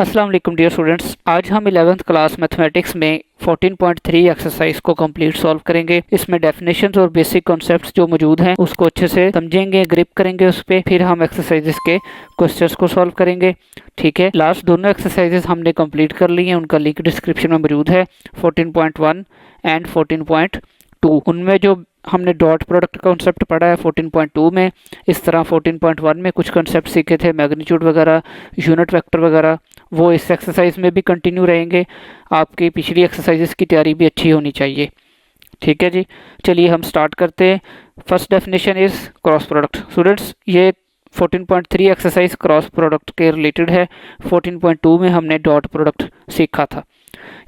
अस्सलाम वालेकुम dear students, आज हम 11th क्लास मैथमेटिक्स में 14.3 एक्सरसाइज को कंप्लीट सॉल्व करेंगे। इसमें डेफिनेशंस और बेसिक कॉन्सेप्ट्स जो मौजूद हैं उसको अच्छे से समझेंगे, ग्रिप करेंगे उस पर, फिर हम एक्सरसाइजेस के क्वेश्चंस को सॉल्व करेंगे। ठीक है, लास्ट दोनों एक्सरसाइजेस हमने कंप्लीट कर ली हैं, उनका लिंक डिस्क्रिप्शन में मौजूद है। 14.1 एंड 14.2 उनमें जो हमने डॉट प्रोडक्ट कॉन्सेप्ट पढ़ा है 14.2 में। इस तरह 14.1 में कुछ कॉन्सेप्ट सीखे थे, मैग्नीट्यूड वगैरह, यूनिट वेक्टर वगैरह, वो इस एक्सरसाइज में भी कंटिन्यू रहेंगे। आपकी पिछली एक्सरसाइजेस की तैयारी भी अच्छी होनी चाहिए। ठीक है जी, चलिए हम स्टार्ट करते हैं। First definition is cross product. Students, ये 14.3 एक्सरसाइज क्रॉस प्रोडक्ट के रिलेटेड है। 14.2 में हमने डॉट प्रोडक्ट सीखा था।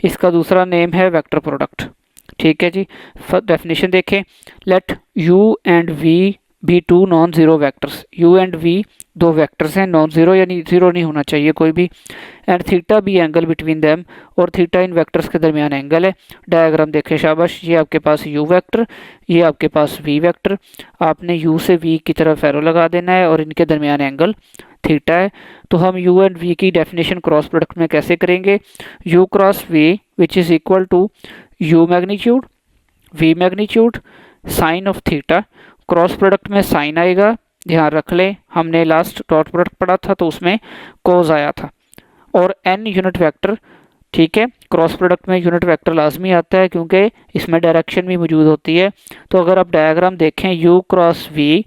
इसका दूसरा नेम है वेक्टर प्रोडक्ट। ठीक है जी, डेफिनेशन देखें। Let u and v be two non zero vectors. u and v दो वेक्टर्स हैं, नॉन ज़ीरो यानी ज़ीरो नहीं होना चाहिए कोई भी। And theta be angle between them, और थीटा इन वेक्टर्स के दरमियान एंगल है। डायग्राम देखें, शाबाश। ये आपके पास u वेक्टर, ये आपके पास v वेक्टर। आपने u से v की तरफ एरो लगा देना है और इनके दरमियान एंगल थीटा है। तो हम u एंड v की डेफिनेशन क्रॉस प्रोडक्ट में कैसे करेंगे? u cross v which is equal to u magnitude v magnitude sine of theta. Cross product में साइन आएगा, ध्यान रख लें, हमने लास्ट डॉट प्रोडक्ट पढ़ा था तो उसमें कोस आया था। और n यूनिट वेक्टर। ठीक है, क्रॉस प्रोडक्ट में यूनिट वेक्टर लाजमी आता है क्योंकि इसमें डायरेक्शन भी मौजूद होती है। तो अगर आप डायग्राम देखें, u क्रॉस v,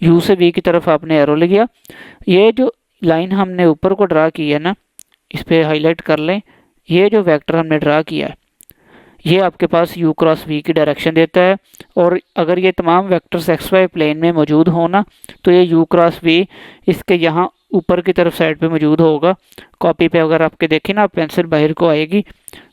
u से v की तरफ आपने एरो लिया। ये जो लाइन हमने ऊपर को ड्रा की है ना, इस पर हाईलाइट कर लें। ये जो वेक्टर हमने ड्रा किया है ये आपके पास u क्रॉस v की डायरेक्शन देता है। और अगर ये तमाम वेक्टर्स एक्स वाई प्लेन में मौजूद हो ना, तो ये u क्रॉस v इसके यहाँ ऊपर की तरफ साइड पे मौजूद होगा। कॉपी पे अगर आपके देखें ना, पेंसिल बाहर को आएगी।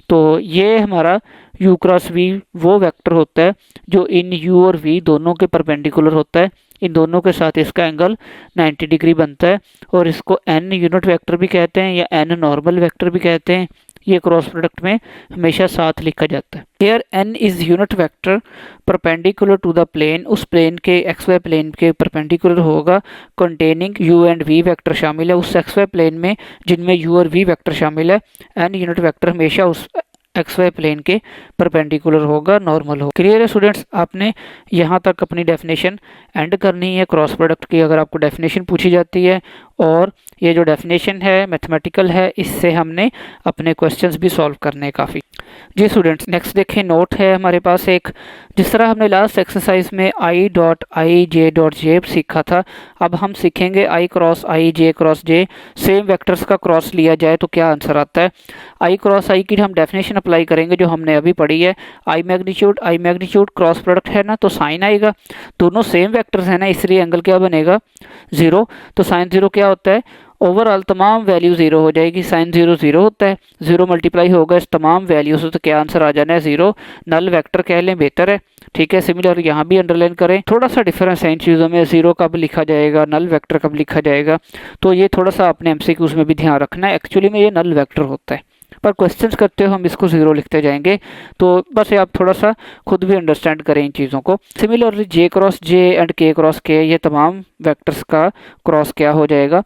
तो ये हमारा u क्रॉस v वो वेक्टर होता है जो इन u और v दोनों के परपेंडिकुलर होता है। इन दोनों के साथ इसका एंगल 90 डिग्री बनता है। और इसको n यूनिट वेक्टर भी कहते हैं या n नॉर्मल वेक्टर भी कहते हैं। ये क्रॉस प्रोडक्ट में हमेशा साथ लिखा जाता है। Here n is unit vector perpendicular to the plane, उस प्लेन के एक्स वाई प्लेन के परपेंडिकुलर होगा। Containing u and v vector शामिल है उस एक्स वाई प्लेन में जिनमें u और v वेक्टर शामिल है। n यूनिट वेक्टर हमेशा उस एक्स वाई प्लेन के परपेंडिकुलर होगा, नॉर्मल हो। क्लियर है स्टूडेंट्स? आपने यहाँ तक अपनी डेफिनेशन एंड करनी है क्रॉस प्रोडक्ट की। अगर आपको डेफिनेशन पूछी जाती है और ये जो डेफिनेशन है मैथमेटिकल है, इससे हमने अपने क्वेश्चंस भी सॉल्व करने हैं काफ़ी। जी स्टूडेंट्स, नेक्स्ट देखें, नोट है हमारे पास एक। जिस तरह हमने लास्ट एक्सरसाइज में i dot I J dot J सीखा था, अब हम सीखेंगे i cross I J cross J. Same vectors का क्रॉस लिया जाए तो क्या आंसर आता है। i क्रॉस आई की हम डेफिनेशन अप्लाई करेंगे जो हमने अभी पढ़ी है। आई मैग्नीट्यूड क्रॉस प्रोडक्ट है ना, तो साइन आएगा। दोनों सेम वेक्टर्स है ना, इसलिए एंगल क्या बनेगा? ज़ीरो। तो साइन ज़ीरो क्या होता है? ओवरऑल तमाम वैल्यू ज़ीरो हो जाएगी। साइन ज़ीरो ज़ीरो होता है, ज़ीरो मल्टीप्लाई होगा इस तमाम वैल्यू से, तो क्या आंसर आ जाना है? ज़ीरो। नल वेक्टर कह लें, बेहतर है। ठीक है, सिमिलर यहाँ भी अंडरलाइन करें। थोड़ा सा डिफरेंस है इन चीज़ों में, ज़ीरो कब लिखा जाएगा, नल वेक्टर कब लिखा जाएगा, तो ये थोड़ा सा अपने एमसीक्यूज़ में भी ध्यान रखना है। एक्चुअली में ये नल वेक्टर होता है, पर क्वेश्चंस करते हो हम इसको ज़ीरो लिखते जाएंगे। तो बस आप थोड़ा सा खुद भी अंडरस्टैंड करें इन चीज़ों को। Similarly J cross J and K cross K, ये तमाम वेक्टर्स का क्रॉस क्या हो जाएगा?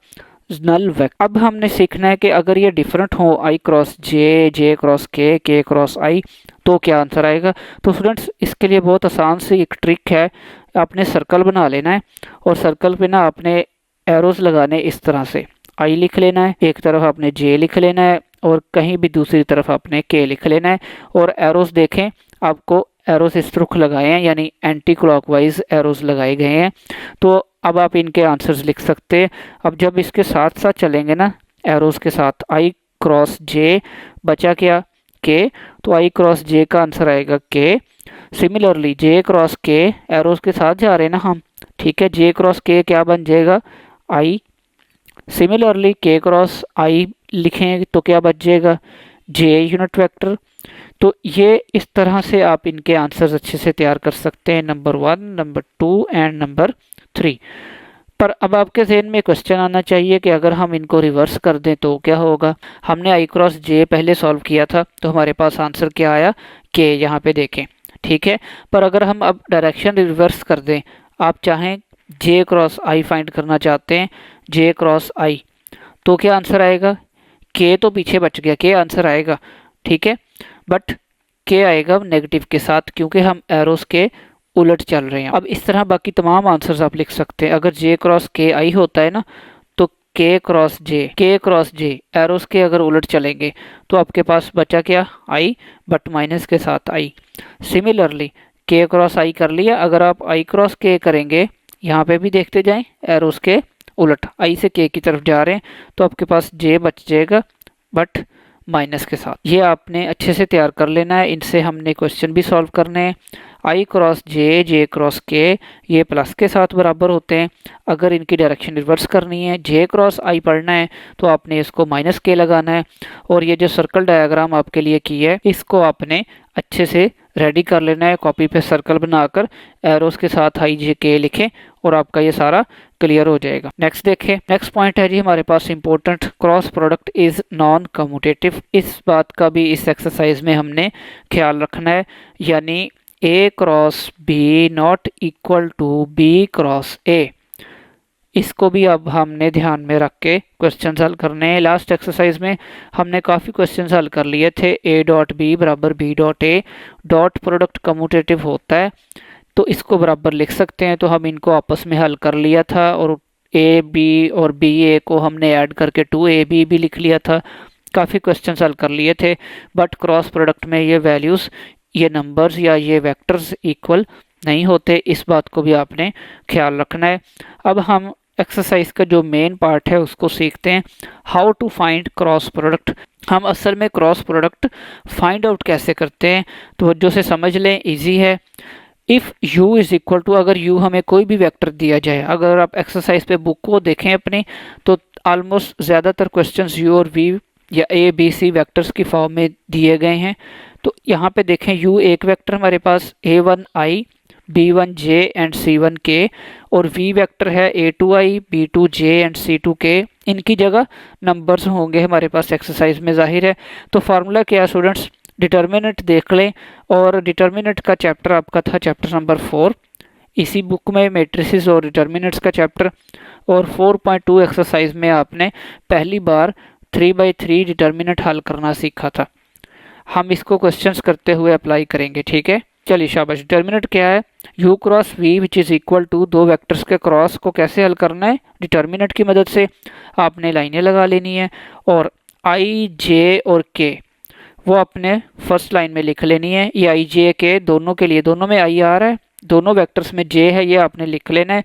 Null vector. अब हमने सीखना है कि अगर ये डिफरेंट हो, I cross J cross K cross I, तो क्या आंसर आएगा। तो स्टूडेंट्स, इसके लिए बहुत आसान सी एक ट्रिक है। आपने सर्कल बना लेना है और सर्कल पे ना आपने एरोज लगाने इस तरह से। आई लिख लेना है, एक तरफ आपने जे लिख लेना है और कहीं भी दूसरी तरफ आपने के लिख लेना है। और एरोज देखें, आपको एरोज इस रुख लगाए हैं, यानी एंटी क्लॉकवाइज एरोज लगाए गए हैं। तो अब आप इनके आंसर्स लिख सकते हैं। अब जब इसके साथ साथ चलेंगे ना, एरोज के साथ, आई क्रॉस जे बचा क्या? के, तो आई क्रॉस जे का आंसर आएगा के। सिमिलरली जे क्रॉस के, एरोज के साथ जा रहे हैं ना हम, ठीक है, जे क्रॉस के क्या बन जाएगा? आई। सिमिलरली के क्रॉस आई लिखें तो क्या बच जाएगा? जे यूनिट वेक्टर। तो ये इस तरह से आप इनके आंसर्स अच्छे से तैयार कर सकते हैं, नंबर 1, नंबर 2 एंड नंबर 3। पर अब आपके जहन में क्वेश्चन आना चाहिए कि अगर हम इनको रिवर्स कर दें तो क्या होगा। हमने आई क्रॉस जे पहले सॉल्व किया था तो हमारे पास आंसर क्या आया? के, यहाँ पे देखें, ठीक है। पर अगर हम अब डायरेक्शन रिवर्स कर दें, आप चाहें जे क्रॉस आई फाइंड करना चाहते हैं, जे क्रॉस आई, तो क्या आंसर आएगा? के तो पीछे बच गया, के आंसर आएगा, ठीक है, बट के आएगा नेगेटिव के साथ क्योंकि हम एरोस के उलट चल रहे हैं। अब इस तरह बाकी तमाम आंसर्स आप लिख सकते हैं। अगर जे क्रॉस के आई होता है ना, तो के क्रॉस जे एरोस के अगर उलट चलेंगे तो आपके पास बचा क्या, आई, बट माइनस के साथ आई। सिमिलरली के क्रॉस आई कर लिया, अगर आप आई क्रॉस के करेंगे, यहाँ पे भी देखते जाएं, एरोस के उलट आई से के की तरफ जा रहे हैं, तो आपके पास जे बच जाएगा बट माइनस के साथ। ये आपने अच्छे से तैयार कर लेना है, इनसे हमने क्वेश्चन भी सॉल्व करने हैं। आई क्रॉस जे, जे क्रॉस के, ये प्लस के साथ बराबर होते हैं। अगर इनकी डायरेक्शन रिवर्स करनी है, जे क्रॉस आई पढ़ना है, तो आपने इसको माइनस के लगाना है। और ये जो सर्कल डायग्राम आपके लिए की है, इसको आपने अच्छे से रेडी कर लेना है, कॉपी पे सर्कल बनाकर एरोस के साथ आई जे के लिखें और आपका ये सारा क्लियर हो जाएगा। नेक्स्ट देखें, नेक्स्ट पॉइंट है जी हमारे पास important, cross product is non commutative. इस बात का भी इस एक्सरसाइज में हमने ख्याल रखना है, यानी a cross b not equal to b cross a. इसको भी अब हमने ध्यान में रख के क्वेश्चन हल करने हैं। लास्ट एक्सरसाइज में हमने काफ़ी क्वेश्चन हल कर लिए थे। ए डॉट बी बराबर B dot A, dot product commutative होता है तो इसको बराबर लिख सकते हैं, तो हम इनको आपस में हल कर लिया था और ए बी और बी ए को हमने ऐड करके 2ab भी लिख लिया था। काफ़ी क्वेश्चन हल कर लिए थे, बट क्रॉस प्रोडक्ट में ये वैल्यूज़, ये नंबर्स या ये वेक्टर्स इक्वल नहीं होते, इस बात को भी आपने ख्याल रखना है। अब हम एक्सरसाइज का जो मेन पार्ट है उसको सीखते हैं, how to find cross product. हम असल में क्रॉस प्रोडक्ट फाइंड आउट कैसे करते हैं, तो जो से समझ लें, इजी है। If u is equal to, अगर u हमें कोई भी वेक्टर दिया जाए, अगर आप एक्सरसाइज पे बुक को देखें अपनी, तो ऑलमोस्ट ज़्यादातर क्वेश्चंस u और v या a b c वेक्टर्स की फॉर्म में दिए गए हैं। तो यहाँ पे देखें, u एक वेक्टर हमारे पास a1i, b1j एंड c1k, और v वेक्टर है a2i, b2j एंड c2k। इनकी जगह नंबर्स होंगे हमारे पास एक्सरसाइज में, जाहिर है। तो फार्मूला क्या है स्टूडेंट्स, डिटर्मिनेंट देख लें, और डिटर्मिनेंट का चैप्टर आपका था चैप्टर नंबर 4 इसी बुक में, मैट्रिसेस और डिटर्मिनेंट्स का चैप्टर। और 4.2 एक्सरसाइज में आपने पहली बार 3/3 डिटर्मिनेंट हल करना सीखा था। हम इसको क्वेश्चंस करते हुए अप्लाई करेंगे, ठीक है। चलिए शाबाश। डिटर्मिनेंट क्या है, u cross v which is equal to, दो वेक्टर्स के क्रॉस को कैसे हल करना है, डिटर्मिनेंट की मदद से। आपने लाइनें लगा लेनी है और i j और k वो अपने फर्स्ट लाइन में लिख लेनी है। ये i j k दोनों के लिए, दोनों में i आ रहा है, दोनों वेक्टर्स में j है, ये आपने लिख लेना है।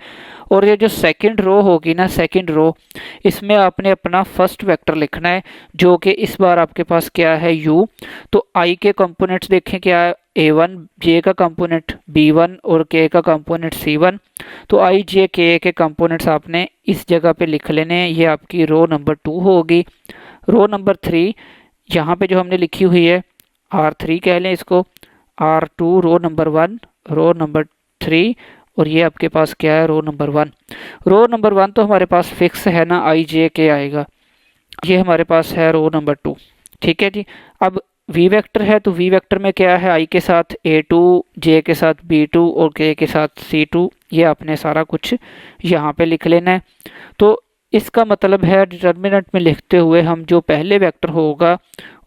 और ये जो सेकंड रो होगी ना, सेकंड रो, इसमें आपने अपना फर्स्ट वेक्टर लिखना है, जो कि इस बार आपके पास क्या है, u। तो i के कंपोनेंट्स देखें क्या है, a1, j का कंपोनेंट b1 और k का कंपोनेंट c1। तो i j k के कंपोनेंट्स आपने इस जगह पे लिख लेने हैं। ये आपकी रो नंबर 2 होगी। रो नंबर 3 यहाँ पे जो हमने लिखी हुई है, R3 कह लें इसको, R2 रो नंबर 1, रो नंबर 3, और ये आपके पास क्या है, रो नंबर 1। रो नंबर 1 तो हमारे पास फिक्स है ना, i j k आएगा। ये हमारे पास है रो नंबर 2, ठीक है जी। अब v वेक्टर है, तो v वेक्टर में क्या है, i के साथ a2, j के साथ b2 और k के साथ c2। ये आपने सारा कुछ यहाँ पे लिख लेना है। तो इसका मतलब है डिटर्मिनेंट में लिखते हुए हम जो पहले वेक्टर होगा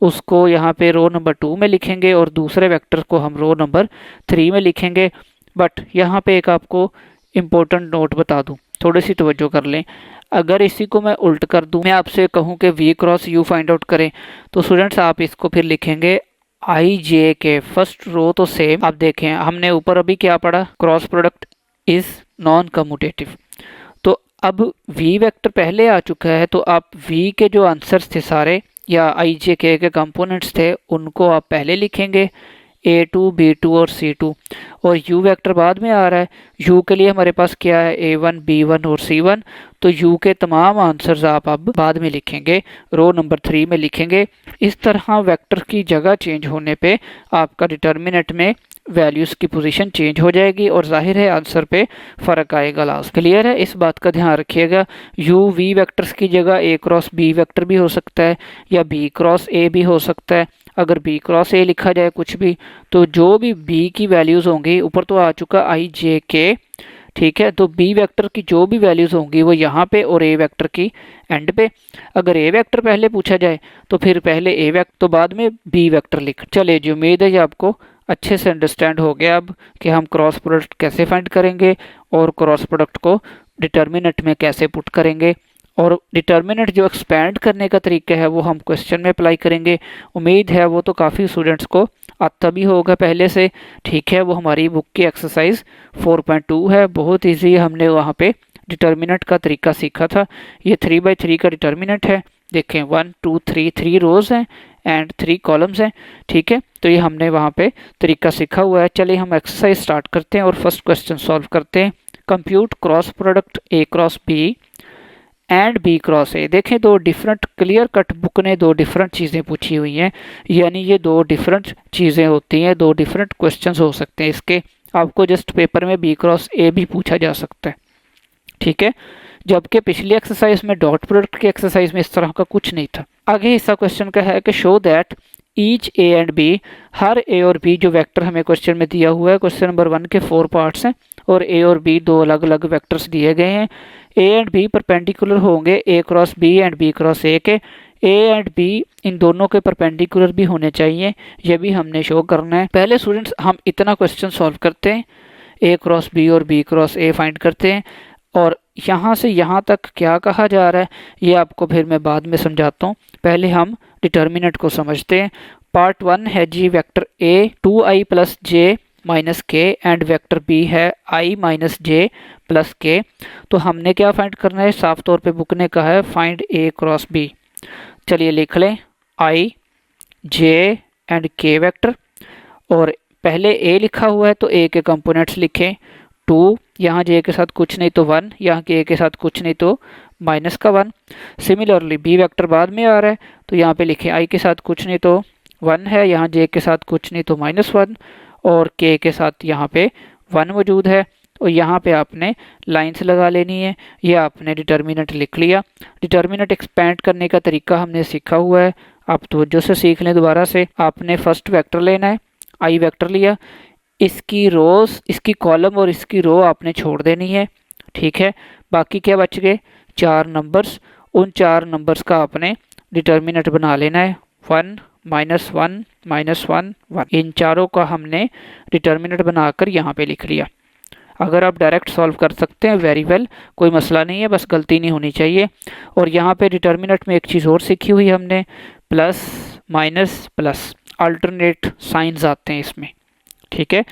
उसको यहाँ पे रो नंबर 2 में लिखेंगे और दूसरे वेक्टर को हम रो नंबर 3 में लिखेंगे। बट यहाँ पे एक आपको इम्पोर्टेंट नोट बता दूँ, थोड़ी सी तवज्जो कर लें। अगर इसी को मैं उल्ट कर दूँ, मैं आपसे कहूँ कि v cross u find out करें, तो स्टूडेंट्स आप इसको फिर लिखेंगे i j के फर्स्ट रो तो सेम। आप देखें हमने ऊपर अभी क्या पढ़ा, cross product is non commutative. तो अब v वेक्टर पहले आ चुका है, तो आप v के जो आंसर्स थे सारे, या i j k के कंपोनेंट्स थे, उनको आप पहले लिखेंगे, a2, b2 और c2। और u वेक्टर बाद में आ रहा है, u के लिए हमारे पास क्या है, a1, b1 और c1। तो u के तमाम आंसर्स आप अब बाद में लिखेंगे, रो नंबर 3 में लिखेंगे। इस तरह वेक्टर की जगह चेंज होने पे आपका डिटर्मिनेंट में वैल्यूज़ की पोजीशन चेंज हो जाएगी और जाहिर है आंसर पे फ़र्क आएगा लास्ट। क्लियर है, इस बात का ध्यान रखिएगा। u v वेक्टर्स की जगह a क्रॉस b वेक्टर भी हो सकता है या b क्रॉस a भी हो सकता है। अगर b क्रॉस a लिखा जाए कुछ भी, तो जो भी b की वैल्यूज़ होंगी, ऊपर तो आ चुका i j k, ठीक है। तो बी वेक्टर की जो भी वैल्यूज़ होंगी वो यहाँ पे और ए वेक्टर की एंड पे। अगर ए वेक्टर पहले पूछा जाए तो फिर पहले ए वेक्टर तो बाद में बी वेक्टर लिख। चलिए जी, उम्मीद है ये आपको अच्छे से अंडरस्टैंड हो गया अब कि हम क्रॉस प्रोडक्ट कैसे फाइंड करेंगे और क्रॉस प्रोडक्ट को डिटर्मिनेंट में कैसे पुट करेंगे, और डिटर्मिनेंट जो एक्सपैंड करने का तरीका है वो हम क्वेश्चन में अप्लाई करेंगे। उम्मीद है वो तो काफ़ी स्टूडेंट्स को आता भी होगा पहले से। ठीक है, वो हमारी बुक की एक्सरसाइज 4.2 है, बहुत ईजी। हमने वहाँ पे डिटर्मिनेंट का तरीका सीखा था। ये 3/3 का डिटर्मिनेंट है। देखें 1 2 3 3 रोज़ हैं एंड 3 कॉलम्स हैं। ठीक है, तो ये हमने वहाँ पे तरीका सीखा हुआ है। चलिए हम एक्सरसाइज स्टार्ट करते हैं और फर्स्ट क्वेश्चन सॉल्व करते हैं। Compute cross product A cross B and B cross A. देखें दो डिफरेंट क्लियर कट बुक ने दो डिफरेंट चीज़ें पूछी हुई हैं, यानी ये दो डिफरेंट चीज़ें होती हैं, दो डिफरेंट क्वेश्चंस हो सकते हैं इसके। आपको जस्ट पेपर में बी क्रॉस ए भी पूछा जा सकता है। ठीक है, जबकि पिछली एक्सरसाइज में डॉट प्रोडक्ट की एक्सरसाइज में इस तरह का कुछ नहीं था। आगे हिस्सा क्वेश्चन का है कि show that each A and b, हर ए और बी जो वेक्टर हमें क्वेश्चन में दिया हुआ है, क्वेश्चन नंबर 1 के 4 पार्ट्स हैं और ए और बी दो अलग अलग वेक्टर्स दिए गए हैं। ए एंड बी परपेंडिकुलर होंगे a cross B and B cross ए के। ए एंड बी इन दोनों के परपेंडिकुलर भी होने चाहिए, ये भी हमने शो करना है। पहले स्टूडेंट्स हम इतना क्वेश्चन सॉल्व करते हैं, ए क्रॉस बी और बी क्रॉस ए फाइंड करते हैं, और यहाँ से यहाँ तक क्या कहा जा रहा है ये आपको फिर मैं बाद में समझाता हूँ। पहले हम डिटर्मिनेंट को समझते हैं। पार्ट 1 है जी vector a 2i plus J minus k and vector b है i minus J plus k. तो हमने क्या फाइंड करना है, साफ तौर पे बुक ने कहा है फाइंड ए क्रॉस बी। चलिए लिख लें i जे एंड के वेक्टर, और पहले ए लिखा हुआ है तो ए के कंपोनेंट्स लिखें 2, यहाँ जे के साथ कुछ नहीं तो 1, यहाँ के ए के साथ कुछ नहीं तो माइनस का 1। सिमिलरली बी वेक्टर बाद में आ रहा है तो यहाँ पे लिखें i के साथ कुछ नहीं तो 1 है, यहाँ जे के साथ कुछ नहीं तो -1 और के के साथ यहाँ पे 1 मौजूद है। और यहाँ पे आपने लाइंस लगा लेनी है। ये आपने डिटर्मिनेंट लिख लिया। डिटर्मिनेंट एक्सपेंड करने का तरीका हमने सीखा हुआ है, आप तवज्जो से सीख लें दोबारा से। आपने फर्स्ट वेक्टर लेना है, आई वेक्टर लिया, इसकी रोज, इसकी कॉलम और इसकी रो आपने छोड़ देनी है। ठीक है, बाकी क्या बच गए 4 नंबर्स। उन 4 नंबर्स का आपने डिटर्मिनेंट बना लेना है 1 -1 -1 1। इन चारों का हमने डिटर्मिनेंट बनाकर यहाँ पे लिख लिया। अगर आप डायरेक्ट सॉल्व कर सकते हैं वेरी वेल, कोई मसला नहीं है, बस गलती नहीं होनी चाहिए। और यहाँ पे डिटर्मिनेंट में एक चीज़ और सीखी हुई हमने, plus minus plus, alternate science आते हैं इसमें। ठीक है,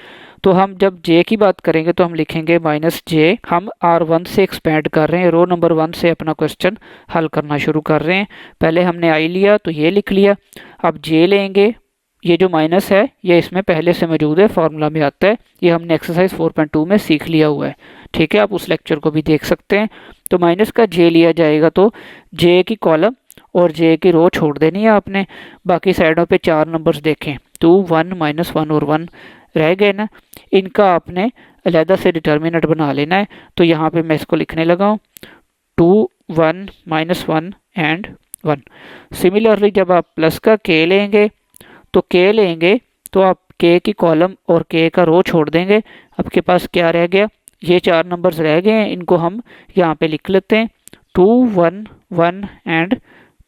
तो हम जब जे की बात करेंगे तो हम लिखेंगे -j। हम R1 से एक्सपेंड कर रहे हैं, रो नंबर 1 से अपना क्वेश्चन हल करना शुरू कर रहे हैं। पहले हमने आई लिया तो ये लिख लिया, अब जे लेंगे। ये जो माइनस है ये इसमें पहले से मौजूद है, फार्मूला में आता है, ये हमने एक्सरसाइज 4.2 में सीख लिया हुआ है। ठीक है, आप उस लेक्चर को भी देख सकते हैं। तो माइनस का जे लिया जाएगा तो जे की कॉलम और जे की रो छोड़ देनी है आपने। बाकी साइडों पे 4 नंबर्स देखें 2 1 -1 और 1 रह गए ना, इनका आपने अलहदा से डिटर्मिनेंट बना लेना है। तो यहाँ पे मैं इसको लिखने लगा हूँ 2 1 -1 एंड 1। सिमिलरली जब आप प्लस का के लेंगे तो आप के की कॉलम और के का रो छोड़ देंगे। आपके पास क्या रह गया, ये 4 नंबर्स रह गए हैं, इनको हम यहाँ पे लिख लेते हैं 2 1 1 एंड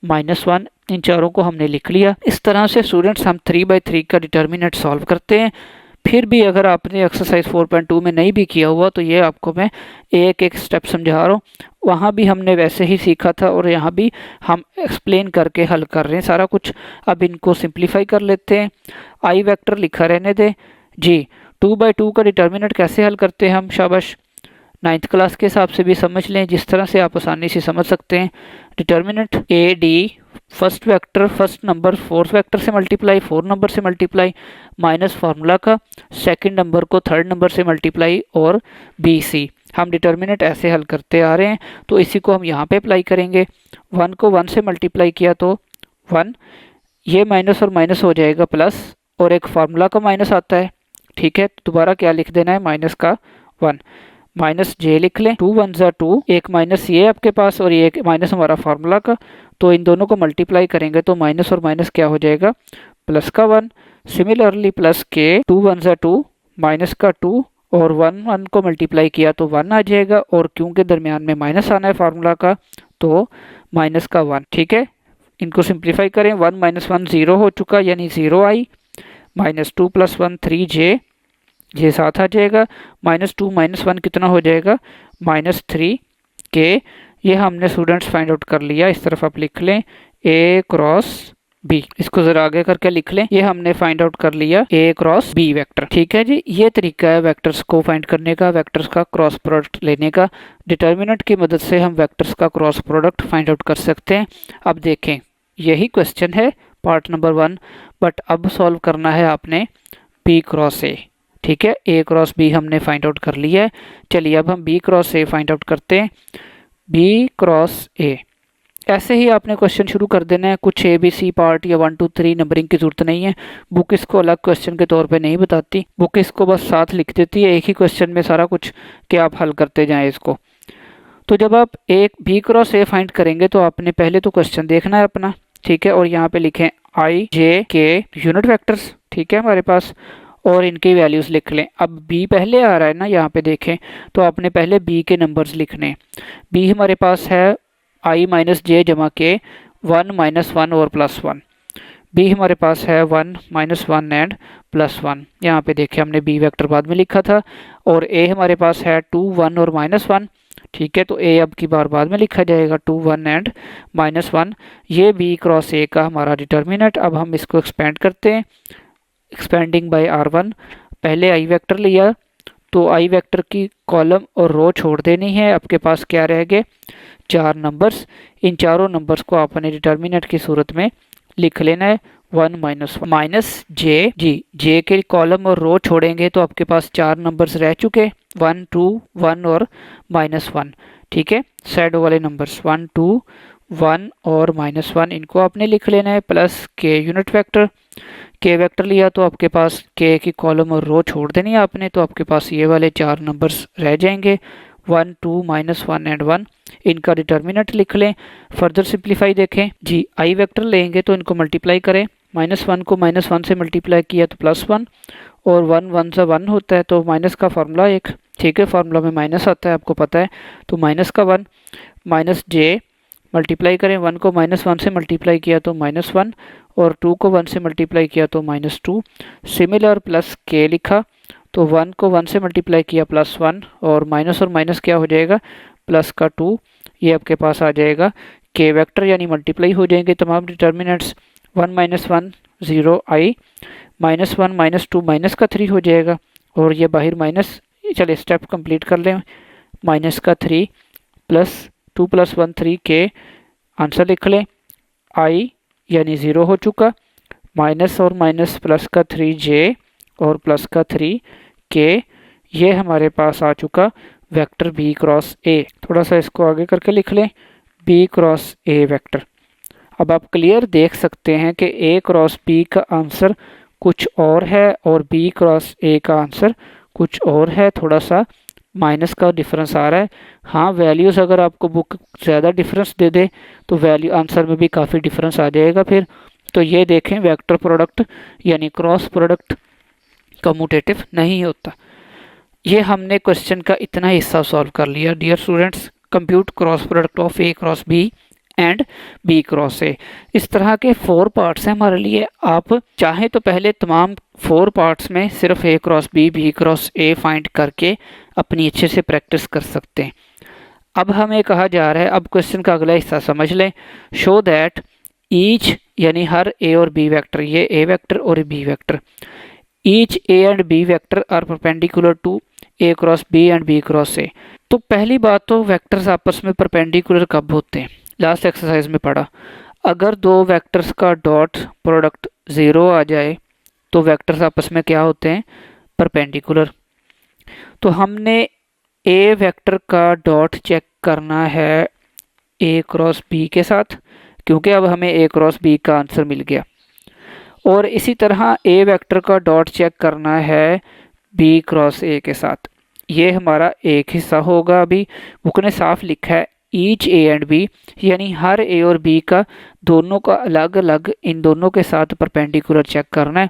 -1। इन चारों को हमने लिख लिया। इस तरह से स्टूडेंट्स हम 3/3 का डिटर्मिनेंट सॉल्व करते हैं। फिर भी अगर आपने एक्सरसाइज 4.2 में नहीं भी किया हुआ तो ये आपको मैं एक एक स्टेप समझा रहा हूँ। वहाँ भी हमने वैसे ही सीखा था और यहाँ भी हम एक्सप्लेन करके हल कर रहे हैं सारा कुछ। अब इनको सिंप्लीफाई कर लेते हैं। आई वेक्टर लिखा रहने दें जी। 2/2 का डिटर्मिनेंट कैसे हल करते हैं हम, शाबाश, 9th क्लास के हिसाब से भी समझ लें, जिस तरह से आप आसानी से समझ सकते हैं। Determinant A D, first vector first number fourth vector से मल्टीप्लाई, 4 नंबर से मल्टीप्लाई, माइनस फार्मूला का सेकंड नंबर को थर्ड नंबर से मल्टीप्लाई और बी सी। हम डिटर्मिनेंट ऐसे हल करते आ रहे हैं तो इसी को हम यहाँ पे अप्लाई करेंगे। 1 को 1 से मल्टीप्लाई किया तो 1, ये माइनस और माइनस हो जाएगा प्लस, और एक फार्मूला का माइनस आता है। ठीक है, दोबारा क्या लिख देना है, माइनस का 1, माइनस जे लिख लें। 2 1 ज़ा 2, एक माइनस ये आपके पास और ये एक माइनस हमारा फार्मूला का, तो इन दोनों को मल्टीप्लाई करेंगे तो माइनस और माइनस क्या हो जाएगा, प्लस का 1। सिमिलरली प्लस के 2 1 ज़ा 2, माइनस का 2 और 1 को मल्टीप्लाई किया तो 1 आ जाएगा, और क्योंकि दरमियान में माइनस आना है फार्मूला का तो माइनस का 1। ठीक है, इनको सिंप्लीफाई करें, 1 माइनस 1 0 हो चुका यानी 0 आई, -2 + 1 3j, ये साथ आ जाएगा, -2 - 1 कितना हो जाएगा -3k। ये हमने स्टूडेंट्स फाइंड आउट कर लिया। इस तरफ आप लिख लें a क्रॉस b, इसको जरा आगे करके लिख लें। ये हमने फाइंड आउट कर लिया a क्रॉस b वेक्टर। ठीक है जी, ये तरीका है वेक्टर्स को फाइंड करने का, वेक्टर्स का क्रॉस प्रोडक्ट लेने का। डिटर्मिनेंट की मदद से हम वेक्टर्स का क्रॉस प्रोडक्ट फाइंड आउट कर सकते हैं। अब देखें, यही क्वेश्चन है पार्ट नंबर 1, बट अब सॉल्व करना है आपने b क्रॉस a। ठीक है, a क्रॉस b हमने फाइंड आउट कर लिया है। चलिए अब हम b cross a find out करते हैं। b क्रॉस a, ऐसे ही आपने क्वेश्चन शुरू कर देना है। कुछ ABC पार्ट या 1 2 3 नंबरिंग की जरूरत नहीं है। बुक इसको अलग क्वेश्चन के तौर पे नहीं बताती, बुक इसको बस साथ लिख देती है एक ही क्वेश्चन में सारा कुछ कि आप हल करते जाएं इसको। तो जब आप एक b क्रॉस a फाइंड करेंगे तो आपने पहले तो क्वेश्चन देखना है अपना। ठीक है, और यहाँ पे लिखें i j k unit vectors. ठीक है हमारे पास, और इनकी वैल्यूज़ लिख लें। अब b पहले आ रहा है ना, यहाँ पे देखें तो आपने पहले b के नंबर्स लिखने। b हमारे पास है i - j जमा k, 1 - 1 और +1। b हमारे पास है 1 - 1 एंड +1। यहाँ पे देखें हमने b वेक्टर बाद में लिखा था। और a हमारे पास है 2 1 और -1। ठीक है, तो a अब की बार बाद में लिखा जाएगा 2 1 एंड -1। ये b क्रॉस a का हमारा डिटर्मिनेंट। अब हम इसको एक्सपेंड करते हैं, एक्सपेंडिंग बाय r1। पहले i वेक्टर लिया तो i वेक्टर की कॉलम और रो छोड़ देनी है। आपके पास क्या रह गए, 4 नंबर्स। इन चारों नंबर्स को आपने डिटर्मिनेंट की सूरत में लिख लेना है। 1 - j, जी j के कॉलम और रो छोड़ेंगे तो आपके पास 4 नंबर्स रह चुके, 1 2 1 और -1। ठीक है, शैडो वाले नंबर्स 1 2 1 और -1, इनको आपने लिख लेना है, plus k unit vector. k vector लिया तो आपके पास k की कॉलम और रो छोड़ देनी है आपने, तो आपके पास ये वाले 4 नंबर्स रह जाएंगे, 1 2 -1 एंड 1। इनका डिटर्मिनेंट लिख लें। फर्दर सिंप्लीफाई देखें जी, i वेक्टर लेंगे तो इनको मल्टीप्लाई करें। -1 को -1 से मल्टीप्लाई किया तो +1, और 1 1 से 1 होता है तो माइनस का फार्मूला एक। ठीक है, फार्मूला में माइनस आता है आपको पता है, तो माइनस का 1 -j मल्टीप्लाई करें। 1 को -1 से मल्टीप्लाई किया तो -1, और 2 को 1 से मल्टीप्लाई किया तो -2। सिमिलर प्लस k लिखा, तो 1 को 1 से मल्टीप्लाई किया +1, और माइनस क्या हो जाएगा, प्लस का 2। ये आपके पास आ जाएगा k वेक्टर, यानी मल्टीप्लाई हो जाएंगे तमाम डिटर्मिनेंट्स। 1 - 1 0 i, -1 -2 माइनस का 3 हो जाएगा, और ये बाहर माइनस। चलिए स्टेप कंप्लीट कर लें, -3 + 2 + 1 3k, आंसर लिख लें। i यानी 0 हो चुका, माइनस और माइनस प्लस का 3j और प्लस का 3k, ये हमारे पास आ चुका वेक्टर b क्रॉस a। थोड़ा सा इसको आगे करके लिख लें, b क्रॉस a वेक्टर। अब आप क्लियर देख सकते हैं कि a क्रॉस b का आंसर कुछ और है और b क्रॉस a का आंसर कुछ और है। थोड़ा सा माइनस का डिफरेंस आ रहा है। हाँ, वैल्यूज़ अगर आपको बुक ज़्यादा डिफरेंस दे दे तो वैल्यू आंसर में भी काफ़ी डिफरेंस आ जाएगा फिर। तो ये देखें, वेक्टर प्रोडक्ट यानी क्रॉस प्रोडक्ट कम्यूटेटिव नहीं होता। ये हमने क्वेश्चन का इतना हिस्सा सॉल्व कर लिया। Dear students, compute cross product of a cross b and b cross a। इस तरह के 4 पार्ट्स हैं हमारे लिए। आप चाहें तो पहले तमाम 4 पार्ट्स में सिर्फ a cross b, b cross a find करके अपनी अच्छे से प्रैक्टिस कर सकते हैं। अब हमें कहा जा रहा है, अब क्वेश्चन का अगला हिस्सा समझ लें। शो दैट ईच, यानी हर a और b वेक्टर, ये a वेक्टर और b vector, each a and b vector are perpendicular to a cross b and b cross a। तो पहली बात तो वेक्टर्स आपस में परपेंडिकुलर कब होते हैं, लास्ट एक्सरसाइज में पढ़ा। अगर दो वेक्टर्स का डॉट प्रोडक्ट 0 आ जाए तो वेक्टर्स आपस में क्या होते हैं, परपेंडिकुलर। तो हमने a वेक्टर का डॉट चेक करना है a क्रॉस b के साथ, क्योंकि अब हमें a क्रॉस b का आंसर मिल गया। और इसी तरह a वेक्टर का डॉट चेक करना है b क्रॉस a के साथ। ये हमारा एक हिस्सा होगा। अभी बुक ने साफ लिखा है ईच a एंड b, यानी हर a और b का दोनों का अलग अलग इन दोनों के साथ परपेंडिकुलर चेक करना है।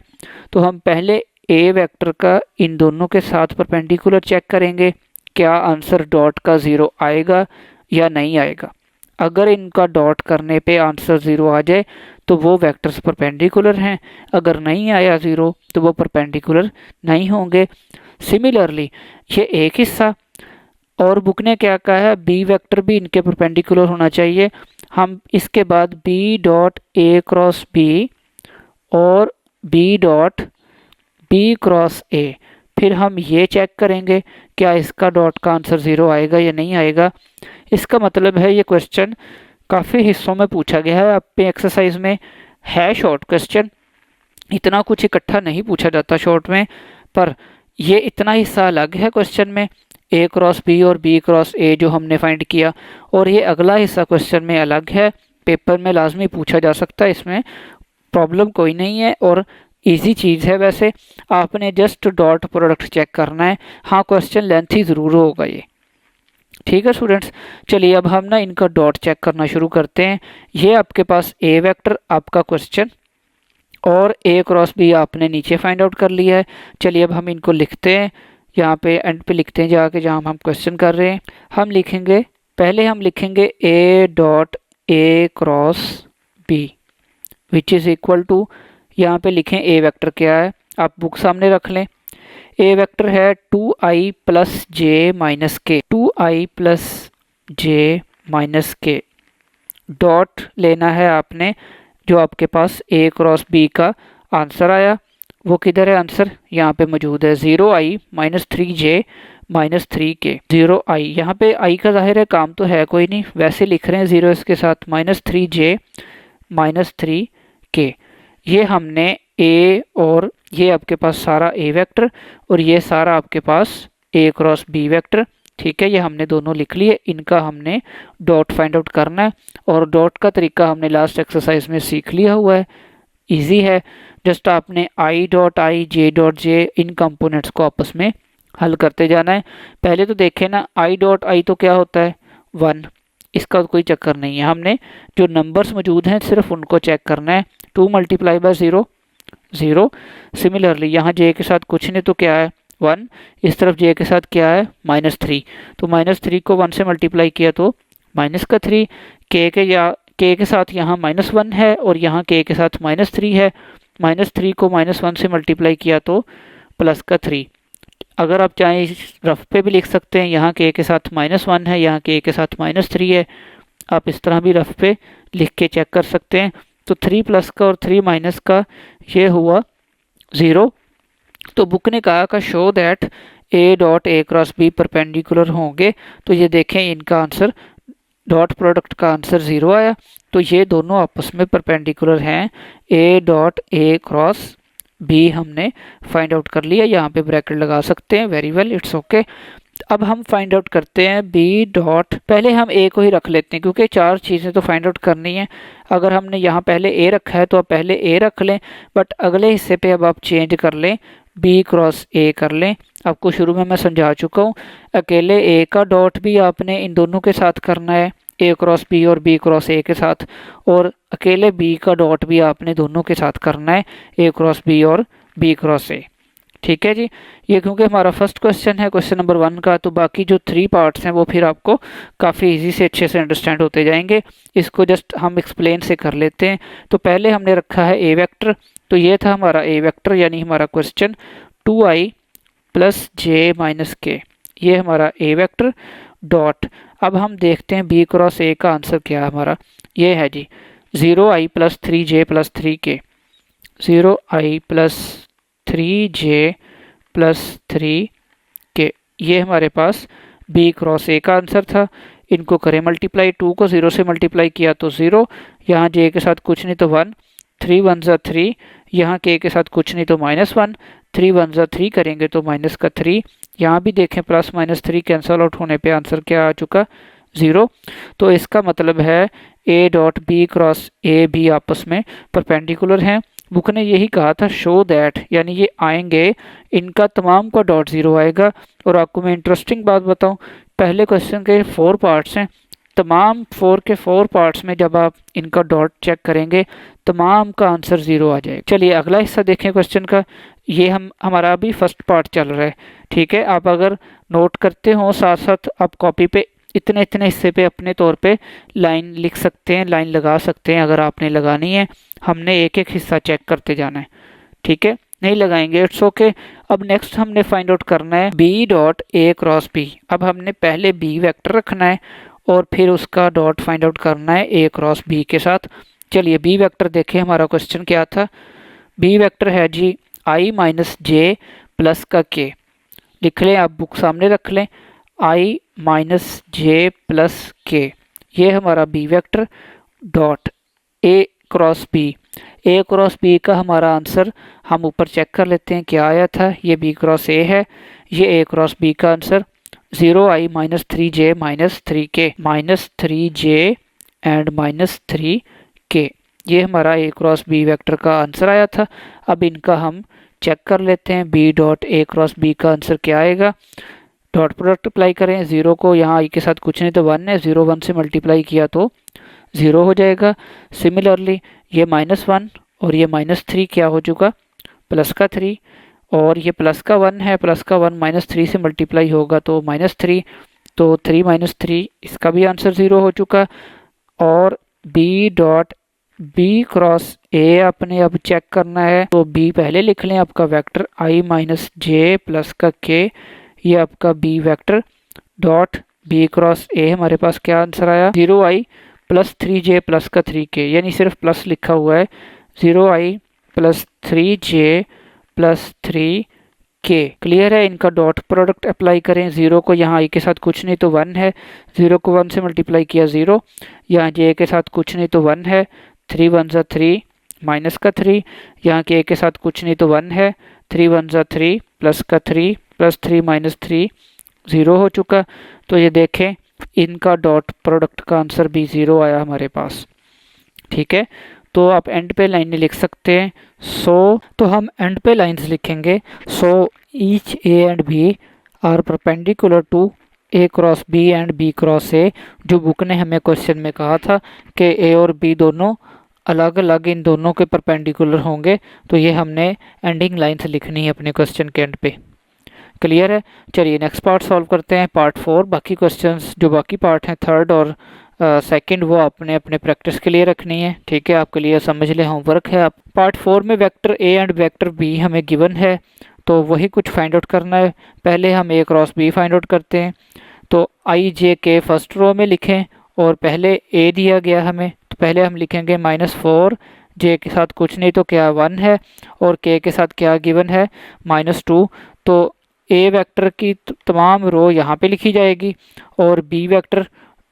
तो हम पहले ए वेक्टर का इन दोनों के साथ परपेंडिकुलर चेक करेंगे, क्या आंसर डॉट का 0 आएगा या नहीं आएगा। अगर इनका डॉट करने पे आंसर 0 आ जाए तो वो वेक्टर्स परपेंडिकुलर हैं, अगर नहीं आया 0 तो वो परपेंडिकुलर नहीं होंगे। सिमिलरली ये एक हिस्सा, और बुक ने क्या कहा है, बी वेक्टर भी इनके परपेंडिकुलर होना चाहिए। हम इसके बाद बी डॉट ए क्रॉस बी और B dot B cross a, फिर हम ये चेक करेंगे क्या इसका डॉट का आंसर 0 आएगा या नहीं आएगा। इसका मतलब है ये क्वेश्चन काफ़ी हिस्सों में पूछा गया है। आप पे एक्सरसाइज में है शॉर्ट क्वेश्चन, इतना कुछ इकट्ठा नहीं पूछा जाता शॉर्ट में, पर ये इतना हिस्सा अलग है क्वेश्चन में, ए क्रॉस बी और बी क्रॉस ए जो हमने फाइंड किया, और ये अगला हिस्सा क्वेश्चन में अलग है। पेपर में लाजमी पूछा जा सकता है, इसमें प्रॉब्लम कोई नहीं है और इजी चीज़ है। वैसे आपने जस्ट डॉट प्रोडक्ट चेक करना है। हाँ, क्वेश्चन लेंथी ज़रूर होगा ये, ठीक है स्टूडेंट्स। चलिए अब हम ना इनका डॉट चेक करना शुरू करते हैं। ये आपके पास ए वेक्टर आपका क्वेश्चन और ए क्रॉस बी आपने नीचे फाइंड आउट कर लिया है। चलिए अब हम इनको लिखते हैं, यहाँ पे एंड पे लिखते हैं जाके जहाँ हम क्वेश्चन कर रहे हैं। हम लिखेंगे, पहले हम लिखेंगे A dot A cross B which is equal to, यहाँ पे लिखें ए वेक्टर क्या है, आप बुक सामने रख लें। ए वेक्टर है 2i प्लस जे माइनस के, 2i प्लस जे माइनस के। डॉट लेना है आपने, जो आपके पास ए क्रॉस बी का आंसर आया वो किधर है, आंसर यहाँ पे मौजूद है 0i minus 3j minus 3k। 0i, यहाँ पे i का जाहिर है काम तो है कोई नहीं, वैसे लिख रहे हैं 0 इसके साथ, माइनस 3j माइनस 3k। ये हमने ए और ये आपके पास सारा ए वेक्टर और ये सारा आपके पास ए क्रॉस बी वेक्टर, ठीक है। ये हमने दोनों लिख लिए, इनका हमने डॉट फाइंड आउट करना है और डॉट का तरीका हमने लास्ट एक्सरसाइज में सीख लिया हुआ है, इजी है। जस्ट आपने I dot I J dot J in components को आपस में हल करते जाना है। पहले तो देखें ना, आई डॉट आई तो क्या होता है 1, इसका कोई चक्कर नहीं है, हमने जो नंबर्स मौजूद हैं सिर्फ उनको चेक करना है। 2 मल्टीप्लाई बाय 0 0। सिमिलरली यहाँ जे के साथ कुछ नहीं तो क्या है 1, इस तरफ जे के साथ क्या है -3, तो -3 को 1 से मल्टीप्लाई किया तो माइनस का 3, के के साथ यहाँ -1 है और यहाँ के के साथ -3 है, -3 को -1 से मल्टीप्लाई किया तो प्लस का 3। अगर आप चाहें रफ पे भी लिख सकते हैं, यहाँ के साथ -1 है, यहाँ के साथ -3 है, आप इस तरह भी रफ पे लिख के चेक कर सकते हैं। तो 3 प्लस का और 3 माइनस का ये हुआ 0। तो बुक ने कहा कि show that A dot A cross B perpendicular होंगे, तो ये देखें इनका आंसर डॉट प्रोडक्ट का आंसर 0 आया, तो ये दोनों आपस में परपेंडिकुलर हैं। A dot A cross B हमने फाइंड आउट कर लिया, यहाँ पे ब्रैकेट लगा सकते हैं, वेरी वेल, इट्स ओके। अब हम फाइंड आउट करते हैं बी डॉट, पहले हम ए को ही रख लेते हैं क्योंकि 4 चीज़ें तो फाइंड आउट करनी है। अगर हमने यहाँ पहले ए रखा है तो आप पहले ए रख लें, बट अगले हिस्से पे अब आप चेंज कर लें, बी क्रॉस ए कर लें। आपको शुरू में मैं समझा चुका हूँ, अकेले ए का डॉट भी आपने इन दोनों के साथ करना है, ए क्रॉस बी और बी क्रॉस ए के साथ, और अकेले बी का डॉट भी आपने दोनों के साथ करना है, ए क्रॉस बी और बी क्रॉस ए, ठीक है जी। ये क्योंकि हमारा फर्स्ट क्वेश्चन है, क्वेश्चन नंबर 1 का, तो बाकी जो 3 पार्ट्स हैं वो फिर आपको काफ़ी इजी से अच्छे से अंडरस्टैंड होते जाएंगे। इसको जस्ट हम एक्सप्लेन से कर लेते हैं। तो पहले हमने रखा है ए वेक्टर, तो ये था हमारा ए वेक्टर यानी हमारा क्वेश्चन 2i प्लस जे माइनस के, ये हमारा ए वेक्टर डॉट। अब हम देखते हैं बी क्रॉस ए का आंसर क्या है हमारा, ये है जी 0i plus 3j plus 3k, 0i plus 3j plus 3k, ये हमारे पास बी क्रॉस ए का आंसर था। इनको करें मल्टीप्लाई, 2 को 0 से मल्टीप्लाई किया तो 0, यहाँ जे के साथ कुछ नहीं तो 1, 3 1 ज़ा 3, यहाँ के साथ कुछ नहीं तो -1, 3 1 ज़ा 3 करेंगे तो माइनस का 3, यहाँ भी देखें प्लस -3 कैंसल आउट होने पे आंसर क्या आ चुका 0। तो इसका मतलब है A dot B cross A भी आपस में परपेंडिकुलर हैं। बुक ने यही कहा था शो दैट, यानी ये आएंगे, इनका तमाम का डॉट 0 आएगा। और आपको मैं इंटरेस्टिंग बात बताऊं, पहले क्वेश्चन के 4 पार्ट्स हैं, तमाम 4 के 4 पार्ट्स में जब आप इनका डॉट चेक करेंगे तमाम का आंसर 0 आ जाएगा। चलिए अगला हिस्सा देखें क्वेश्चन का। ये हमारा अभी फर्स्ट पार्ट चल रहा है, ठीक है। आप अगर नोट करते हो साथ साथ आप कॉपी पे इतने इतने हिस्से पे अपने तौर पे लाइन लिख सकते हैं, लाइन लगा सकते हैं अगर आपने लगानी है। हमने एक एक हिस्सा चेक करते जाना है, ठीक है। नहीं लगाएंगे इट्स ओके। अब नेक्स्ट हमने फाइंड आउट करना है बी डॉट ए क्रॉस बी। अब हमने पहले बी वेक्टर रखना है और फिर उसका डॉट फाइंड आउट करना है ए क्रॉस बी के साथ। चलिए बी वेक्टर देखें, हमारा क्वेश्चन क्या था। बी वेक्टर है जी आई माइनस जे प्लस का के। लिख लें, आप बुक सामने रख लें, आई माइनस जे प्लस के, ये हमारा B vector dot A cross B. A cross B का हमारा आंसर हम ऊपर चेक कर लेते हैं क्या आया था। ये बी क्रॉस ए है, ये ए क्रॉस बी का answer 0i minus 3j minus 3k minus 3j and minus 3k। ये हमारा ए क्रॉस बी वेक्टर का आंसर आया था। अब इनका हम चेक कर लेते हैं, बी डॉट ए क्रॉस बी का आंसर क्या आएगा। डॉट प्रोडक्ट अप्लाई करें, 0 को यहाँ आई के साथ कुछ नहीं तो 1 है, 0 1 से मल्टीप्लाई किया तो 0 हो जाएगा। सिमिलरली ये -1 और ये -3 क्या हो चुका, प्लस का 3, और ये प्लस का 1 है, प्लस का 1 -3 से मल्टीप्लाई होगा तो -3, तो 3 - 3 इसका भी आंसर 0 हो चुका। और B dot B cross A आपने अब चेक करना है, तो बी पहले लिख लें आपका vector I minus J plus का के, ये आपका B vector dot B cross A. हमारे पास क्या आंसर आया, 0i प्लस 3j प्लस का 3k, यानी सिर्फ प्लस लिखा हुआ है, 0i plus 3j plus 3k। Clear है। इनका डॉट प्रोडक्ट अप्लाई करें, 0 को यहाँ i के साथ कुछ नहीं तो 1 है, 0 को 1 से मल्टीप्लाई किया 0, यहाँ j के साथ कुछ नहीं तो 1 है, 3 1 ज़ा 3 माइनस का 3, यहाँ के के साथ कुछ नहीं तो 1 है, 3 1 ज़ा 3 प्लस का 3 प्लस 3 माइनस 3 0 हो चुका। तो ये देखें इनका डॉट प्रोडक्ट का आंसर भी 0 आया हमारे पास, ठीक है। तो आप एंड पे लाइनें लिख सकते हैं। तो हम एंड पे लाइंस लिखेंगे। So each A and B are perpendicular to A cross B and B cross A. जो बुक ने हमें क्वेश्चन में कहा था कि ए और बी दोनों अलग अलग इन दोनों के परपेंडिकुलर होंगे, तो ये हमने एंडिंग लाइन्स लिखनी है अपने क्वेश्चन के एंड पे। क्लियर है। चलिए नेक्स्ट पार्ट सॉल्व करते हैं, पार्ट 4। बाकी क्वेश्चंस जो बाकी पार्ट हैं थर्ड और सेकंड वो आपने अपने प्रैक्टिस के लिए रखनी है, ठीक है। आपके लिए समझ ले होमवर्क है। आप पार्ट 4 में vector A and vector B हमें गिवन है, तो वही कुछ फाइंड आउट करना है। पहले हम ए क्रॉस बी फाइंड आउट करते हैं। तो आई जे के फर्स्ट रो में लिखें और पहले ए दिया गया हमें, तो पहले हम लिखेंगे -4, जे के साथ कुछ नहीं तो क्या 1 है, और के साथ क्या गिवन है -2। तो ए वेक्टर की तमाम रो यहाँ पे लिखी जाएगी और बी वेक्टर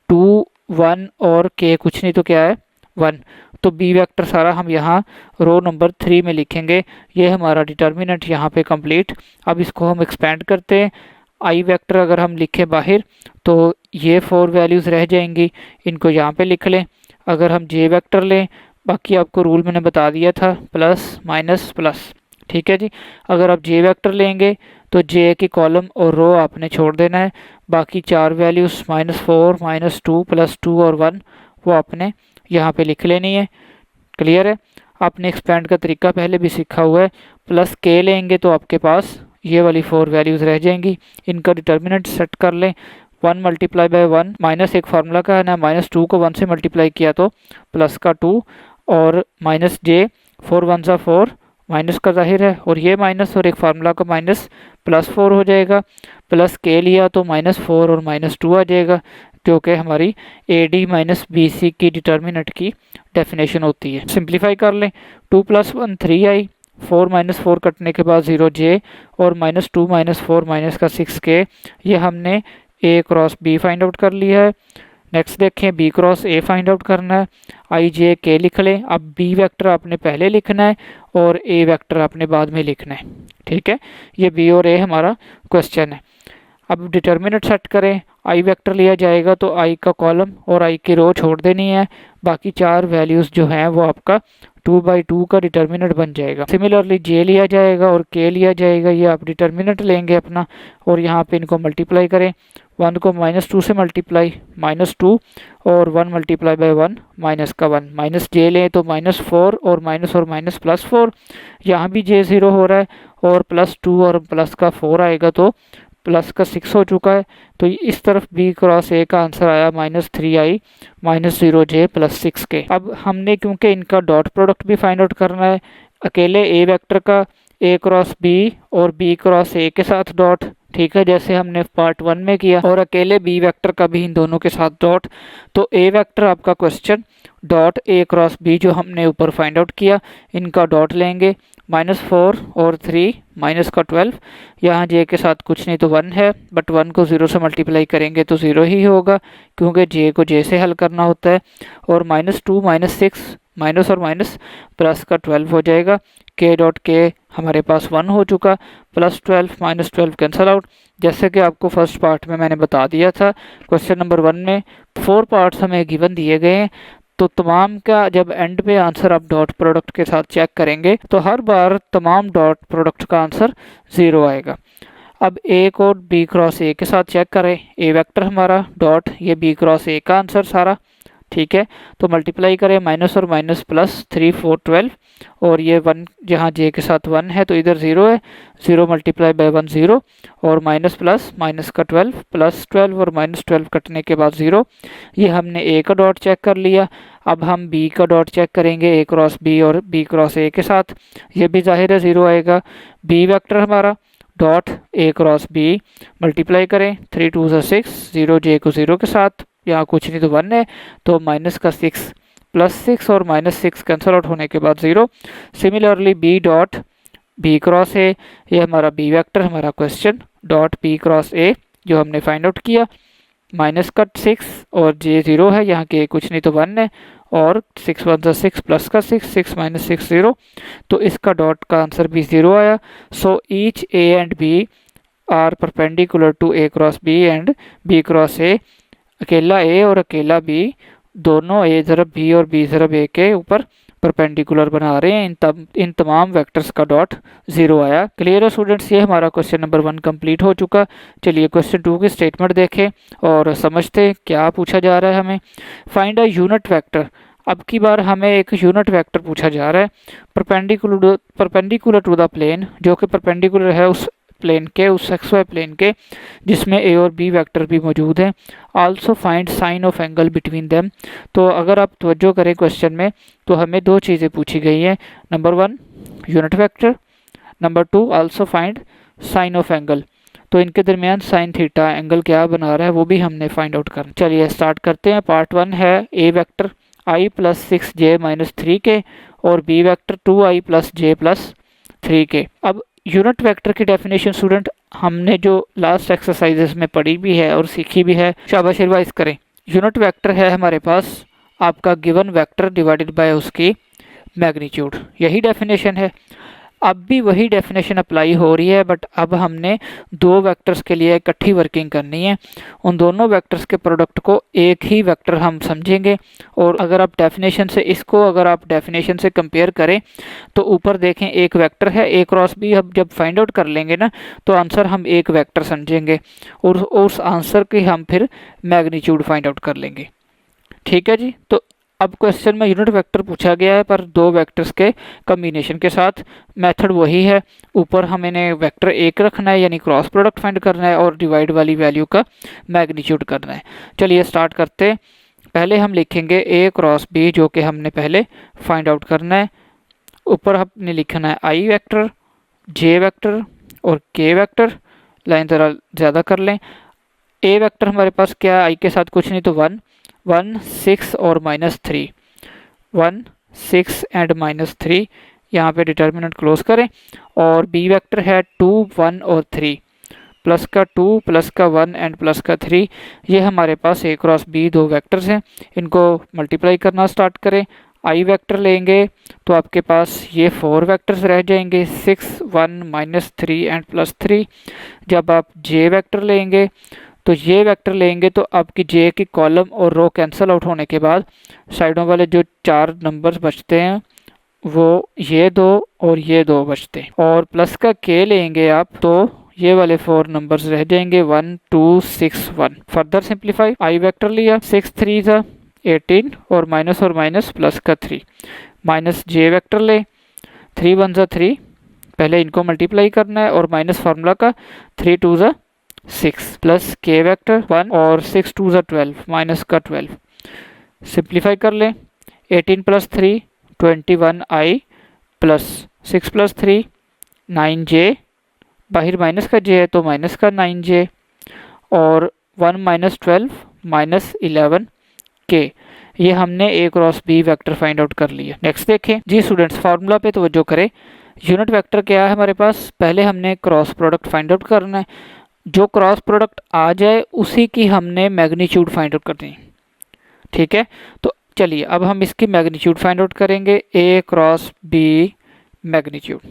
2 1 और के कुछ नहीं तो क्या है 1। तो बी वेक्टर सारा हम यहाँ रो नंबर 3 में लिखेंगे। ये हमारा डिटर्मिनेंट यहाँ पे कंप्लीट। अब इसको हम एक्सपेंड करते हैं। आई वेक्टर अगर हम लिखें बाहर तो ये 4 वैल्यूज़ रह जाएंगी, इनको यहाँ पे लिख लें। अगर हम जे वेक्टर लें, बाकी आपको रूल मैंने बता दिया था, प्लस माइनस प्लस, ठीक है जी। अगर आप जे वेक्टर लेंगे तो जे की कॉलम और रो आपने छोड़ देना है, बाकी 4 वैल्यूज़ -4 -2 +2 और 1 वो आपने यहाँ पे लिख लेनी है। क्लियर है। आपने एक्सपेंड का तरीका पहले भी सीखा हुआ है। प्लस के लेंगे तो आपके पास ये वाली 4 वैल्यूज़ रह जाएंगी। इनका डिटर्मिनेंट सेट कर लें, 1 × 1 माइनस एक फार्मूला का है ना, -2 को 1 से मल्टीप्लाई किया तो प्लस का 2 और माइनस जे, 4 1 ज़ा 4 माइनस का जाहिर है, और ये माइनस और एक फार्मूला का माइनस +4 हो जाएगा। प्लस के लिया तो -4 और -2 आ जाएगा, जो कि हमारी AD - BC की डिटर्मिनेंट की डेफिनेशन होती है। सिंप्लीफाई कर लें, 2 + 1 3i, 4 - 4 कटने के बाद 0j और -2 - 4 का 6k। ये हमने ए क्रॉस बी फाइंड आउट कर लिया है। नेक्स्ट देखें, B cross A find out करना है। आई जे के लिख लें। अब बी वेक्टर आपने पहले लिखना है और ए वेक्टर आपने बाद में लिखना है, ठीक है। ये बी और ए हमारा क्वेश्चन है। अब डिटर्मिनेंट सेट करें, आई वेक्टर लिया जाएगा तो आई का कॉलम और आई की रो छोड़ देनी है, बाकी 4 वैल्यूज़ जो हैं वो आपका 2/2 का डिटर्मिनेंट बन जाएगा। सिमिलरली जे लिया जाएगा और के लिया जाएगा, ये आप डिटर्मिनेंट लेंगे अपना और यहाँ पे इनको मल्टीप्लाई करें, 1 को -2 से मल्टीप्लाई -2 और 1 मल्टीप्लाई बाय 1 माइनस का 1, माइनस जे लें तो -4 और माइनस +4, यहाँ भी जे 0 हो रहा है और +2 और प्लस का 4 आएगा तो प्लस का 6 हो चुका है। तो इस तरफ बी क्रॉस ए का आंसर आया -3i -0j +6 के। अब हमने क्योंकि इनका डॉट प्रोडक्ट भी फाइंड आउट करना है, अकेले ए वेक्टर का ए क्रॉस बी और बी क्रॉस ए के साथ डॉट, ठीक है, जैसे हमने पार्ट 1 में किया, और अकेले बी वेक्टर का भी इन दोनों के साथ डॉट। तो ए वेक्टर आपका क्वेश्चन डॉट ए क्रॉस बी जो हमने ऊपर फाइंड आउट किया, इनका डॉट लेंगे, -4 और 3 माइनस का 12, यहाँ जे के साथ कुछ नहीं तो 1 है, बट 1 को 0 से मल्टीप्लाई करेंगे तो 0 ही होगा क्योंकि जे को जे से हल करना होता है, और -2 -6 माइनस और माइनस प्लस का 12 हो जाएगा, के डॉट के हमारे पास 1 हो चुका, +12 -12 कैंसल आउट। जैसे कि आपको फर्स्ट पार्ट में मैंने बता दिया था, क्वेश्चन नंबर 1 में 4 पार्ट्स हमें गिवन दिए गए हैं, तो तमाम का जब एंड पे आंसर आप डॉट प्रोडक्ट के साथ चेक करेंगे तो हर बार तमाम डॉट प्रोडक्ट का आंसर 0 आएगा। अब ए को बी क्रॉस ए के साथ चेक करें, ए वेक्टर हमारा डॉट ये बी क्रॉस ए का आंसर सारा, ठीक है, तो मल्टीप्लाई करें, माइनस और माइनस प्लस 3 4 12, और ये 1 जहाँ जे के साथ 1 है तो इधर 0 है, 0 मल्टीप्लाई बाय 1 0, और माइनस प्लस माइनस का 12 प्लस 12 और -12 कटने के बाद 0। ये हमने ए का डॉट चेक कर लिया। अब हम बी का डॉट चेक करेंगे ए क्रॉस बी और बी क्रॉस ए के साथ, ये भी जाहिर है 0 आएगा। बी वेक्टर हमारा डॉट ए क्रॉस बी, मल्टीप्लाई करें, 3 2 6, 0 जे को 0 के साथ, यहाँ कुछ नहीं तो 1 है, तो माइनस का 6 +6 और -6 कैंसल आउट होने के बाद 0। Similarly B dot B cross A, ये हमारा बी वेक्टर हमारा question dot B cross A जो हमने फाइंड आउट किया, माइनस का 6 और जे 0 है, यहाँ के कुछ नहीं तो 1 है, और 6 1 6 प्लस का 6 6 -6 0, तो इसका डॉट का आंसर भी 0 आया। So each A and B are perpendicular to A cross B and B cross A, अकेला ए और अकेला बी दोनों ए ज़रब बी और बी ज़रब ए के ऊपर परपेंडिकुलर बना रहे हैं, इन तमाम वेक्टर्स का डॉट 0 आया। क्लियर है स्टूडेंट्स, ये हमारा क्वेश्चन नंबर 1 कंप्लीट हो चुका। चलिए क्वेश्चन 2 की स्टेटमेंट देखें और समझते क्या पूछा जा रहा है हमें। फाइंड अ यूनिट वेक्टर, अब की बार हमें एक यूनिट वेक्टर पूछा जा रहा है परपेंडिकुलर टू द प्लेन, जो कि परपेंडिकुलर है उस प्लेन के, उस XY प्लेन के जिसमें ए और बी वेक्टर भी मौजूद हैं। Also find sign of angle between them. तो अगर आप तवज्जो करें क्वेश्चन में तो हमें दो चीज़ें पूछी गई हैं, number 1 unit vector, number 2 also find sign of angle. तो इनके दरमियान साइन थीटा एंगल क्या बना रहा है वो भी हमने फाइंड आउट करना। चलिए स्टार्ट करते हैं। पार्ट 1 है ए वेक्टर i + 6j - 3 के और बी वेक्टर 2i + j + 3 के। अब यूनिट वेक्टर की डेफिनेशन स्टूडेंट हमने जो लास्ट एक्सरसाइजेस में पढ़ी भी है और सीखी भी है, शाबाश रिवाइज करें। यूनिट वेक्टर है हमारे पास आपका गिवन वेक्टर डिवाइडेड बाय उसकी मैग्नीट्यूड, यही डेफिनेशन है। अब भी वही डेफिनेशन अप्लाई हो रही है, बट अब हमने दो वेक्टर्स के लिए इकट्ठी वर्किंग करनी है। उन दोनों वेक्टर्स के प्रोडक्ट को एक ही वेक्टर हम समझेंगे, और अगर आप डेफिनेशन से इसको अगर आप डेफिनेशन से कंपेयर करें तो ऊपर देखें एक वेक्टर है ए क्रॉस बी, हम जब फाइंड आउट कर लेंगे ना तो आंसर हम एक वेक्टर समझेंगे और उस आंसर की हम फिर मैग्नीट्यूड फाइंड आउट कर लेंगे। ठीक है जी। तो अब क्वेश्चन में यूनिट वेक्टर पूछा गया है पर दो वेक्टर्स के कम्बिनेशन के साथ, मेथड वही है, ऊपर हमें वेक्टर एक रखना है यानी क्रॉस प्रोडक्ट फाइंड करना है और डिवाइड वाली वैल्यू का मैग्नीट्यूड करना है। चलिए स्टार्ट करते हैं। पहले हम लिखेंगे ए क्रॉस बी जो कि हमने पहले फाइंड आउट करना है। ऊपर हमने लिखना है आई वेक्टर, जे वेक्टर और के वेक्टर। लाइन ज़रा ज़्यादा कर लें। ए वेक्टर हमारे पास क्या है, आई के साथ कुछ नहीं तो 1 1 6 और -3, 1 6 एंड -3, यहाँ पे डिटर्मिनेंट क्लोज करें। और बी वेक्टर है 2 1 और 3, प्लस का 2 प्लस का 1 एंड प्लस का 3। ये हमारे पास ए क्रॉस बी दो वेक्टर्स हैं, इनको मल्टीप्लाई करना स्टार्ट करें। आई वेक्टर लेंगे तो आपके पास ये 4 वेक्टर्स रह जाएंगे, 6 1 -3 एंड +3। जब आप जे वेक्टर लेंगे तो ये वेक्टर लेंगे तो आपकी जे की कॉलम और रो कैंसिल आउट होने के बाद साइडों वाले जो 4 नंबर्स बचते हैं वो ये 2 और ये 2 बचते हैं। और प्लस का के लेंगे आप तो ये वाले 4 नंबर्स रह जाएंगे 1 2 6 1। फर्दर सिंप्लीफाई, आई वेक्टर लिया, 6 3 था 18 और माइनस प्लस का 3, माइनस जे वेक्टर ले, 3 1 ज़ा 3, पहले इनको मल्टीप्लाई करना है और माइनस फार्मूला का 3 2 ज़ा 6 प्लस के वेक्टर 1 और 6 2 ज़ा 12 माइनस का 12। सिंप्लीफाई कर लें, 18 प्लस 3 21 आई प्लस 6 प्लस 3 9 जे, बाहर माइनस का जे है तो माइनस का 9 जे और 1 माइनस 12 माइनस 11 के। ये हमने ए cross B vector find out कर लिया। नेक्स्ट देखें जी स्टूडेंट्स, फार्मूला पे तवज्जो करें। यूनिट वेक्टर क्या है हमारे पास, पहले हमने क्रॉस प्रोडक्ट फाइंड आउट करना है, जो क्रॉस प्रोडक्ट आ जाए उसी की हमने मैग्नीट्यूड फाइंड आउट करनी है। ठीक है, तो चलिए अब हम इसकी मैग्नीट्यूड फाइंड आउट करेंगे, ए क्रॉस बी मैग्नीट्यूड।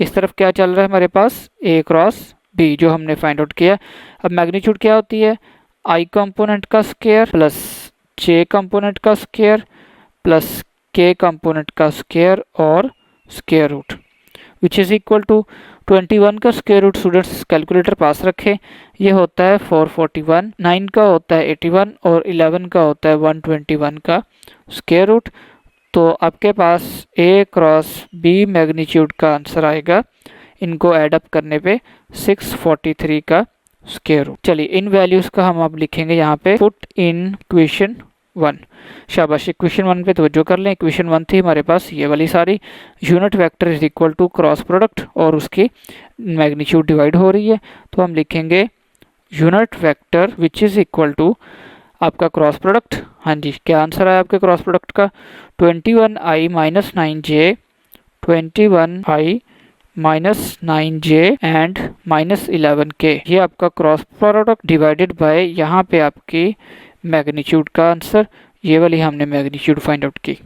इस तरफ क्या चल रहा है हमारे पास, ए क्रॉस बी जो हमने फाइंड आउट किया। अब मैग्नीट्यूड क्या होती है, आई कंपोनेंट का स्क्वायर प्लस जे कंपोनेंट का स्क्वायर प्लस के कंपोनेंट का स्क्वायर और square root, which is equal to 21 का स्क्वायर रूट। स्टूडेंट्स कैलकुलेटर पास रखें, ये होता है 441, 9 का होता है 81 और 11 का होता है 121 का स्क्वायर रूट। तो आपके पास ए क्रॉस बी मैग्नीट्यूड का आंसर आएगा, इनको ऐड अप करने पे 643 का स्क्वायर रूट। चलिए इन वैल्यूज़ का हम अब लिखेंगे यहाँ पे, पुट इन इक्वेशन 1। शाबाश, इक्वेशन 1 पे तवज्जो कर लें। इक्वेशन 1 थी हमारे पास ये वाली सारी, unit vector is equal to cross product और उसकी मैग्नीट्यूड डिवाइड हो रही है, तो हम लिखेंगे unit vector which is equal to आपका क्रॉस प्रोडक्ट। हाँ जी, क्या आंसर आया आपके क्रॉस प्रोडक्ट का, 21i minus 9j, 21i minus 9j and minus 11k। ये आपका क्रॉस प्रोडक्ट डिवाइडेड बाय यहाँ पे आपकी मैग्नीट्यूड का आंसर, ये वाली हमने मैग्नीट्यूड फाइंड आउट की।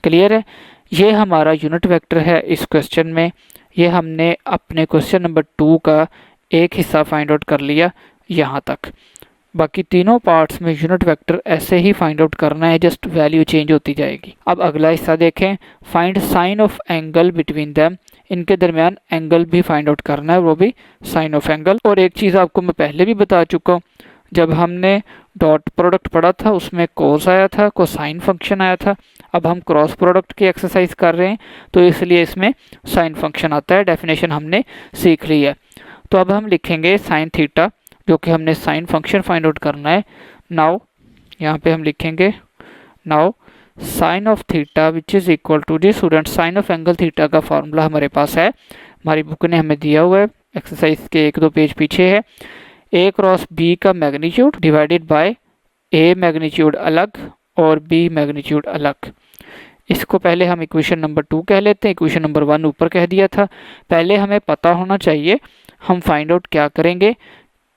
क्लियर है, ये हमारा यूनिट वेक्टर है इस क्वेश्चन में। ये हमने अपने क्वेश्चन नंबर 2 का एक हिस्सा फाइंड आउट कर लिया यहाँ तक। बाकी तीनों पार्ट्स में यूनिट वेक्टर ऐसे ही फाइंड आउट करना है, जस्ट वैल्यू चेंज होती जाएगी। अब अगला हिस्सा देखें, find sign of angle between them. इनके दरमियान एंगल भी फाइंड आउट करना है, वो भी साइन ऑफ एंगल। और एक चीज़ आपको मैं पहले भी बता चुका हूँ, जब हमने डॉट प्रोडक्ट पढ़ा था उसमें कोस आया था, कोसाइन फंक्शन आया था। अब हम क्रॉस प्रोडक्ट की एक्सरसाइज कर रहे हैं तो इसलिए इसमें साइन फंक्शन आता है, डेफिनेशन हमने सीख ली है। तो अब हम लिखेंगे साइन थीटा, जो कि हमने साइन फंक्शन फाइंड आउट करना है। नाउ यहाँ पे हम लिखेंगे now sine of theta which is equal to, जी student sine of angle theta का फार्मूला हमारे पास है, हमारी बुक ने हमें दिया हुआ है, एक्सरसाइज के 1-2 पेज पीछे है। ए क्रॉस बी का magnitude divided by A magnitude अलग और बी मैग्नीट्यूड अलग। इसको पहले हम इक्वेशन नंबर 2 कह लेते हैं, इक्वेशन नंबर 1 ऊपर कह दिया था। पहले हमें पता होना चाहिए हम फाइंड आउट क्या करेंगे,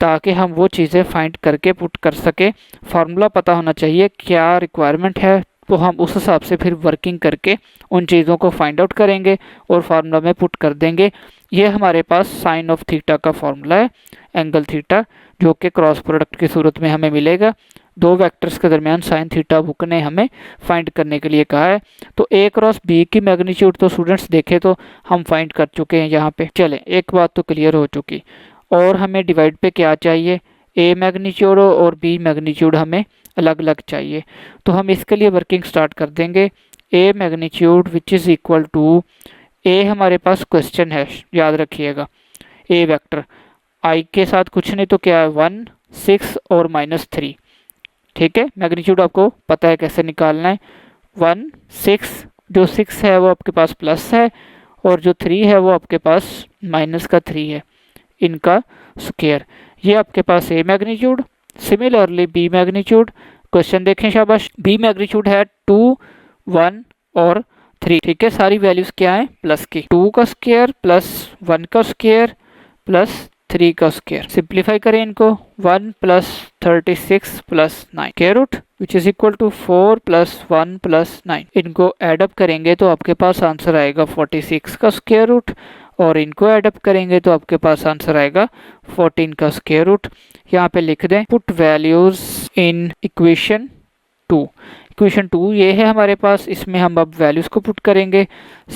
ताकि हम वो चीज़ें फाइंड करके पुट कर सके। फार्मूला पता होना चाहिए क्या रिक्वायरमेंट है, तो हम उस हिसाब से फिर वर्किंग करके उन चीज़ों को फाइंड आउट करेंगे और फार्मूला में पुट कर देंगे। ये हमारे पास साइन ऑफ थीटा का फार्मूला है, एंगल थीटा, जो कि क्रॉस प्रोडक्ट की सूरत में हमें मिलेगा। दो वेक्टर्स के दरमियान साइन थीटा बुक ने हमें फाइंड करने के लिए कहा है। तो ए क्रॉस बी की मैग्नीट्यूड तो स्टूडेंट्स देखें तो हम फाइंड कर चुके हैं यहाँ पे। चलें, एक बात तो क्लियर हो चुकी, और हमें डिवाइड पे क्या चाहिए, ए मैग्नीट्यूड और बी मैग्नीट्यूड हमें अलग अलग चाहिए। तो हम इसके लिए वर्किंग स्टार्ट कर देंगे। A magnitude which is equal to, a हमारे पास क्वेश्चन है, याद रखिएगा, ए वेक्टर आई के साथ कुछ नहीं तो क्या है 1 6 और -3। ठीक है, मैग्नीट्यूड आपको पता है कैसे निकालना है। 1 6, जो 6 है वो आपके पास प्लस है और जो 3 है वो आपके पास माइनस का 3 है, इनका स्क्वायर। ये आपके पास a magnitude. Similarly B magnitude, question देखें शाबाश, बी मैग्नीट्यूड है 2 1 और 3। ठीक है, सारी वैल्यूज क्या है प्लस की, 2 का स्क्वायर प्लस 1 का स्क्वायर प्लस 3 का स्क्वायर। सिंप्लीफाई करें इनको, 1 plus 36 plus 9 square root which is equal to 4 plus 1 plus 9। इनको एडअप करेंगे तो आपके पास आंसर आएगा 46 का स्क्वायर रूट, और इनको एडअप करेंगे तो आपके पास आंसर आएगा 14 का स्क्वायर रूट। यहाँ पे लिख दें put values in equation 2। Equation 2 ये है हमारे पास, इसमें हम अब वैल्यूज को पुट करेंगे।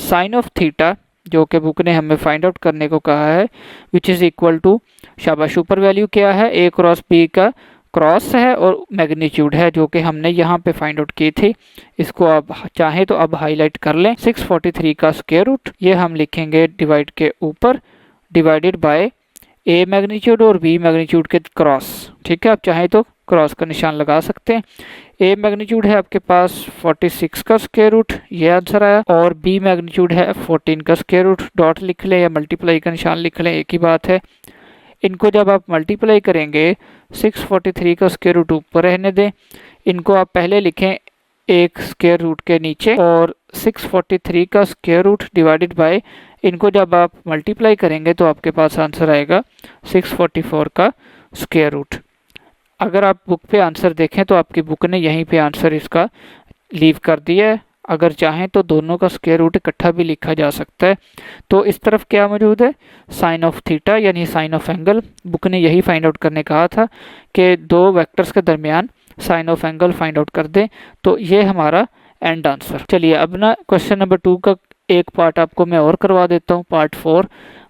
साइन ऑफ थीटा जो कि बुक ने हमें फाइंड आउट करने को कहा है, विच इज़ इक्वल टू, शाबाश, ऊपर वैल्यू क्या है, ए क्रॉस बी का क्रॉस है और मैग्नीट्यूड है जो कि हमने यहाँ पे फाइंड आउट की थी। इसको आप चाहें तो अब हाईलाइट कर लें। 643 का स्क्वायर रूट ये हम लिखेंगे डिवाइड के ऊपर, डिवाइडेड बाय ए मैग्नीट्यूड और बी मैग्नीट्यूड के क्रॉस। ठीक है, आप चाहें तो क्रॉस का निशान लगा सकते हैं। ए मैग्नीट्यूड है आपके पास 46 का स्क्वायर रूट, ये आंसर आया, और बी मैग्नीट्यूड है 14 का स्क्वायर रूट। डॉट लिख लें या मल्टीप्लाई का निशान लिख लें, एक ही बात है। इनको जब आप मल्टीप्लाई करेंगे 643 का स्क्वायर रूट ऊपर रहने दें, इनको आप पहले लिखें एक स्क्वायर रूट के नीचे, और 643 का स्क्वायर रूट डिवाइडेड बाय, इनको जब आप मल्टीप्लाई करेंगे तो आपके पास आंसर आएगा 644 का स्क्वायर रूट। अगर आप बुक पे आंसर देखें तो आपकी बुक ने यहीं पे आंसर इसका लीव कर दिया है। अगर चाहें तो दोनों का स्क्वायर रूट इकट्ठा भी लिखा जा सकता है। तो इस तरफ क्या मौजूद है, साइन ऑफ थीटा यानी साइन ऑफ एंगल। बुक ने यही फाइंड आउट करने कहा था कि दो वेक्टर्स के दरमियान sine of angle find out कर दें। तो ये हमारा एंड आंसर। चलिए अब ना क्वेश्चन नंबर 2 का एक पार्ट आपको मैं और करवा देता हूँ, पार्ट 4।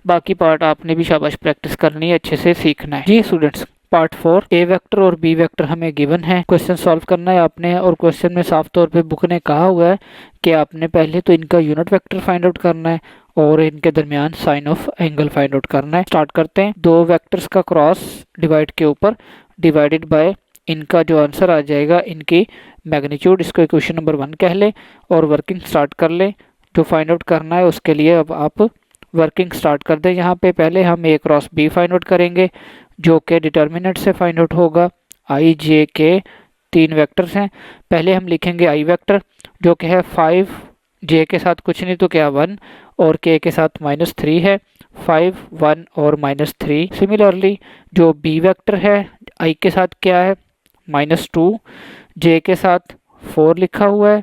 बाकी पार्ट आपने भी शाबाश प्रैक्टिस करनी है, अच्छे से सीखना है। जी स्टूडेंट्स, पार्ट 4, ए वेक्टर और बी वेक्टर हमें गिवन है, क्वेश्चन सॉल्व करना है आपने। और क्वेश्चन में साफ तौर पे बुक ने कहा हुआ है कि आपने पहले तो इनका यूनिट वेक्टर फाइंड आउट करना है और इनके दरमियान sine of angle find out करना है। स्टार्ट करते हैं। दो वेक्टर्स का क्रॉस डिवाइड के ऊपर, डिवाइडेड बाय, इनका जो आंसर आ जाएगा इनकी मैग्नीट्यूड, इसको इक्वेशन नंबर 1 कह लें और वर्किंग स्टार्ट कर लें। जो फाइंड आउट करना है उसके लिए अब आप वर्किंग स्टार्ट कर दें। यहाँ पे पहले हम ए क्रॉस बी फाइंड आउट करेंगे जो कि डिटर्मिनेंट से फाइंड आउट होगा। आई जे के 3 वेक्टर्स हैं। पहले हम लिखेंगे आई वेक्टर जो कि है 5, जे के साथ कुछ नहीं तो क्या 1, और के साथ -3 है, 5, 1 और -3। सिमिलरली जो बी वेक्टर है आई के साथ क्या है -2, जे के साथ 4 लिखा हुआ है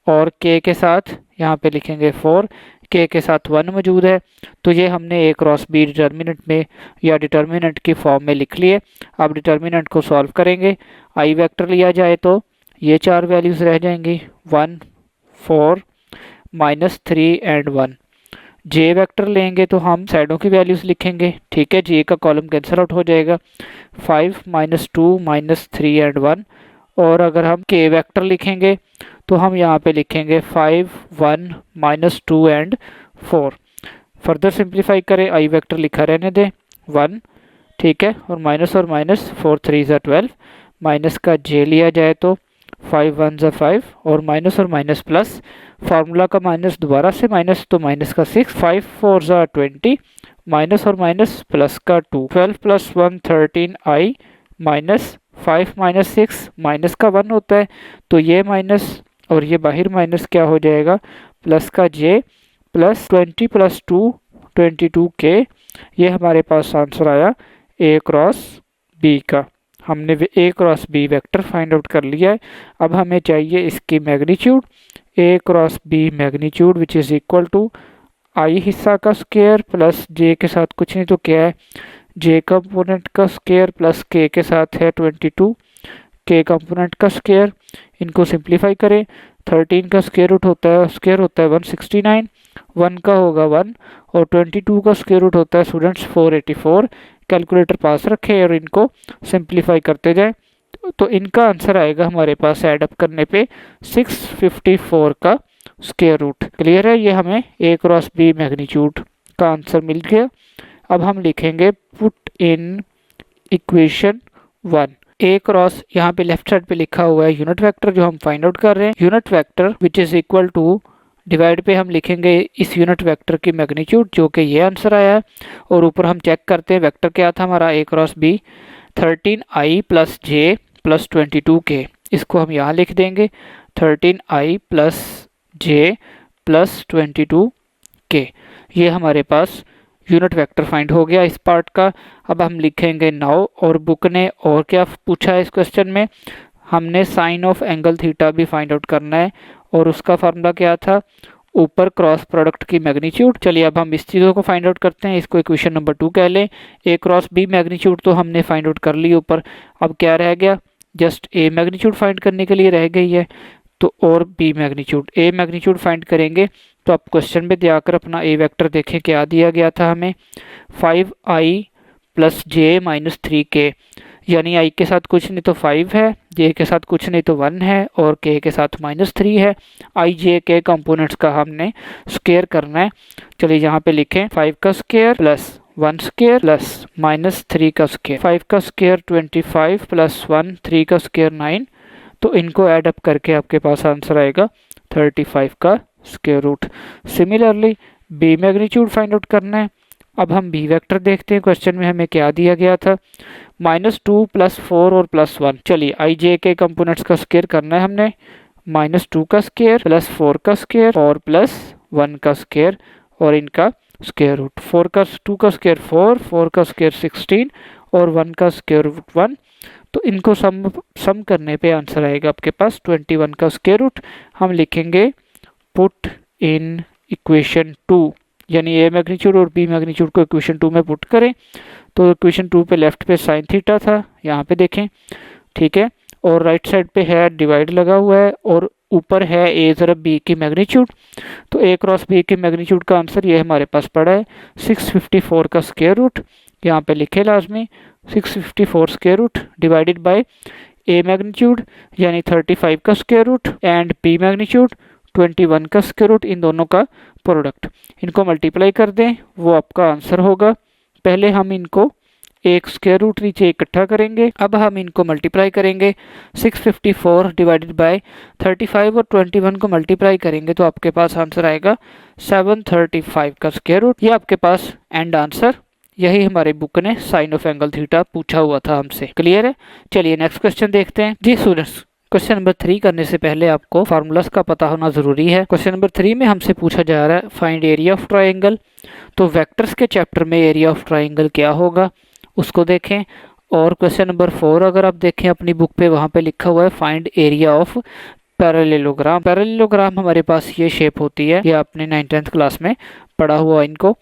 और के साथ यहाँ पे लिखेंगे 4, के साथ 1 मौजूद है। तो ये हमने ए क्रॉस बी डिटर्मिनेंट में या डिटर्मिनेंट की फॉर्म में लिख लिए। अब डिटर्मिनेंट को सॉल्व करेंगे। आई वेक्टर लिया जाए तो ये 4 वैल्यूज रह जाएंगी, 1, 4, -3 एंड 1। जे वेक्टर लेंगे तो हम साइडों की वैल्यूज लिखेंगे। ठीक है, जे का कॉलम कैंसिल आउट हो जाएगा, 5, -2, -3 एंड 1। और अगर हम के वेक्टर लिखेंगे तो हम यहाँ पे लिखेंगे 5, 1, -2 एंड 4। फर्दर सिंप्लीफाई करें, आई वेक्टर लिखा रहने दें 1, ठीक है, और माइनस 4, 3 ज़ा 12, माइनस का जे लिया जाए तो 5, 1 ज़ा 5 और माइनस प्लस, फार्मूला का माइनस दोबारा से माइनस तो माइनस का 6, 5, 4 ज़ा 20, माइनस प्लस का 2, 12 + 1 13 आई, -5 - 6 माइनस का 1 होता है तो ये माइनस और ये बाहर माइनस क्या हो जाएगा, प्लस का जे, प्लस 20 + 2 22 के। ये हमारे पास आंसर आया ए क्रॉस बी का। हमने ए cross B vector find out कर लिया है। अब हमें चाहिए इसकी magnitude, a cross B magnitude which is equal to i हिस्सा का स्क्वायर प्लस जे के साथ कुछ नहीं तो क्या है जे कंपोनेंट का स्क्वायर प्लस के साथ है 22 के कंपोनेंट का स्क्वायर। इनको सिंप्लीफाई करें, 13 का स्क्वायर रूट होता है 169, 1 का होगा 1 और 22 का स्क्वायर रूट होता है स्टूडेंट्स 484। कैलकुलेटर पास रखें और इनको सिंप्लीफाई करते जाएं तो इनका आंसर आएगा हमारे पास ऐड अप करने पे 654 का स्क्वायर रूट। क्लियर है, ये हमें ए क्रॉस बी मैग्नीट्यूड का आंसर मिल गया। अब हम लिखेंगे put in equation 1। A cross यहाँ पे लेफ्ट साइड पे लिखा हुआ है यूनिट वेक्टर जो हम फाइंड आउट कर रहे हैं, unit vector which is equal to, divide पे हम लिखेंगे इस यूनिट वेक्टर की मैग्नीट्यूड जो कि ये आंसर आया है। और ऊपर हम चेक करते हैं वेक्टर क्या था हमारा A cross B, 13i + j + 22 के। इसको हम यहाँ लिख देंगे 13i + j + 22 के। ये हमारे पास यूनिट वेक्टर फाइंड हो गया इस पार्ट का। अब हम लिखेंगे नाउ, और बुक ने और क्या पूछा है इस क्वेश्चन में, हमने साइन ऑफ एंगल थीटा भी फाइंड आउट करना है और उसका फार्मूला क्या था, ऊपर क्रॉस प्रोडक्ट की मैग्नीट्यूड। चलिए अब हम इस चीज़ों को फाइंड आउट करते हैं, इसको इक्वेशन नंबर 2 कह लें। ए क्रॉस बी मैग्नीट्यूड तो हमने फाइंड आउट कर ली ऊपर, अब क्या रह गया, जस्ट ए मैग्नीट्यूड फाइंड करने के लिए रह गई है। तो और बी मैग्नीट्यूड, ए मैग्नीट्यूड फाइंड करेंगे तो आप क्वेश्चन में दियाकर अपना ए वेक्टर देखें क्या दिया गया था हमें, 5i प्लस जे माइनस 3k, यानी i के साथ कुछ नहीं तो 5 है, j के साथ कुछ नहीं तो 1 है और k के साथ -3 है। i j k कंपोनेंट्स का हमने स्क्वायर करना है। चलिए यहाँ पे लिखें 5 का स्क्वायर प्लस 1 स्क्वायर प्लस -3 का स्क्वायर, 5 का स्क्वायर 25 प्लस 1 3 का स्क्वायर 9, तो इनको ऐड अप करके आपके पास आंसर आएगा 35 का square root. Similarly B magnitude find out करना है। अब हम बी वेक्टर देखते हैं, क्वेश्चन में हमें क्या दिया गया था, -2 प्लस 4 और प्लस 1। चलिए आई जे के कंपोनेंट्स का स्क्वायर करना है हमने, -2 का स्क्वायर प्लस 4 का स्क्वायर और प्लस 1 का स्क्वायर और इनका स्क्वायर रूट। 4 का 2 का स्क्वायर 4, 4 का स्क्वायर 16 और 1 का स्क्वायर रूट 1, तो इनको सम करने पे आंसर आएगा आपके पास 21 का स्क्वायर रूट। हम लिखेंगे पुट इन इक्वेशन 2, यानी ए मैग्नीट्यूड और बी मैग्नीट्यूड को इक्वेशन 2 में पुट करें। तो इक्वेशन 2 पे लेफ्ट पे साइन थीटा था, यहाँ पे देखें, ठीक है, और राइट साइड पे है डिवाइड लगा हुआ है और ऊपर है ए ज़रब बी की मैग्नीट्यूड। तो ए क्रॉस बी की मैग्नीट्यूड का आंसर ये हमारे पास पड़ा है 654 का स्क्वायर रूट। यहाँ पे लिखे लाजमी 654 square root divided by A magnitude यानी 35 का square root and B magnitude 21 का स्क्वायर रूट, इन दोनों का प्रोडक्ट। इनको मल्टीप्लाई कर दें, वो आपका आंसर होगा। पहले हम इनको एक स्क्वायर रूट नीचे इकट्ठा करेंगे, अब हम इनको मल्टीप्लाई करेंगे। 654 डिवाइडेड बाय 35 और 21 को मल्टीप्लाई करेंगे तो आपके पास आंसर आएगा 735 का स्क्वायर रूट। ये आपके पास एंड आंसर, यही हमारे बुक ने साइन ऑफ एंगल थीटा पूछा हुआ था हमसे। क्लियर है? चलिए नेक्स्ट क्वेश्चन देखते हैं। जी स्टूडेंट्स, क्वेश्चन नंबर 3 करने से पहले आपको फार्मूलास का पता होना जरूरी है। क्वेश्चन नंबर 3 में हमसे पूछा जा रहा है फाइंड एरिया ऑफ ट्राइंगल। तो वेक्टर्स के चैप्टर में एरिया ऑफ ट्राइंगल क्या होगा उसको देखें। और क्वेश्चन नंबर 4 अगर आप देखें अपनी बुक पे, वहाँ पे लिखा हुआ है find area of parallelogram. Parallelogram हमारे पास ये शेप होती है, ये आपने 9th क्लास में पढ़ा हुआ इनको।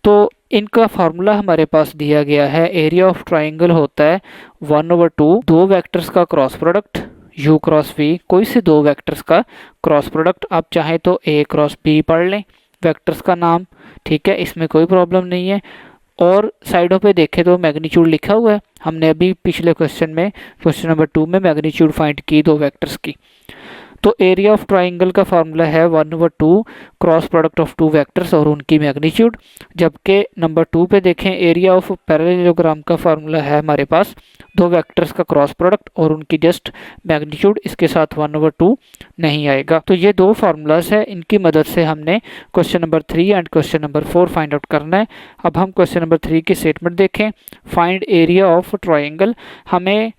तो इनका फार्मूला हमारे पास दिया गया है, एरिया ऑफ ट्राइंगल होता है 1/2 दो वेक्टर्स का cross product u cross v, कोई से दो वेक्टर्स का क्रॉस प्रोडक्ट। आप चाहे तो a क्रॉस b पढ़ लें वेक्टर्स का नाम, ठीक है, इसमें कोई प्रॉब्लम नहीं है। और साइडों पे देखें तो मैग्नीट्यूड लिखा हुआ है, हमने अभी पिछले क्वेश्चन में क्वेश्चन नंबर 2 में मैग्नीट्यूड फाइंड की दो वेक्टर्स की। तो एरिया ऑफ ट्राइंगल का फार्मूला है 1/2 cross product of two vectors और उनकी मैग्नीट्यूड। जबकि नंबर 2 पे देखें एरिया ऑफ पैरेललोग्राम का फार्मूला है हमारे पास दो वेक्टर्स का क्रॉस प्रोडक्ट और उनकी जस्ट मैग्नीट्यूड, इसके साथ 1/2 नहीं आएगा। तो ये दो फार्मूलाज है, इनकी मदद से हमने question number 3 and question number 4 find out करना है। अब हम क्वेश्चन नंबर 3 की स्टेटमेंट देखें। फाइंड एरिया ऑफ ट्राइंगल, हमें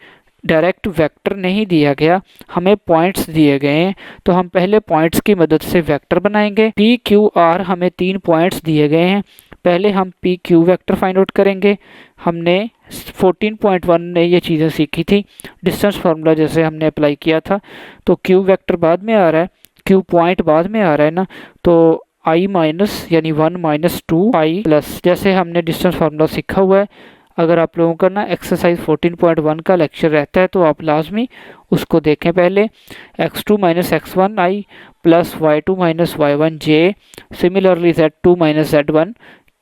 डायरेक्ट वेक्टर नहीं दिया गया, हमें पॉइंट्स दिए गए हैं। तो हम पहले पॉइंट्स की मदद से वेक्टर बनाएंगे। पी क्यू आर हमें 3 पॉइंट्स दिए गए हैं। पहले हम P Q vector find out करेंगे। हमने 14.1 में ये चीज़ें सीखी थी, डिस्टेंस फार्मूला जैसे हमने अप्लाई किया था। तो क्यू वेक्टर बाद में आ रहा है, क्यू पॉइंट बाद में आ रहा है ना, तो आई माइनस यानी 1 - 2 आई प्लस, जैसे हमने डिस्टेंस फार्मूला सीखा हुआ है। अगर आप लोगों का ना एक्सरसाइज 14.1 का लेक्चर रहता है तो आप लाजमी उसको देखें पहले। x2 - x1 i plus y2 - y1 j, similarly z2 - z1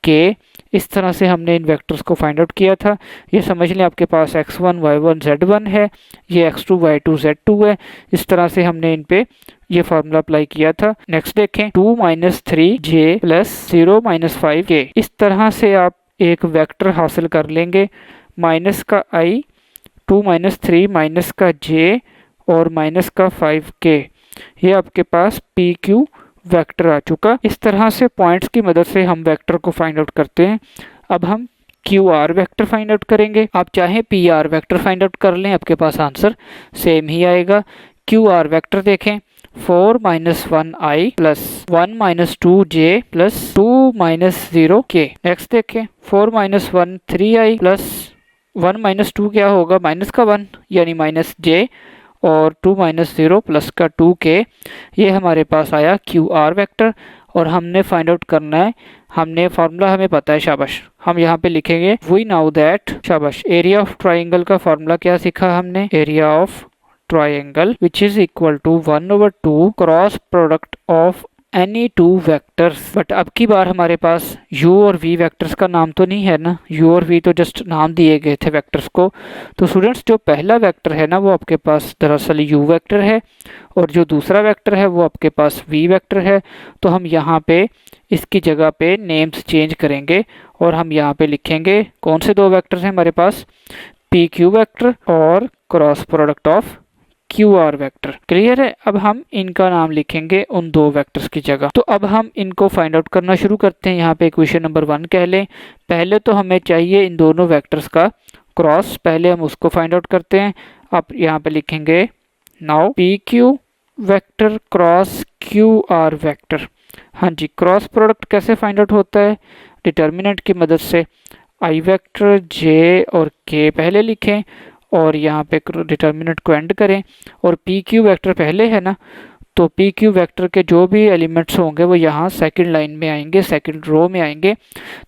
k। इस तरह से हमने इन वेक्टर्स को फाइंड आउट किया था। ये समझ लें आपके पास x1 y1 z1 है, ये x2 y2 z2 है। इस तरह से हमने इन पे ये फार्मूला अप्लाई किया था। नेक्स्ट देखें 2 - 3j प्लस 0 - 5k। इस तरह से आप एक वेक्टर हासिल कर लेंगे, माइनस का i, 2 - 3 माइनस का j और माइनस का 5k। ये आपके पास पी क्यू वेक्टर आ चुका। इस तरह से पॉइंट्स की मदद से हम वेक्टर को फाइंड आउट करते हैं। अब हम Q R vector find out करेंगे। आप चाहे P R vector find out कर लें, आपके पास आंसर सेम ही आएगा। क्यू आर वेक्टर देखें 4 - 1 i plus 1 - 2 j plus 2 - 0 k। Next देखें 4 - 1 3 i प्लस 1 - 2 क्या होगा, माइनस का 1 यानी माइनस j और 2 - 0 प्लस का 2k। ये हमारे पास आया क्यू आर वेक्टर और हमने फाइंड आउट करना है। हमने फार्मूला हमें पता है, शाबाश। हम यहाँ पे लिखेंगे वी नाउ दैट, शाबाश। एरिया ऑफ ट्राइंगल का फार्मूला क्या सीखा हमने, area of triangle which is equal to 1/2 cross product of any two vectors. But अब की बार हमारे पास u और v वेक्टर्स का नाम तो नहीं है ना, u और v तो जस्ट नाम दिए गए थे वेक्टर्स को। तो स्टूडेंट्स जो पहला वेक्टर है ना वो आपके पास दरअसल u वेक्टर है, और जो दूसरा वेक्टर है वो आपके पास v वेक्टर है। तो हम यहाँ पे इसकी जगह पे नेम्स चेंज करेंगे और हम यहाँ पे लिखेंगे कौन से दो वेक्टर्स हैं हमारे पास, पी क्यू वेक्टर और cross product of Q R vector. Clear है। अब हम इनका नाम लिखेंगे उन दो वेक्टर्स की जगह। तो अब हम इनको फाइंड आउट करना शुरू करते हैं। यहाँ पे इक्वेशन नंबर 1 कह लें। पहले तो हमें चाहिए इन दोनों वेक्टर्स का क्रॉस, पहले हम उसको फाइंड आउट करते हैं। अब यहाँ पे लिखेंगे now P Q vector cross Q R vector. हाँ जी, क्रॉस प्रोडक्ट कैसे फाइंड आउट होता है, डिटर्मिनेंट की मदद से। आई वेक्टर जे और के पहले लिखें और यहाँ पे डिटर्मिनेंट को एंड करें, और पी क्यू वेक्टर पहले है ना, तो पी क्यू वेक्टर के जो भी एलिमेंट्स होंगे वो यहाँ सेकंड लाइन में आएंगे, सेकंड रो में आएंगे।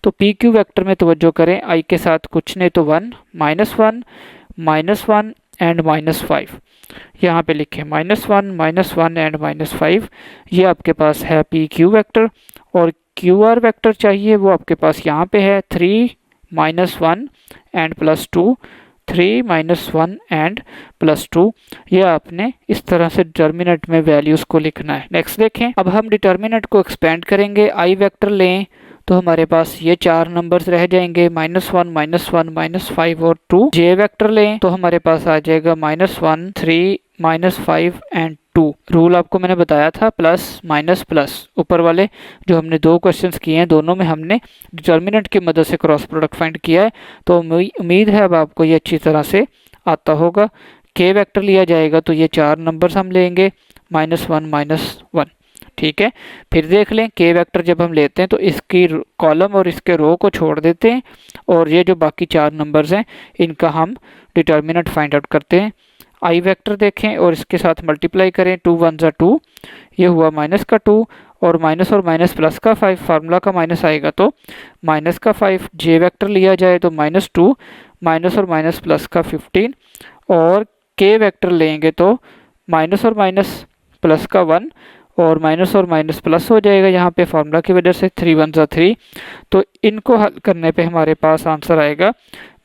तो पी क्यू वेक्टर में तवज्जो करें, आई के साथ कुछ नहीं तो 1 -1 -1 एंड -5। यहाँ पे लिखें -1 -1 एंड -5। ये आपके पास है पी क्यू वेक्टर। और क्यू आर वेक्टर चाहिए, वो आपके पास यहाँ पे है 3 -1 एंड +2, 3 -1 एंड +2। ये आपने इस तरह से डिटर्मिनेंट में वैल्यूज़ को लिखना है। नेक्स्ट देखें, अब हम डिटर्मिनेंट को एक्सपेंड करेंगे। आई वेक्टर लें तो हमारे पास ये 4 नंबर्स रह जाएंगे, -1 -1 -5 और 2। जे वेक्टर लें तो हमारे पास आ जाएगा -1 3 -5 एंड 2। रूल आपको मैंने बताया था प्लस माइनस प्लस, ऊपर वाले जो हमने दो क्वेश्चंस किए हैं दोनों में हमने डिटर्मिनेंट की मदद से क्रॉस प्रोडक्ट फाइंड किया है। तो उम्मीद है अब आपको ये अच्छी तरह से आता होगा। के वेक्टर लिया जाएगा तो ये 4 नंबर्स हम लेंगे, -1 -1। ठीक है, फिर देख लें के वेक्टर जब हम लेते हैं तो इसकी कॉलम और इसके रो को छोड़ देते हैं, और ये जो बाकी 4 नंबर्स हैं इनका हम डिटर्मिनेंट फाइंड आउट करते हैं। आई वेक्टर देखें और इसके साथ मल्टीप्लाई करें, 2 1 ज़ा 2, ये हुआ माइनस का 2, और माइनस प्लस का 5, फार्मूला का माइनस आएगा तो माइनस का 5। जे वेक्टर लिया जाए तो -2, माइनस और माइनस प्लस का 15, और के वेक्टर लेंगे तो माइनस और माइनस प्लस का 1, और माइनस प्लस हो जाएगा यहाँ पे फार्मूला की वजह से, 3 1 ज़ा 3। तो इनको हल करने पे हमारे पास आंसर आएगा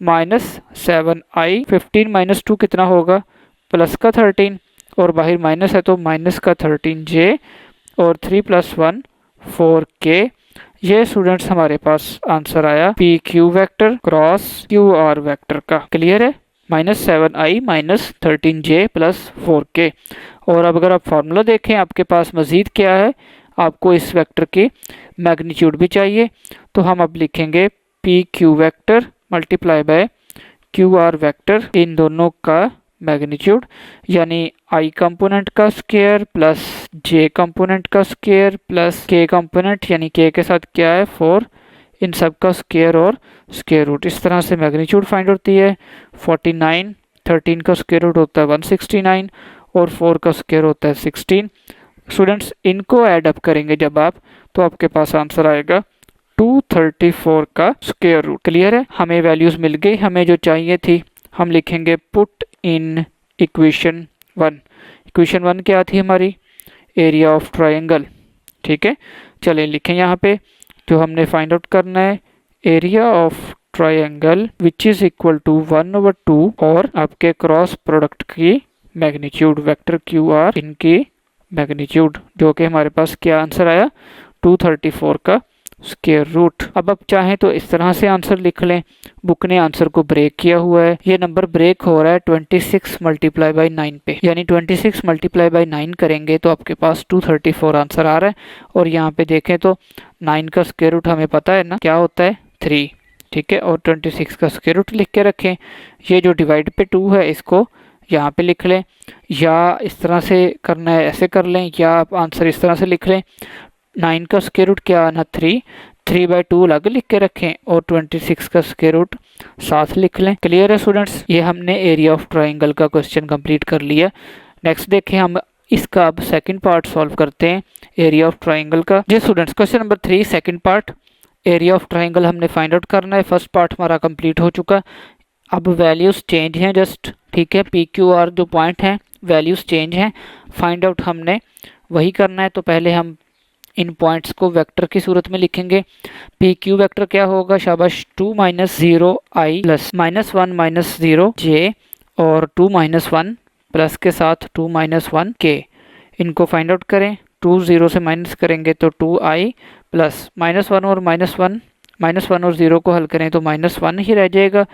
-7i। 15 - 2 कितना होगा, प्लस का 13, और बाहर माइनस है तो माइनस का 13j, और 3 + 1 4k। ये स्टूडेंट्स हमारे पास आंसर आया P Q vector cross Q R vector का। क्लियर है, -7i -13j + 4k। और अब अगर आप फार्मूला देखें आपके पास मज़ीद क्या है, आपको इस वेक्टर की मैग्नीट्यूड भी चाहिए। तो हम अब लिखेंगे p Q vector multiply by q are vector, इन दोनों का मैग्नीट्यूड, यानी आई कंपोनेंट का स्क्वायर प्लस जे कंपोनेंट का स्क्वायर प्लस के कंपोनेंट, यानी के साथ क्या है 4, इन सब का स्क्वायर और स्क्वायर रूट। इस तरह से मैग्नीट्यूड फाइंड होती है। 49, 13 का स्क्वायर रूट होता है 169, और 4 का स्क्वायर होता है 16। स्टूडेंट्स इनको ऐड अप करेंगे जब आप, तो आपके पास आंसर आएगा 234 का स्क्वायर रूट। क्लियर है, हमें वैल्यूज़ मिल गई हमें जो चाहिए थी। हम लिखेंगे पुट इन इक्वेशन 1। इक्वेशन 1 क्या थी हमारी, एरिया ऑफ ट्रायंगल। ठीक है, चलें लिखें यहाँ पे जो हमने फाइंड आउट करना है, area of triangle which is equal to 1/2 और आपके क्रॉस प्रोडक्ट की मैग्नीट्यूड वेक्टर क्यू आर, इनकी मैग्नीट्यूड, जो कि हमारे पास क्या आंसर आया 234 का स्क्वायर रूट। अब आप चाहें तो इस तरह से आंसर लिख लें, बुक ने आंसर को ब्रेक किया हुआ है। ये नंबर ब्रेक हो रहा है 26 × 9 पे, यानी 26 × 9 करेंगे तो आपके पास 234 आंसर आ रहा है। और यहाँ पे देखें तो 9 का स्क्वायर रूट हमें पता है ना क्या होता है 3। ठीक है, और 26 का स्क्वायर रूट लिख के रखें। ये जो डिवाइड पे 2 है इसको यहाँ पे लिख लें, या इस तरह से करना है ऐसे कर लें, या आप आंसर इस तरह से लिख लें। 9 का स्क्वायर रूट क्या आना 3, 3/2 अलग लिख के रखें, और 26 का स्क्वायर रूट साथ लिख लें। क्लियर है स्टूडेंट्स, ये हमने एरिया ऑफ ट्राइंगल का क्वेश्चन कंप्लीट कर लिया। नेक्स्ट देखें, हम इसका अब सेकंड पार्ट सॉल्व करते हैं एरिया ऑफ ट्राइंगल का। जी students, question number 3 second part, area of triangle हमने फाइंड आउट करना है। फर्स्ट पार्ट हमारा कंप्लीट हो चुका, अब वैल्यूज़ चेंज हैं जस्ट। ठीक है, पी क्यू आर जो पॉइंट हैं वैल्यूज़ चेंज हैं, फाइंड आउट हमने वही करना है। तो पहले हम इन पॉइंट्स को वेक्टर की सूरत में लिखेंगे। पी क्यू वेक्टर क्या होगा शाबाश, 2 माइनस 0 आई प्लस -1 माइनस 0 जे और 2 माइनस 1 प्लस के साथ 2 माइनस 1 के। इनको फाइंड आउट करें। 2 0 से माइनस करेंगे तो 2 आई प्लस -1 और -1 और 0 को हल करें तो -1 ही रह जाएगा,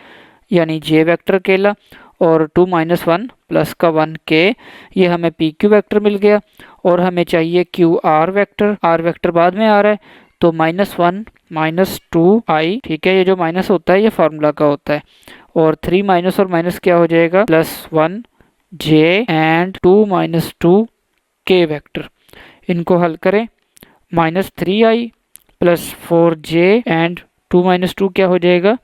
यानी जे वेक्टर अकेला, और 2 माइनस 1 प्लस का 1 के। ये हमें पी क्यू वेक्टर मिल गया। और हमें चाहिए Q are vector. R vector बाद में आ रहा है तो -1 -2 आई, ठीक है, ये जो माइनस होता है ये फार्मूला का होता है, और 3 माइनस और माइनस क्या हो जाएगा, +1 जे एंड 2 माइनस 2 के वेक्टर। इनको हल करें, -3 आई प्लस 4 जे एंड 2 माइनस 2 क्या हो जाएगा,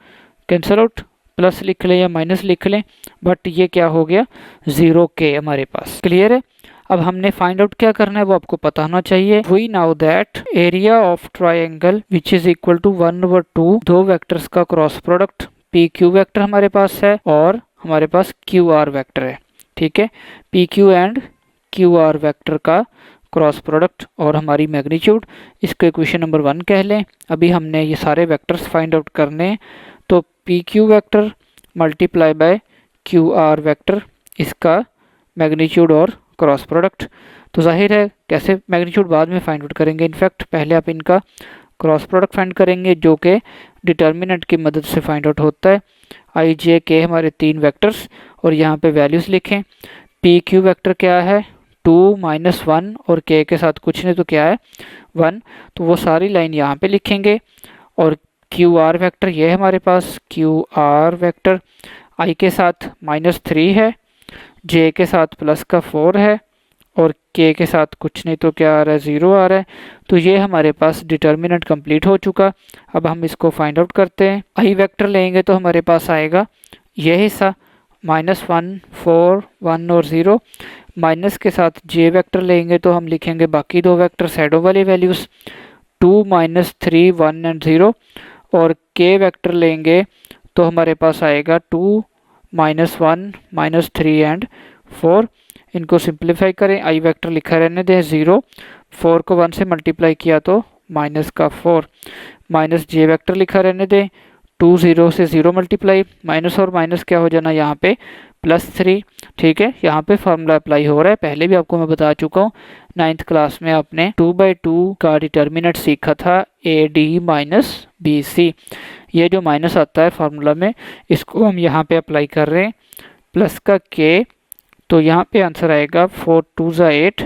कैंसल आउट, प्लस लिख लें या माइनस लिख लें, बट ये क्या हो गया 0 के हमारे पास। क्लियर है। अब हमने फाइंड आउट क्या करना है वो आपको पता होना चाहिए। We know that area of triangle which is equal to 1/2 दो वेक्टर्स का cross product P Q vector हमारे पास है और हमारे पास क्यू आर वेक्टर है, ठीक है, P Q and Q R vector का क्रॉस प्रोडक्ट और हमारी मैग्नीट्यूड, इसको इक्वेशन नंबर 1 कह लें। अभी हमने ये सारे वेक्टर्स फाइंड आउट करने हैं, तो P Q vector multiply by q are vector, इसका मैग्नीट्यूड और क्रॉस प्रोडक्ट। तो जाहिर है कैसे मैग्नीट्यूड बाद में फाइंड आउट करेंगे, इनफैक्ट पहले आप इनका क्रॉस प्रोडक्ट फाइंड करेंगे जो कि डिटर्मिनेंट की मदद से फाइंड आउट होता है। आई जे के हमारे 3 वेक्टर्स और यहाँ पे वैल्यूज़ लिखें। पी क्यू वेक्टर क्या है 2 माइनस 1 और के साथ कुछ नहीं तो क्या है 1, तो वो सारी लाइन यहाँ पे लिखेंगे। और क्यू आर वेक्टर ये है हमारे पास, क्यू आर वेक्टर आई के साथ -3 है, जे के साथ प्लस का 4 है और के साथ कुछ नहीं तो क्या आ रहा है 0 आ रहा है। तो ये हमारे पास डिटर्मिनेंट कंप्लीट हो चुका। अब हम इसको फाइंड आउट करते हैं। आई वेक्टर लेंगे तो हमारे पास आएगा ये हिस्सा -1 4 1 और 0, माइनस के साथ जे वेक्टर लेंगे तो हम लिखेंगे बाकी दो वेक्टर शैडो वाली वैल्यूज़ 2 -3 1 एंड 0, और के वेक्टर लेंगे तो हमारे पास आएगा 2 -1 -3 एंड 4। इनको सिंप्लीफाई करें, आई वेक्टर लिखा रहने दें 0, 4 को 1 से मल्टीप्लाई किया तो माइनस का 4, माइनस जे वेक्टर लिखा रहने दें 2 0 से 0 मल्टीप्लाई, माइनस और माइनस क्या हो जाना यहाँ पे +3, ठीक है। यहाँ पे फार्मूला अप्लाई हो रहा है, पहले भी आपको मैं बता चुका हूँ 9th क्लास में आपने 2/2 का डिटर्मिनेंट सीखा था AD - BC। ये जो माइनस आता है फार्मूला में इसको हम यहाँ पे अप्लाई कर रहे हैं, प्लस का के, तो यहाँ पे आंसर आएगा 4 2 8,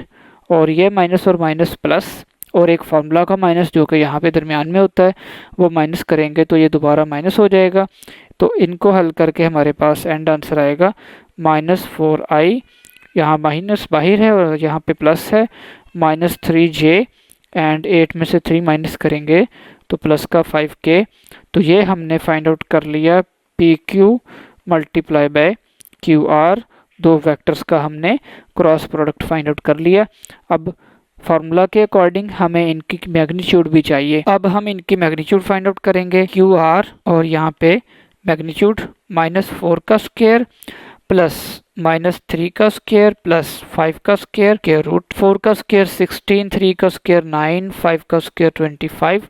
और ये माइनस और माइनस प्लस और एक फार्मूला का माइनस जो कि यहाँ पे दरमियान में होता है वो माइनस करेंगे तो ये दोबारा माइनस हो जाएगा। तो इनको हल करके हमारे पास एंड आंसर आएगा -4i, यहाँ माइनस बाहर है और यहाँ पे प्लस है, -3j एंड 8 में से 3 माइनस करेंगे तो प्लस का 5k। तो ये हमने फाइंड आउट कर लिया P Q multiply by q are, दो वेक्टर्स का हमने क्रॉस प्रोडक्ट फाइंड आउट कर लिया। अब फार्मूला के अकॉर्डिंग हमें इनकी मैग्नीट्यूड भी चाहिए। अब हम इनकी मैग्नीट्यूड फाइंड आउट करेंगे क्यू आर, और यहाँ पे मैग्नीट्यूड -4 का स्क्वायर प्लस -3 का स्क्वायर प्लस 5 का स्क्वायर के रूट, 4 का स्क्वायर 16, 3 का स्क्वायर 9, 5 का स्क्वायर 25।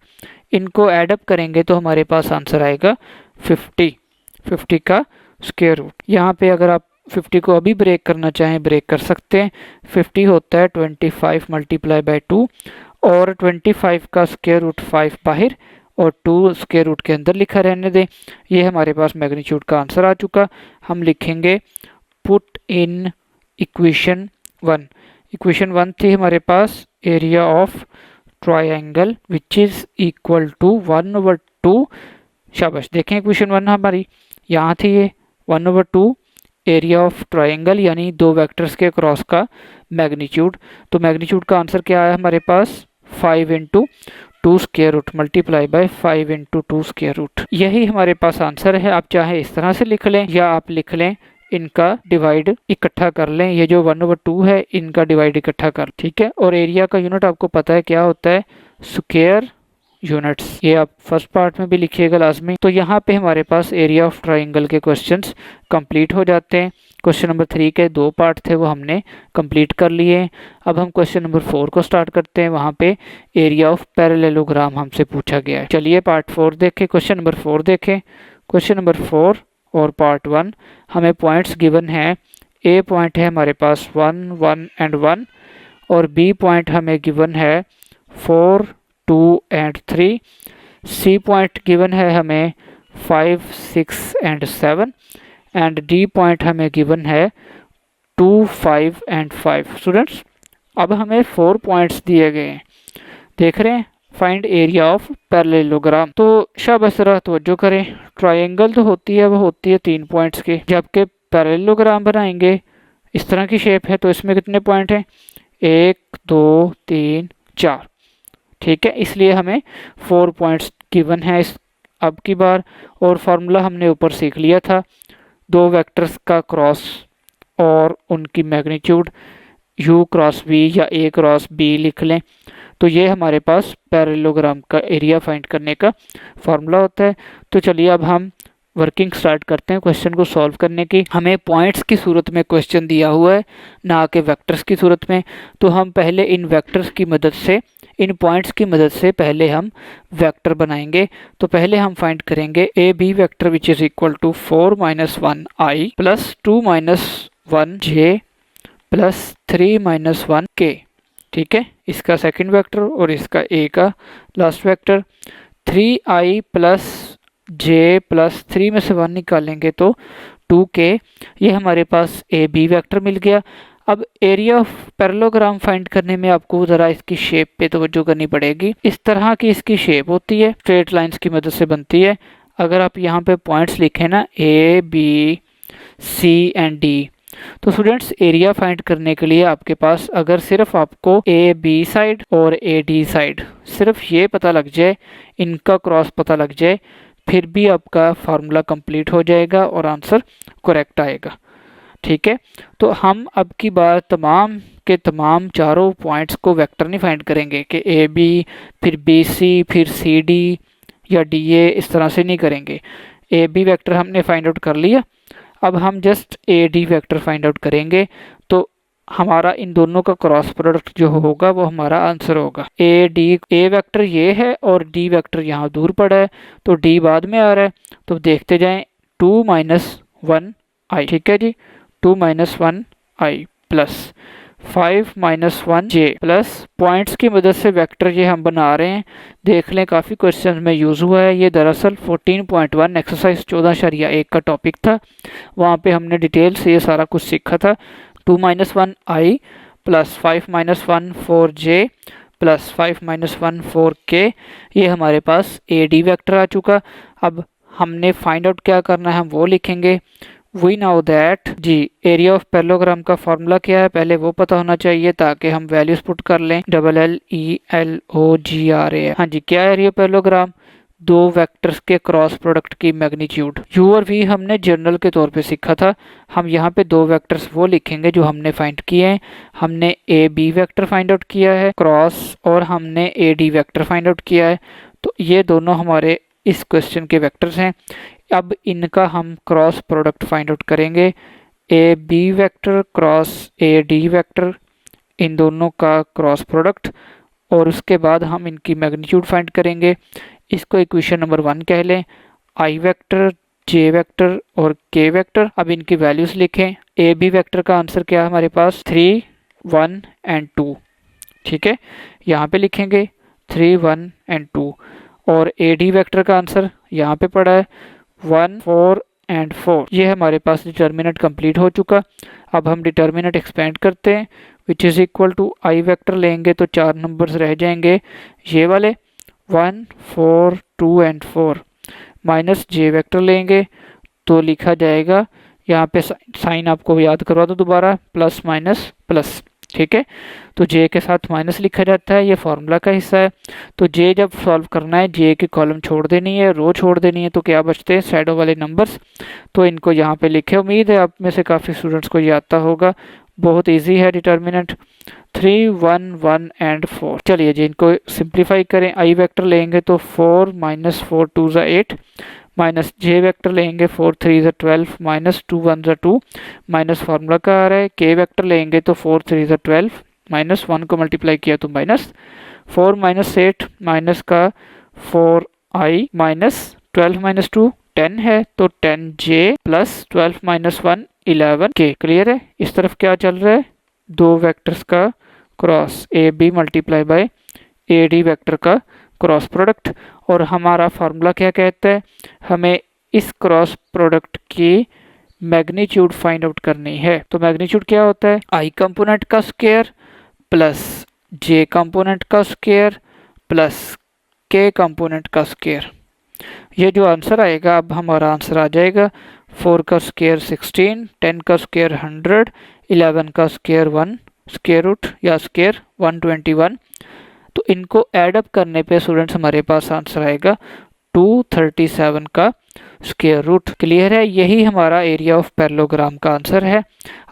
इनको ऐडअप करेंगे तो हमारे पास आंसर आएगा 50 का स्क्वायर रूट। यहाँ पे अगर आप 50 को अभी ब्रेक करना चाहें ब्रेक कर सकते हैं। 50 होता है 25 मल्टीप्लाई बाय 2, और 25 का स्क्वायर रूट 5 बाहर और 2 स्क्वायर रूट के अंदर लिखा रहने दें। ये हमारे पास मैग्नीट्यूड का आंसर आ चुका। हम लिखेंगे पुट इन इक्वेशन 1। इक्वेशन 1 थी हमारे पास area of triangle which is equal to 1/2। शाबाश, देखें इक्वेशन 1 हमारी यहाँ थी, ये 1/2 एरिया ऑफ ट्रायंगल यानी दो वेक्टर्स के क्रॉस का मैग्नीट्यूड। तो मैग्नीट्यूड का आंसर क्या है हमारे पास 5 × 2 square root multiply by 5 × 2 square root. यही हमारे पास आंसर है। आप चाहे इस तरह से लिख लें या आप लिख लें इनका डिवाइड इकट्ठा कर लें, ये जो 1/2 है इनका डिवाइड इकट्ठा कर, ठीक है। और एरिया का यूनिट आपको पता है क्या होता है, स्क्वायर यूनिट्स, ये आप फर्स्ट पार्ट में भी लिखिएगा लाजमी। तो यहाँ पे हमारे पास एरिया ऑफ ट्राइंगल के क्वेश्चंस कंप्लीट हो जाते हैं। क्वेश्चन नंबर 3 के 2 पार्ट थे वो हमने कंप्लीट कर लिए। अब हम क्वेश्चन नंबर 4 को स्टार्ट करते हैं। वहाँ पे एरिया ऑफ पैरेललोग्राम हमसे पूछा गया है। चलिए पार्ट 4 देखें, क्वेश्चन नंबर 4 देखें। क्वेश्चन नंबर 4 और पार्ट 1 हमें पॉइंट्स गिवन है। ए पॉइंट है हमारे पास 1, 1 एंड 1 और बी पॉइंट हमें गिवन है 4, 2 एंड 3। सी पॉइंट गिवन है हमें 5, 6 एंड 7 एंड डी पॉइंट हमें गिवन है 2, 5 एंड 5। स्टूडेंट्स अब हमें 4 पॉइंट्स दिए गए हैं, देख रहे हैं। Find area of parallelogram. तो शाबाश जरा तवज्जो करें। ट्रायंगल तो होती है वो होती है 3 पॉइंट्स की, जबकि पैरेललोग्राम बनाएंगे इस तरह की शेप है तो इसमें कितने पॉइंट हैं? 1, 2, 3, 4। ठीक है, इसलिए हमें 4 पॉइंट्स गिवन है इस अब की बार। और फार्मूला हमने ऊपर सीख लिया था, 2 वेक्टर्स का क्रॉस और उनकी मैग्नीट्यूड u क्रॉस b या a क्रॉस b लिख लें तो ये हमारे पास पैरेललोग्राम का एरिया फाइंड करने का फार्मूला होता है। तो चलिए अब हम वर्किंग स्टार्ट करते हैं क्वेश्चन को सॉल्व करने की। हमें पॉइंट्स की सूरत में क्वेश्चन दिया हुआ है, ना कि वेक्टर्स की सूरत में। तो हम पहले इन वेक्टर्स की मदद से, इन पॉइंट्स की मदद से पहले हम वेक्टर बनाएंगे। तो पहले हम फाइंड करेंगे A B vector which is equal to 4 - 1 i plus 2 - 1 j plus 3 - 1 k। ठीक है, इसका सेकंड वेक्टर और इसका ए का last vector. 3i plus j plus 3 में से 1 निकालेंगे तो 2k। ये हमारे पास ए बी वेक्टर मिल गया। अब एरिया ऑफ पैरेललोग्राम फाइंड करने में आपको ज़रा इसकी शेप पे तवज्जो करनी पड़ेगी। इस तरह की इसकी शेप होती है, स्ट्रेट लाइंस की मदद से बनती है। अगर आप यहाँ पे पॉइंट्स लिखें ना A B C and D, तो स्टूडेंट्स एरिया फाइंड करने के लिए आपके पास अगर सिर्फ आपको ए बी साइड और ए डी साइड सिर्फ ये पता लग जाए, इनका क्रॉस पता लग जाए, फिर भी आपका फार्मूला कंप्लीट हो जाएगा और आंसर करेक्ट आएगा। ठीक है, तो हम अब की बार तमाम के तमाम चारों पॉइंट्स को वेक्टर नहीं फाइंड करेंगे कि ए बी फिर बी सी फिर सी डी या डी ए, इस तरह से नहीं करेंगे। ए बी वेक्टर हमने फाइंड आउट कर लिया, अब हम just A D vector find out करेंगे तो हमारा इन दोनों का क्रॉस प्रोडक्ट जो होगा वो हमारा आंसर होगा। ए डी, ए वेक्टर ये है और डी वेक्टर यहाँ दूर पड़ा है तो डी बाद में आ रहा है। तो देखते जाएं 2 - 1 i। ठीक है जी, 2 - 1 i plus 5 - 1 j plus points की मदद से वेक्टर ये हम बना रहे हैं। देख लें काफ़ी क्वेश्चन में यूज़ हुआ है। ये दरअसल 14.1 एक्सरसाइज 14.1 का टॉपिक था, वहाँ पे हमने डिटेल से ये सारा कुछ सीखा था। 2 - 1 i plus 5 - 1 4 j plus 5 - 1 4 k। ये हमारे पास ए डी वेक्टर आ चुका। अब हमने फाइंड आउट क्या करना है हम वो लिखेंगे। वी नाउ दैट जी एरिया ऑफ पैरेललोग्राम का फार्मूला क्या है पहले वो पता होना चाहिए ताकि हम वैल्यूज पुट कर लें। LLELOGRA। हाँ जी, क्या है एरिया पैरेललोग्राम? 2 वेक्टर्स के क्रॉस प्रोडक्ट की मैग्नीट्यूड। u और v हमने जनरल के तौर पे सीखा था। हम यहाँ पे 2 वेक्टर्स वो लिखेंगे जो हमने फाइंड किए हैं। हमने A B vector find out किया है क्रॉस और हमने A D vector find out किया है। तो ये दोनों हमारे इस क्वेश्चन के वेक्टर्स हैं। अब इनका हम क्रॉस प्रोडक्ट फाइंड आउट करेंगे। A B vector cross a D vector, इन दोनों का क्रॉस प्रोडक्ट, और उसके बाद हम इनकी मैग्नीट्यूड फाइंड करेंगे। इसको इक्वेशन नंबर 1 कह लें। आई वेक्टर, जे वेक्टर और के वेक्टर। अब इनकी वैल्यूज लिखें। ए बी वेक्टर का आंसर क्या है हमारे पास? 3, 1 एंड 2। ठीक है, यहाँ पे लिखेंगे 3, 1 एंड 2। और ए डी वेक्टर का आंसर यहाँ पे पड़ा है 1, 4 एंड 4। ये हमारे पास डिटर्मिनेंट कंप्लीट हो चुका। अब हम डिटर्मिनेंट एक्सपेंड करते हैं, which is equal to I vector लेंगे तो 4 नंबर्स रह जाएंगे ये वाले 1, 4, 2 एंड 4, माइनस जे वेक्टर लेंगे तो लिखा जाएगा, यहाँ पे साइन आपको याद करवा दो दोबारा, प्लस माइनस प्लस। ठीक है, तो जे के साथ माइनस लिखा जाता है, ये फार्मूला का हिस्सा है। तो जे जब सॉल्व करना है जे की कॉलम छोड़ देनी है, रो छोड़ देनी है, तो क्या बचते हैं शैडो वाले नंबर्स। तो इनको यहाँ पे लिखे। उम्मीद है आप में से काफ़ी स्टूडेंट्स को ये आता होगा, बहुत इजी है डिटर्मिनेंट। 3, 1, 1 एंड 4। चलिए जी इनको सिंप्लीफाई करें। आई वेक्टर लेंगे तो 4 - 4 2 = 8 माइनस जे वेक्टर लेंगे 4 3 ज़ा 12 माइनस 2 1 ज़ा 2 माइनस फार्मूला का आ रहा है। के वेक्टर लेंगे तो 4 3 ज़ा 12 माइनस 1 को मल्टीप्लाई किया तो माइनस 4 माइनस 8 माइनस का 4 आई माइनस 12 माइनस 2 10 है तो 10 जे प्लस 12 माइनस 1 11 के। क्लियर है। इस तरफ क्या चल रहा है, दो वेक्टर्स का cross A B multiply by A D vector का क्रॉस प्रोडक्ट। और हमारा फार्मूला क्या कहता है, हमें इस क्रॉस प्रोडक्ट की मैग्नीट्यूड फाइंड आउट करनी है। तो मैग्नीट्यूड क्या होता है, आई कंपोनेंट का स्क्वायर प्लस जे कंपोनेंट का स्क्वायर प्लस के कंपोनेंट का स्क्वायर। ये जो आंसर आएगा, अब हमारा आंसर आ जाएगा 4 का स्क्वायर 16, 10 का स्क्वायर 100, 11 का स्क्वायर 1 स्क्वायर रूट या स्क्वायर 121। तो इनको ऐड अप करने पे स्टूडेंट्स हमारे पास आंसर आएगा 237 का स्क्वायर रूट। क्लियर है। यही हमारा एरिया ऑफ पैरेललोग्राम का आंसर है।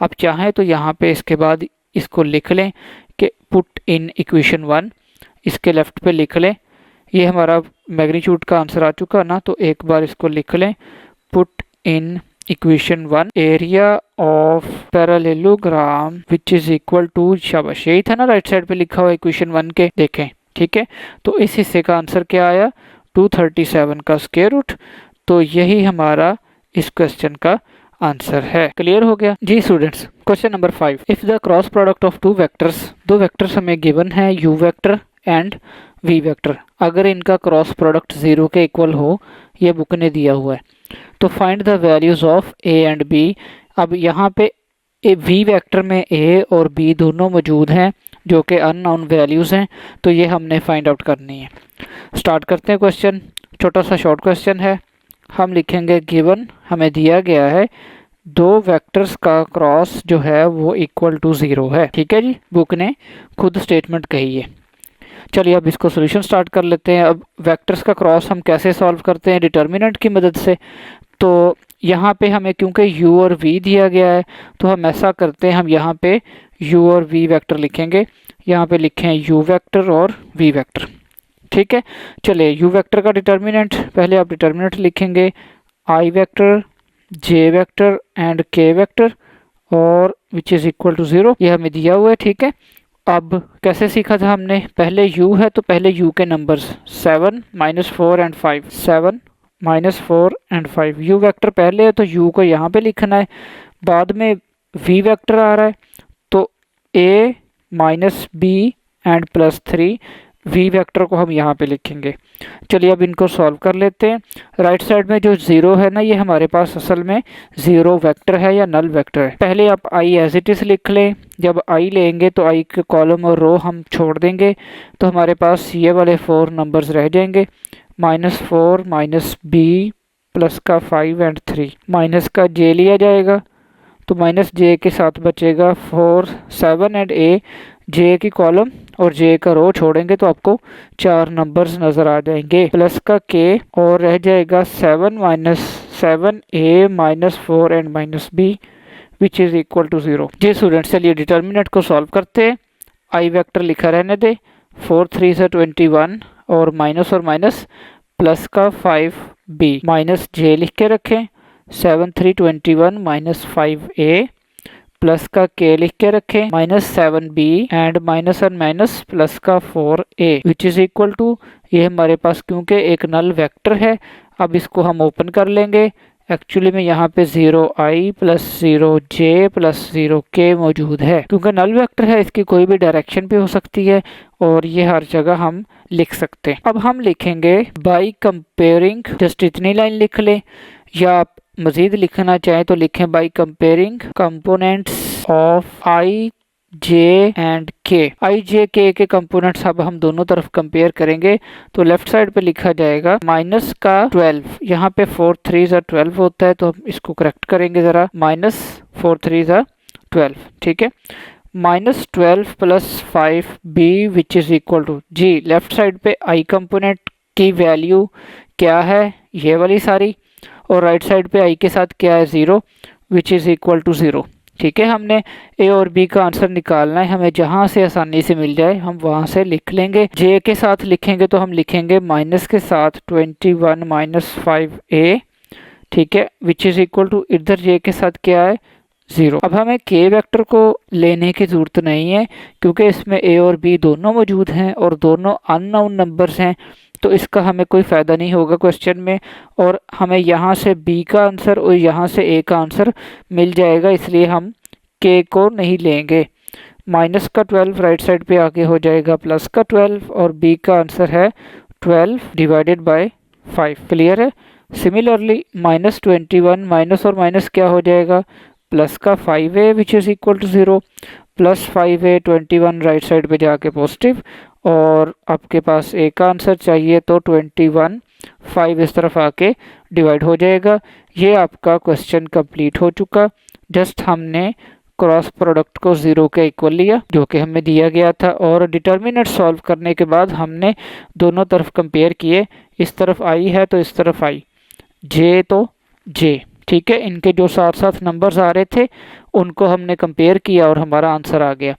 आप चाहें तो यहाँ पे इसके बाद इसको लिख लें कि पुट इन इक्वेशन 1, इसके लेफ्ट पे लिख लें। ये हमारा मैग्नीट्यूड का आंसर आ चुका ना, तो एक बार इसको लिख लें, put in equation 1 area of parallelogram which is equal to, शाबाश यही था ना, राइट साइड पे लिखा हुआ इक्वेशन 1 के, देखें ठीक है। तो इस हिस्से का आंसर क्या आया, 237 का स्क्वायर रूट। तो यही हमारा इस क्वेश्चन का आंसर है। क्लियर हो गया जी students. Question number 5, if the cross product of two vectors, दो वेक्टर्स हमें गिवन है u vector and v vector, अगर इनका क्रॉस प्रोडक्ट 0 के इक्वल हो, ये बुक ने दिया हुआ है, तो find the values of a and b। अब यहाँ पे v वेक्टर में a और b दोनों मौजूद हैं जो कि अननोन वैल्यूज हैं, तो ये हमने फाइंड आउट करनी है। स्टार्ट करते हैं क्वेश्चन। छोटा सा शॉर्ट क्वेश्चन है। हम लिखेंगे गिवन, हमें दिया गया है दो वेक्टर्स का क्रॉस जो है वो इक्वल टू 0 है। ठीक है जी, बुक ने खुद स्टेटमेंट कही है। चलिए अब इसको सोल्यूशन स्टार्ट कर लेते हैं। अब वेक्टर्स का क्रॉस हम कैसे सॉल्व करते हैं, डिटर्मिनेंट की मदद से। तो यहाँ पे हमें क्योंकि u और v दिया गया है, तो हम ऐसा करते हैं, हम यहाँ पे u और v वेक्टर लिखेंगे। यहाँ पे लिखें u वेक्टर और v वेक्टर। ठीक है, चलिए u वेक्टर का डिटर्मिनेंट, पहले आप डिटर्मिनेंट लिखेंगे i vector, j vector and k vector और विच इज़ इक्वल टू 0, ये हमें दिया हुआ है। ठीक है, अब कैसे सीखा था हमने, पहले u है तो पहले u के numbers 7 -4 and 5, 7 -4 and 5, u vector पहले है तो u को यहाँ पे लिखना है। बाद में v वेक्टर आ रहा है तो a -b and +3 v vector को हम यहाँ पे लिखेंगे। चलिए अब इनको सॉल्व कर लेते हैं। राइट साइड में जो 0 है ना, ये हमारे पास असल में 0 वेक्टर है या नल वेक्टर है। पहले आप i एज इट इज़ लिख लें। जब i लेंगे तो i के कॉलम और रो हम छोड़ देंगे, तो हमारे पास ये वाले 4 नंबर्स रह जाएंगे। -4 -b प्लस का 5 एंड 3, माइनस का j लिया जाएगा तो -j के साथ बचेगा 4 7 एंड a, j की कॉलम और j का रो छोड़ेंगे तो आपको 4 नंबर्स नज़र आ जाएंगे, प्लस का k और रह जाएगा 7 -7 a -4 and -b which is equal to 0। जी स्टूडेंट्स, चलिए डिटर्मिनेंट को सॉल्व करते हैं। i वेक्टर लिखा रहने दे, 4 3 से 21 और माइनस प्लस का 5b, माइनस j लिख के रखें, 7 3 21 -5a प्लस का k लिख के रखें, -7b एंड माइनस और माइनस प्लस का 4a which is equal to, ये हमारे पास क्योंकि एक नल वेक्टर है, अब इसको हम ओपन कर लेंगे। एक्चुअली में यहाँ पे 0i plus 0j plus 0k मौजूद है। क्योंकि नल वेक्टर है, इसकी कोई भी डायरेक्शन भी हो सकती है और ये हर जगह हम लिख सकते हैं। अब हम लिखेंगे बाई कंपेयरिंग, जस्ट इतनी लाइन लिख लें, या आप मज़ीद लिखना चाहें तो लिखें by comparing components of i j and k। i j k के कंपोनेंट्स अब हम दोनों तरफ कंपेयर करेंगे तो लेफ्ट साइड पे लिखा जाएगा माइनस का 12, यहाँ पे 4 3 ज़ा 12 होता है तो हम इसको करेक्ट करेंगे ज़रा, -4 3 ज़ा 12। ठीक है, -12 plus 5b which is equal to, जी लेफ्ट साइड पे i कंपोनेंट की वैल्यू क्या है, ये वाली सारी, और राइट साइड पे i के साथ क्या है 0 विच इज़ इक्वल टू 0। ठीक है, हमने ए और बी का आंसर निकालना है, हमें जहाँ से आसानी से मिल जाए हम वहाँ से लिख लेंगे। जे के साथ लिखेंगे तो हम लिखेंगे माइनस के साथ 21 माइनस 5a, ठीक है, विच इज़ इक्वल टू, इधर जे के साथ क्या है 0। अब हमें के वेक्टर को लेने की ज़रूरत नहीं है क्योंकि इसमें ए और बी दोनों मौजूद हैं और दोनों अननोन नंबर्स हैं, तो इसका हमें कोई फ़ायदा नहीं होगा क्वेश्चन में, और हमें यहाँ से बी का आंसर और यहाँ से ए का आंसर मिल जाएगा, इसलिए हम के को नहीं लेंगे। माइनस का 12 राइट साइड पे आके हो जाएगा प्लस का 12 और बी का आंसर है 12 डिवाइडेड बाय 5। क्लियर है। सिमिलरली माइनस 21 माइनस और माइनस क्या हो जाएगा प्लस का 5a which is equal to 0, plus 5a 21 right side पे जाके पॉजिटिव, और आपके पास ए का आंसर चाहिए तो 21 5 इस तरफ आके डिवाइड हो जाएगा। ये आपका क्वेश्चन कंप्लीट हो चुका। जस्ट हमने क्रॉस प्रोडक्ट को 0 के इक्वल लिया जो कि हमें दिया गया था, और डिटर्मिनेंट सॉल्व करने के बाद हमने दोनों तरफ कंपेयर किए, इस तरफ आई है तो इस तरफ आई, जे तो जे, ठीक है, इनके जो साथ साथ नंबर्स आ रहे थे उनको हमने कंपेयर किया और हमारा आंसर आ गया।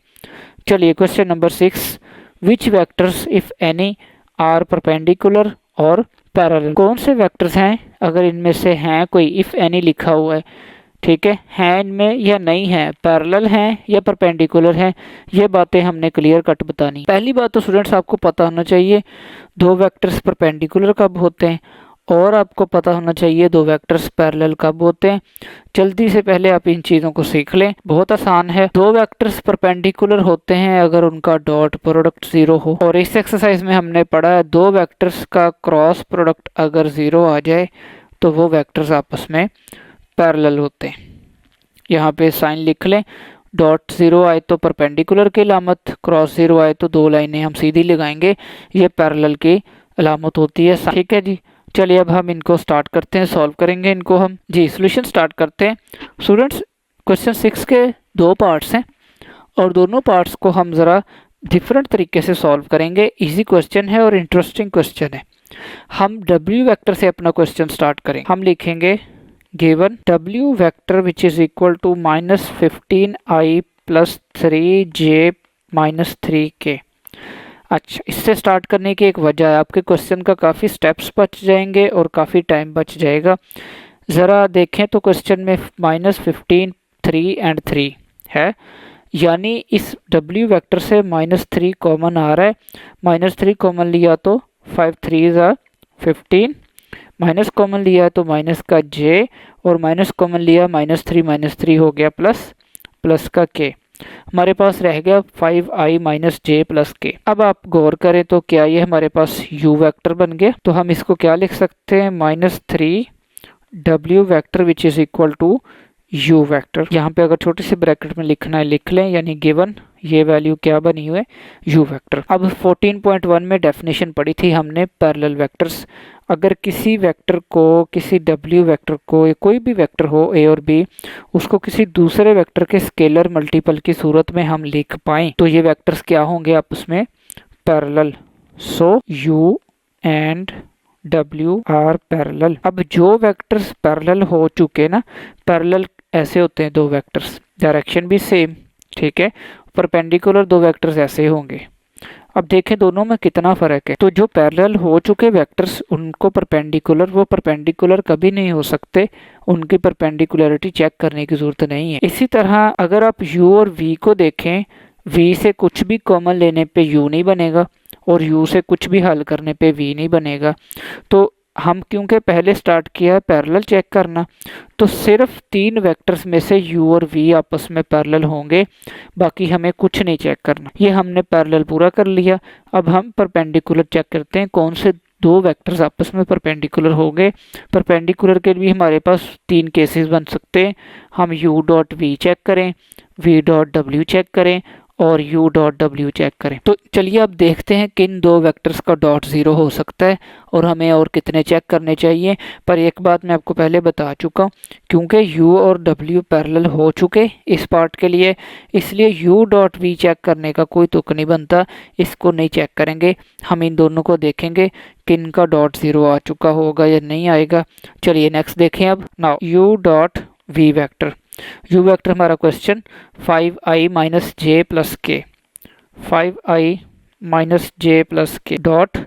चलिए question number 6, which vectors if any are perpendicular और पैरेलल। कौन से वेक्टर्स हैं अगर इनमें से हैं कोई, इफ एनी लिखा हुआ है, ठीक है इनमें या नहीं है, पैरेलल हैं या परपेंडिकुलर हैं, ये बातें हमने क्लियर कट बतानी। पहली बात तो स्टूडेंट्स आपको पता होना चाहिए दो वेक्टर्स परपेंडिकुलर कब होते हैं, और आपको पता होना चाहिए दो वेक्टर्स पैरेलल कब होते हैं। जल्दी से पहले आप इन चीज़ों को सीख लें, बहुत आसान है। दो वेक्टर्स परपेंडिकुलर होते हैं अगर उनका डॉट प्रोडक्ट 0 हो, और इस एक्सरसाइज में हमने पढ़ा है दो वेक्टर्स का क्रॉस प्रोडक्ट अगर 0 आ जाए तो वो वेक्टर्स आपस में पैरेलल होते हैं। यहाँ पे साइन लिख लें, डॉट 0 आए तो परपेंडिकुलर की अलामत, क्रॉस 0 आए तो दो लाइनें हम सीधी लगाएंगे, ये पैरेलल की अलामत होती है। ठीक है जी, चलिए अब हम इनको स्टार्ट करते हैं, सॉल्व करेंगे इनको हम जी। सॉल्यूशन स्टार्ट करते हैं स्टूडेंट्स। क्वेश्चन 6 के दो पार्ट्स हैं और दोनों पार्ट्स को हम ज़रा डिफरेंट तरीके से सॉल्व करेंगे। इजी क्वेश्चन है और इंटरेस्टिंग क्वेश्चन है। हम W वेक्टर से अपना क्वेश्चन स्टार्ट करें। हम लिखेंगे given W vector which is equal to -15i + 3j - 3k। अच्छा, इससे स्टार्ट करने की एक वजह है, आपके क्वेश्चन का काफ़ी स्टेप्स बच जाएंगे और काफ़ी टाइम बच जाएगा। ज़रा देखें तो क्वेश्चन में -15 3 एंड 3 है, यानी इस W वेक्टर से -3 कॉमन आ रहा है। -3 कॉमन लिया तो 5 3 ज़ा 15, माइनस कॉमन लिया तो माइनस का j, और माइनस कॉमन लिया -3 हो गया प्लस का k। हमारे पास रह गया 5i - j + k। अब आप गौर करें तो क्या ये हमारे पास u वेक्टर बन गया, तो हम इसको क्या लिख सकते हैं -3w vector which is equal to u vector. यहाँ पे अगर छोटी सी ब्रैकेट में लिखना है लिख लें, यानी गिवन ये वैल्यू क्या बनी हुई है u वेक्टर। अब 14.1 में डेफिनेशन पढ़ी थी हमने पैरेलल वेक्टर्स। अगर किसी वेक्टर को, किसी w वेक्टर को, या कोई भी वेक्टर हो a और b, उसको किसी दूसरे वेक्टर के स्केलर मल्टीपल की सूरत में हम लिख पाएँ तो ये वेक्टर्स क्या होंगे आपस में parallel. So u and w are parallel. अब जो वेक्टर्स पैरेलल हो चुके ना, पैरेलल ऐसे होते हैं दो वेक्टर्स, डायरेक्शन भी सेम, ठीक है, परपेंडिकुलर दो वेक्टर्स ऐसे होंगे। अब देखें दोनों में कितना फ़र्क है। तो जो पैरेलल हो चुके वेक्टर्स उनको परपेंडिकुलर, वो परपेंडिकुलर कभी नहीं हो सकते, उनकी परपेंडिकुलरिटी चेक करने की ज़रूरत नहीं है। इसी तरह अगर आप u और v को देखें, v से कुछ भी कॉमन लेने पे u नहीं बनेगा और u से कुछ भी हल करने पे v नहीं बनेगा। तो हम क्योंकि पहले स्टार्ट किया है पैरेलल चेक करना, तो सिर्फ 3 वेक्टर्स में से u और v आपस में पैरेलल होंगे, बाकी हमें कुछ नहीं चेक करना। ये हमने पैरेलल पूरा कर लिया। अब हम परपेंडिकुलर चेक करते हैं, कौन से दो वेक्टर्स आपस में परपेंडिकुलर होंगे। परपेंडिकुलर के लिए हमारे पास 3 केसेस बन सकते हैं। हम u.v चेक करें, v.w चेक करें और u.w चेक करें। तो चलिए अब देखते हैं किन दो वेक्टर्स का डॉट 0 हो सकता है और हमें और कितने चेक करने चाहिए। पर एक बात मैं आपको पहले बता चुका हूँ, क्योंकि u और w पैरेलल हो चुके इस पार्ट के लिए, इसलिए u.v चेक करने का कोई तुक नहीं बनता, इसको नहीं चेक करेंगे। हम इन दोनों को देखेंगे किन का डॉट 0 आ चुका होगा या नहीं आएगा। चलिए नेक्स्ट देखें अब। Now u.v vector, U vector हमारा क्वेश्चन 5i माइनस जे प्लस के, 5i माइनस जे प्लस के डॉट,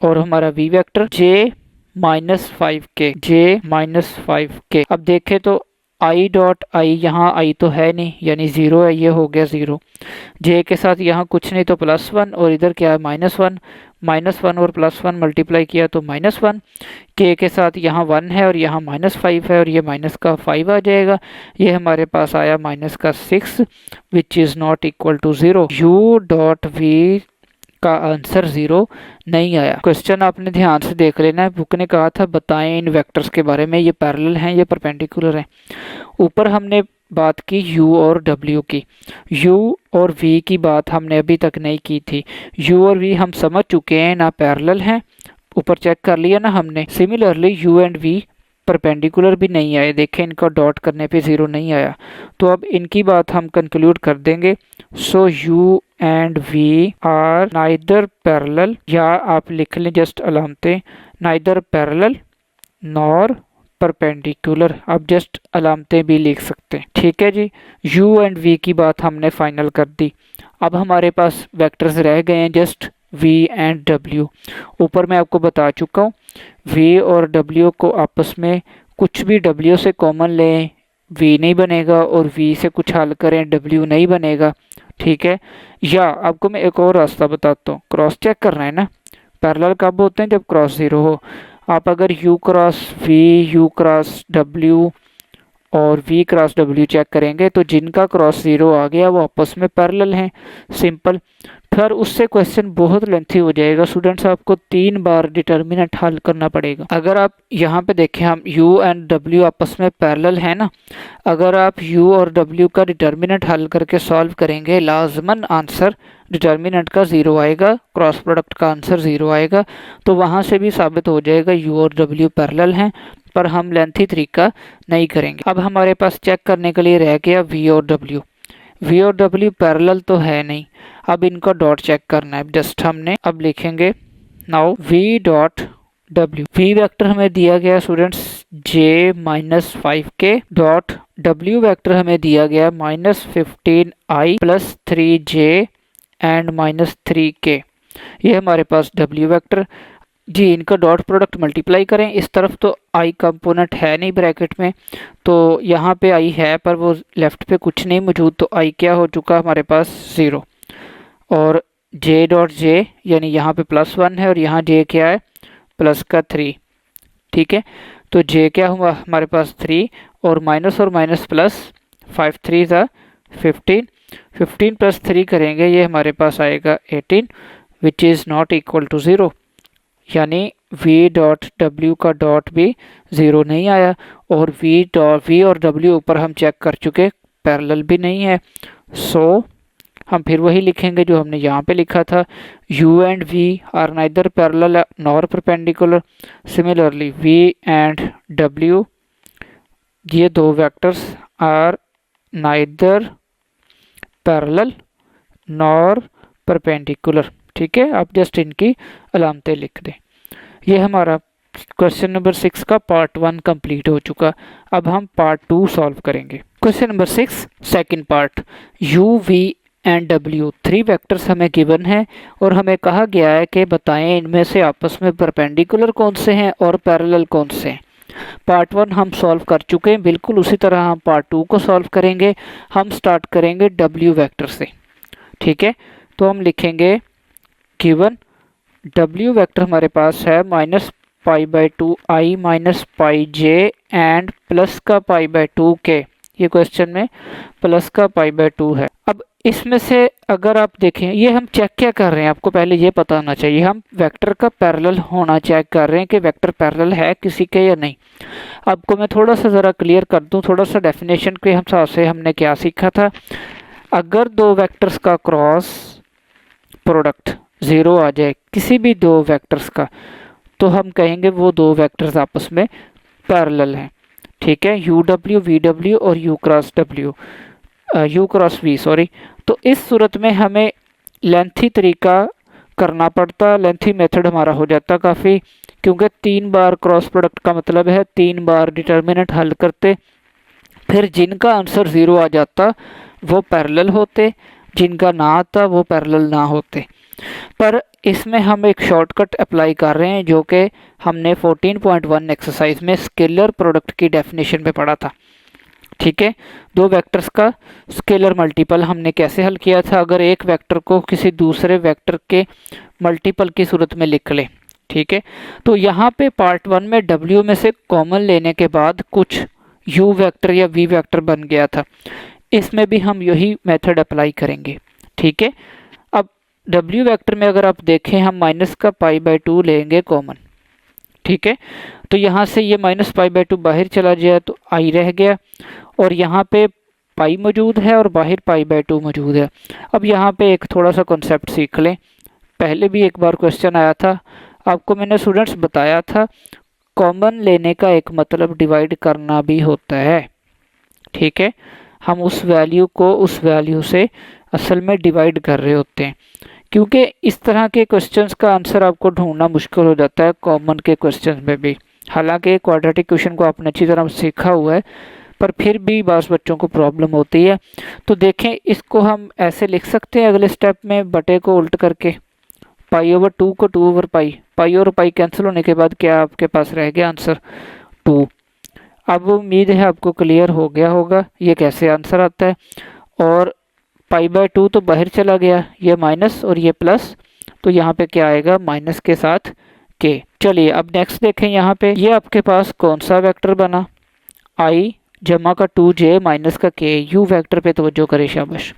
और हमारा V vector j minus 5k, j minus 5k। अब देखें तो i डॉट आई, यहाँ i तो है नहीं यानी 0 है, ये हो गया 0। j के साथ यहाँ कुछ नहीं तो +1, और इधर क्या है -1, -1 और +1 मल्टीप्लाई किया तो -1। k के साथ यहाँ 1 है और यहाँ -5 है और ये माइनस का 5 आ जाएगा। ये हमारे पास आया माइनस का 6 which is not equal to 0। u dot V का आंसर 0 नहीं आया। क्वेश्चन आपने ध्यान से देख लेना है। बुक ने कहा था बताएं इन वेक्टर्स के बारे में, ये पैरेलल हैं, ये परपेंडिकुलर हैं। ऊपर हमने बात की u और w की, u और v की बात हमने अभी तक नहीं की थी। u और v हम समझ चुके हैं ना पैरेलल हैं, ऊपर चेक कर लिया ना हमने। Similarly u and v perpendicular भी नहीं आए, देखें इनका डॉट करने पे 0 नहीं आया। तो अब इनकी बात हम कंक्लूड कर देंगे। So u and v are neither parallel, या आप लिख लें जस्ट अलामतें, नाइदर पैरेलल नॉर परपेंडिकुलर। आप जस्ट अलामतें भी लिख सकते हैं, ठीक है जी। u एंड v की बात हमने फाइनल कर दी। अब हमारे पास वेक्टर्स रह गए हैं जस्ट v एंड w। ऊपर मैं आपको बता चुका हूँ v और w को आपस में कुछ भी w से कॉमन लें v नहीं बनेगा, और v से कुछ हल करें w नहीं बनेगा, ठीक है। या आपको मैं एक और रास्ता बताता हूँ, क्रॉस चेक करना है ना। पैरेलल कब होते हैं? जब क्रॉस 0 हो। आप अगर u cross v, u cross w और v क्रॉस w चेक करेंगे तो जिनका क्रॉस 0 आ गया वो आपस में पैरेलल हैं, सिंपल। फिर उससे क्वेश्चन बहुत लेंथी हो जाएगा स्टूडेंट्स, आपको 3 बार डिटर्मिनेंट हल करना पड़ेगा। अगर आप यहाँ पे देखें, हम u एंड w आपस में पैरेलल है ना, अगर आप u और w का डिटर्मिनेंट हल करके सॉल्व करेंगे लाजमन आंसर डिटर्मिनेंट का 0 आएगा, क्रॉस प्रोडक्ट का आंसर 0 आएगा। तो वहाँ से भी साबित हो जाएगा u और w पैरेलल हैं, पर हम लेंथी तरीका नहीं करेंगे। अब हमारे पास चेक करने के लिए रह गया v और w। v और w पैरेलल तो है नहीं, अब इनका डॉट चेक करना है। जस्ट हमने अब लिखेंगे now v dot w। v vector हमें दिया गया students j minus 5k dot w vector हमें दिया गया -15i plus 3j and -3k। ये हमारे पास w वेक्टर जी। इनका डॉट प्रोडक्ट मल्टीप्लाई करें, इस तरफ तो i कंपोनेंट है नहीं ब्रैकेट में, तो यहाँ पे i है पर वो लेफ्ट पे कुछ नहीं मौजूद, तो i क्या हो चुका हमारे पास 0। और j डॉट j यानी यहाँ पे +1 है और यहाँ j क्या है प्लस का 3, ठीक है। तो j क्या हुआ हमारे पास 3, और माइनस प्लस 5 3 ज़ा 15, 15 प्लस 3 करेंगे ये हमारे पास आएगा 18 which is not equal to 0, यानी v डॉट w का डॉट भी 0 नहीं आया। और v और w ऊपर हम चेक कर चुके पैरेलल भी नहीं है। सो हम फिर वही लिखेंगे जो हमने यहाँ पे लिखा था, u and v are neither parallel nor perpendicular. Similarly v and w, ये दो vectors are neither parallel nor perpendicular, ठीक है। आप जस्ट इनकी अलामतें लिख दें। ये हमारा क्वेश्चन नंबर 6 का पार्ट 1 कंप्लीट हो चुका। अब हम पार्ट 2 सॉल्व करेंगे। Question number 6 second part, u v and w 3 vectors हमें गिवन है और हमें कहा गया है कि बताएं इनमें से आपस में परपेंडिकुलर कौन से हैं और पैरेलल कौन से हैं। पार्ट 1 हम सॉल्व कर चुके हैं, बिल्कुल उसी तरह हम पार्ट 2 को सॉल्व करेंगे। हम स्टार्ट करेंगे w वेक्टर से, ठीक है। तो हम लिखेंगे गिवन w वेक्टर हमारे पास है -π/2 i minus πj and plus का π/2 k। ये क्वेश्चन में प्लस का π/2 है। अब इसमें से अगर आप देखें, ये हम चेक क्या कर रहे हैं, आपको पहले ये पता होना चाहिए, हम वेक्टर का पैरेलल होना चेक कर रहे हैं कि वेक्टर पैरेलल है किसी के या नहीं। आपको मैं थोड़ा सा ज़रा क्लियर कर दूं, थोड़ा सा डेफिनेशन के हिसाब से हमने क्या सीखा था। अगर दो वेक्टर्स का क्रॉस प्रोडक्ट 0 आ जाए किसी भी दो वेक्टर्स का, तो हम कहेंगे वो दो वेक्टर्स आपस में पैरेलल हैं, ठीक है। UW VW और U क्रॉस V सॉरी। तो इस सूरत में हमें लेंथी तरीका करना पड़ता, लेंथी मेथड हमारा हो जाता काफ़ी, क्योंकि 3 बार क्रॉस प्रोडक्ट का मतलब है 3 बार डिटर्मिनेंट हल करते, फिर जिनका आंसर 0 आ जाता वो पैरेलल होते, जिनका ना आता वो पैरेलल ना होते। पर इसमें हम एक शॉर्टकट अप्लाई कर रहे हैं जो कि हमने 14.1 एक्सरसाइज में स्केलर प्रोडक्ट की डेफिनेशन में पढ़ा था। ठीक है, दो वेक्टर्स का स्केलर मल्टीपल हमने कैसे हल किया था, अगर एक वेक्टर को किसी दूसरे वेक्टर के मल्टीपल की सूरत में लिख ले। ठीक है, तो यहाँ पे पार्ट 1 में W में से कॉमन लेने के बाद कुछ U वेक्टर या V वेक्टर बन गया था, इसमें भी हम यही मेथड अप्लाई करेंगे। ठीक है, अब W वेक्टर में अगर आप देखें हम माइनस का π/2 लेंगे कॉमन। ठीक है, तो यहाँ से ये माइनस π/2 बाहर चला जाए तो I रह गया, और यहाँ पे पाई मौजूद है और बाहर π/2 मौजूद है। अब यहाँ पे एक थोड़ा सा कॉन्सेप्ट सीख लें, पहले भी एक बार क्वेश्चन आया था, आपको मैंने स्टूडेंट्स बताया था कॉमन लेने का एक मतलब डिवाइड करना भी होता है। ठीक है, हम उस वैल्यू को उस वैल्यू से असल में डिवाइड कर रहे होते हैं, क्योंकि इस तरह के क्वेश्चंस का आंसर आपको ढूंढना मुश्किल हो जाता है कॉमन के क्वेश्चंस में भी। हालांकि क्वाड्रेटिक क्वेश्चन को आपने अच्छी तरह सीखा हुआ है, पर फिर भी बास बच्चों को प्रॉब्लम होती है। तो देखें, इसको हम ऐसे लिख सकते हैं अगले स्टेप में बटे को उल्ट करके, π/2 को 2/π, पाई और पाई कैंसिल होने के बाद क्या आपके पास रह गया आंसर 2। अब उम्मीद है आपको क्लियर हो गया होगा ये कैसे आंसर आता है। और π/2 तो बाहर चला गया, ये माइनस और ये प्लस, तो यहाँ पे क्या आएगा माइनस के साथ k। चलिए अब नेक्स्ट देखें, यहाँ पे ये आपके पास कौन सा वेक्टर बना, i जमा का 2j माइनस का k, u वेक्टर पे तवज्जो करें शाबाश।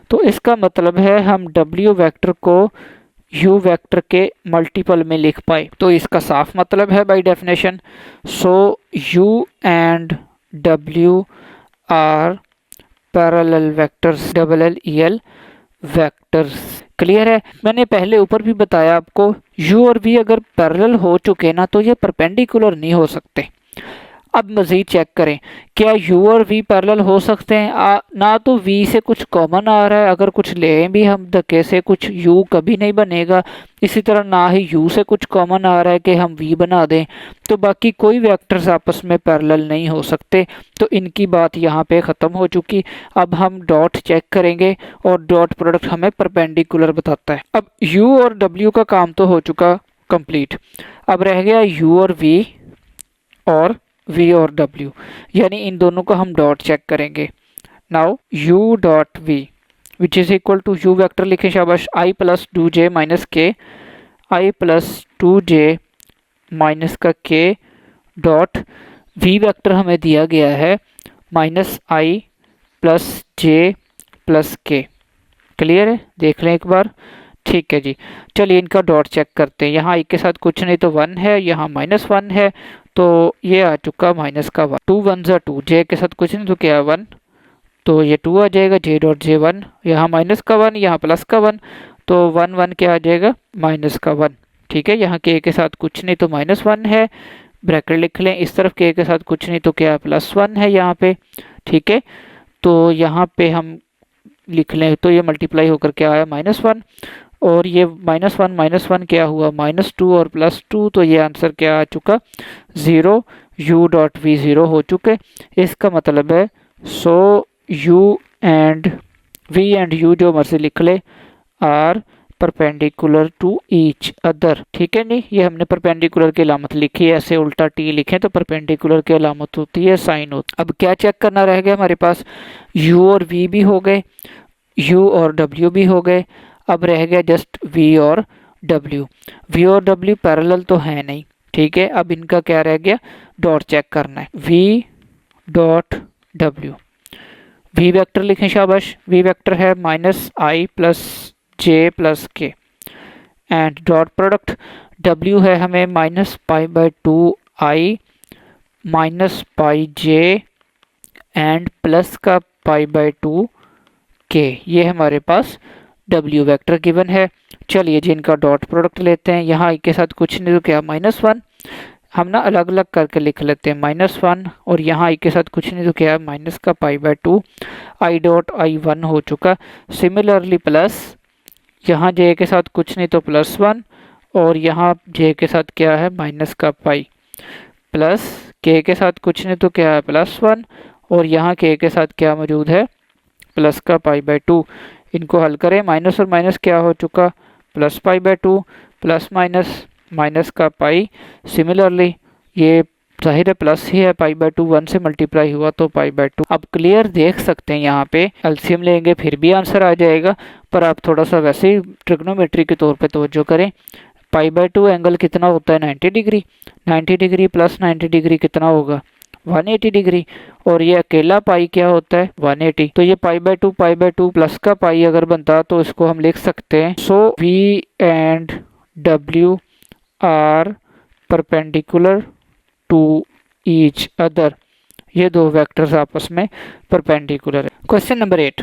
तो इसका मतलब है हम w वेक्टर को u वेक्टर के मल्टीपल में लिख पाए, तो इसका साफ मतलब है by definition, so u and w are parallel vectors, LLEL vectors. Clear है, मैंने पहले ऊपर भी बताया आपको u और v अगर पैरेलल हो चुके ना तो ये परपेंडिकुलर नहीं हो सकते। अब मज़ीद चेक करें, क्या u और v पैरेलल हो सकते हैं? ना तो v से कुछ कॉमन आ रहा है, अगर कुछ लें भी हम धक्के से कुछ u कभी नहीं बनेगा, इसी तरह ना ही u से कुछ कॉमन आ रहा है कि हम v बना दें, तो बाकी कोई वेक्टर्स आपस में पैरेलल नहीं हो सकते। तो इनकी बात यहाँ पे ख़त्म हो चुकी। अब हम डॉट चेक करेंगे और डॉट प्रोडक्ट हमें परपेंडिकुलर बताता है। अब u और w का काम तो हो चुका कंप्लीट, अब रह गया u और v और v और w, यानी इन दोनों को हम डॉट चेक करेंगे। Now u dot v which is equal to u vector लिखे शाबाश, i plus 2j minus k, i plus 2j minus का k डॉट v वेक्टर हमें दिया गया है minus i plus j plus k। Clear है, देख लें एक बार। ठीक है जी, चलिए इनका डॉट चेक करते हैं। यहाँ i के साथ कुछ नहीं तो 1 है, यहाँ -1 है, तो ये आ चुका माइनस का 1, 2 1 ज़ा 2, j के साथ कुछ नहीं तो क्या 1, तो ये 2 आ जाएगा, j डॉट j 1, यहाँ माइनस का 1 यहाँ प्लस का 1, तो 1 1 क्या आ जाएगा माइनस का 1। ठीक है, यहाँ k के साथ कुछ नहीं तो -1 है, ब्रैकेट लिख लें, इस तरफ k के साथ कुछ नहीं तो क्या +1 है यहाँ पे। ठीक है, तो यहाँ पे हम लिख लें तो ये मल्टीप्लाई होकर क्या आया -1, और ये -1 क्या हुआ -2 और +2, तो ये आंसर क्या आ चुका 0, u डॉट v 0 हो चुके। इसका मतलब है so u and v and u जो मर्जी लिख ले are perpendicular to each other. ठीक है नहीं, ये हमने परपेंडिकुलर की अलामत लिखी है, ऐसे उल्टा टी लिखें तो परपेंडिकुलर की अलामत होती है साइन होती। अब क्या चेक करना रह गया हमारे पास, u और v भी हो गए, u और w भी हो गए, अब रह गया जस्ट v और w। v और w पैरेलल तो है नहीं। ठीक है, अब इनका क्या रह गया, डॉट चेक करना है, v dot w, v vector लिखें शाबाश, v वेक्टर है -i plus j plus k, and dot product w है हमें -π/2i minus πj and plus का π/2 k, ये हमारे पास w वेक्टर गिवन है। चलिए जी इनका डॉट प्रोडक्ट लेते हैं, यहाँ i के साथ कुछ नहीं तो क्या -1, हम ना अलग अलग करके लिख लेते हैं -1, और यहाँ i के साथ कुछ नहीं तो क्या माइनस का π/2, i डॉट i 1 हो चुका। सिमिलरली प्लस यहाँ j के साथ कुछ नहीं तो +1, और यहाँ j के साथ क्या है माइनस का पाई, प्लस k के साथ कुछ नहीं तो क्या है +1, और यहाँ के साथ क्या मौजूद है, प्लस का π/2। इनको हल करें, माइनस और माइनस क्या हो चुका, प्लस π/2 प्लस माइनस माइनस का पाई। सिमिलरली ये जाहिर है प्लस ही है, π/2 1 से मल्टीप्लाई हुआ तो π/2। अब क्लियर देख सकते हैं यहाँ पे एलसीएम लेंगे फिर भी आंसर आ जाएगा, पर आप थोड़ा सा वैसे ही ट्रिग्नोमेट्री के तौर पे तवज्जो करें। π/2 एंगल कितना होता है, 90 डिग्री। 90 डिग्री प्लस 90 डिग्री कितना होगा, 180 डिग्री। और ये अकेला पाई क्या होता है, 180। तो ये π/2 प्लस का पाई अगर बनता तो इसको हम लिख सकते हैं, so V and W are perpendicular to each other. ये दो वेक्टर्स आपस में परपेंडिकुलर है। Question number 8,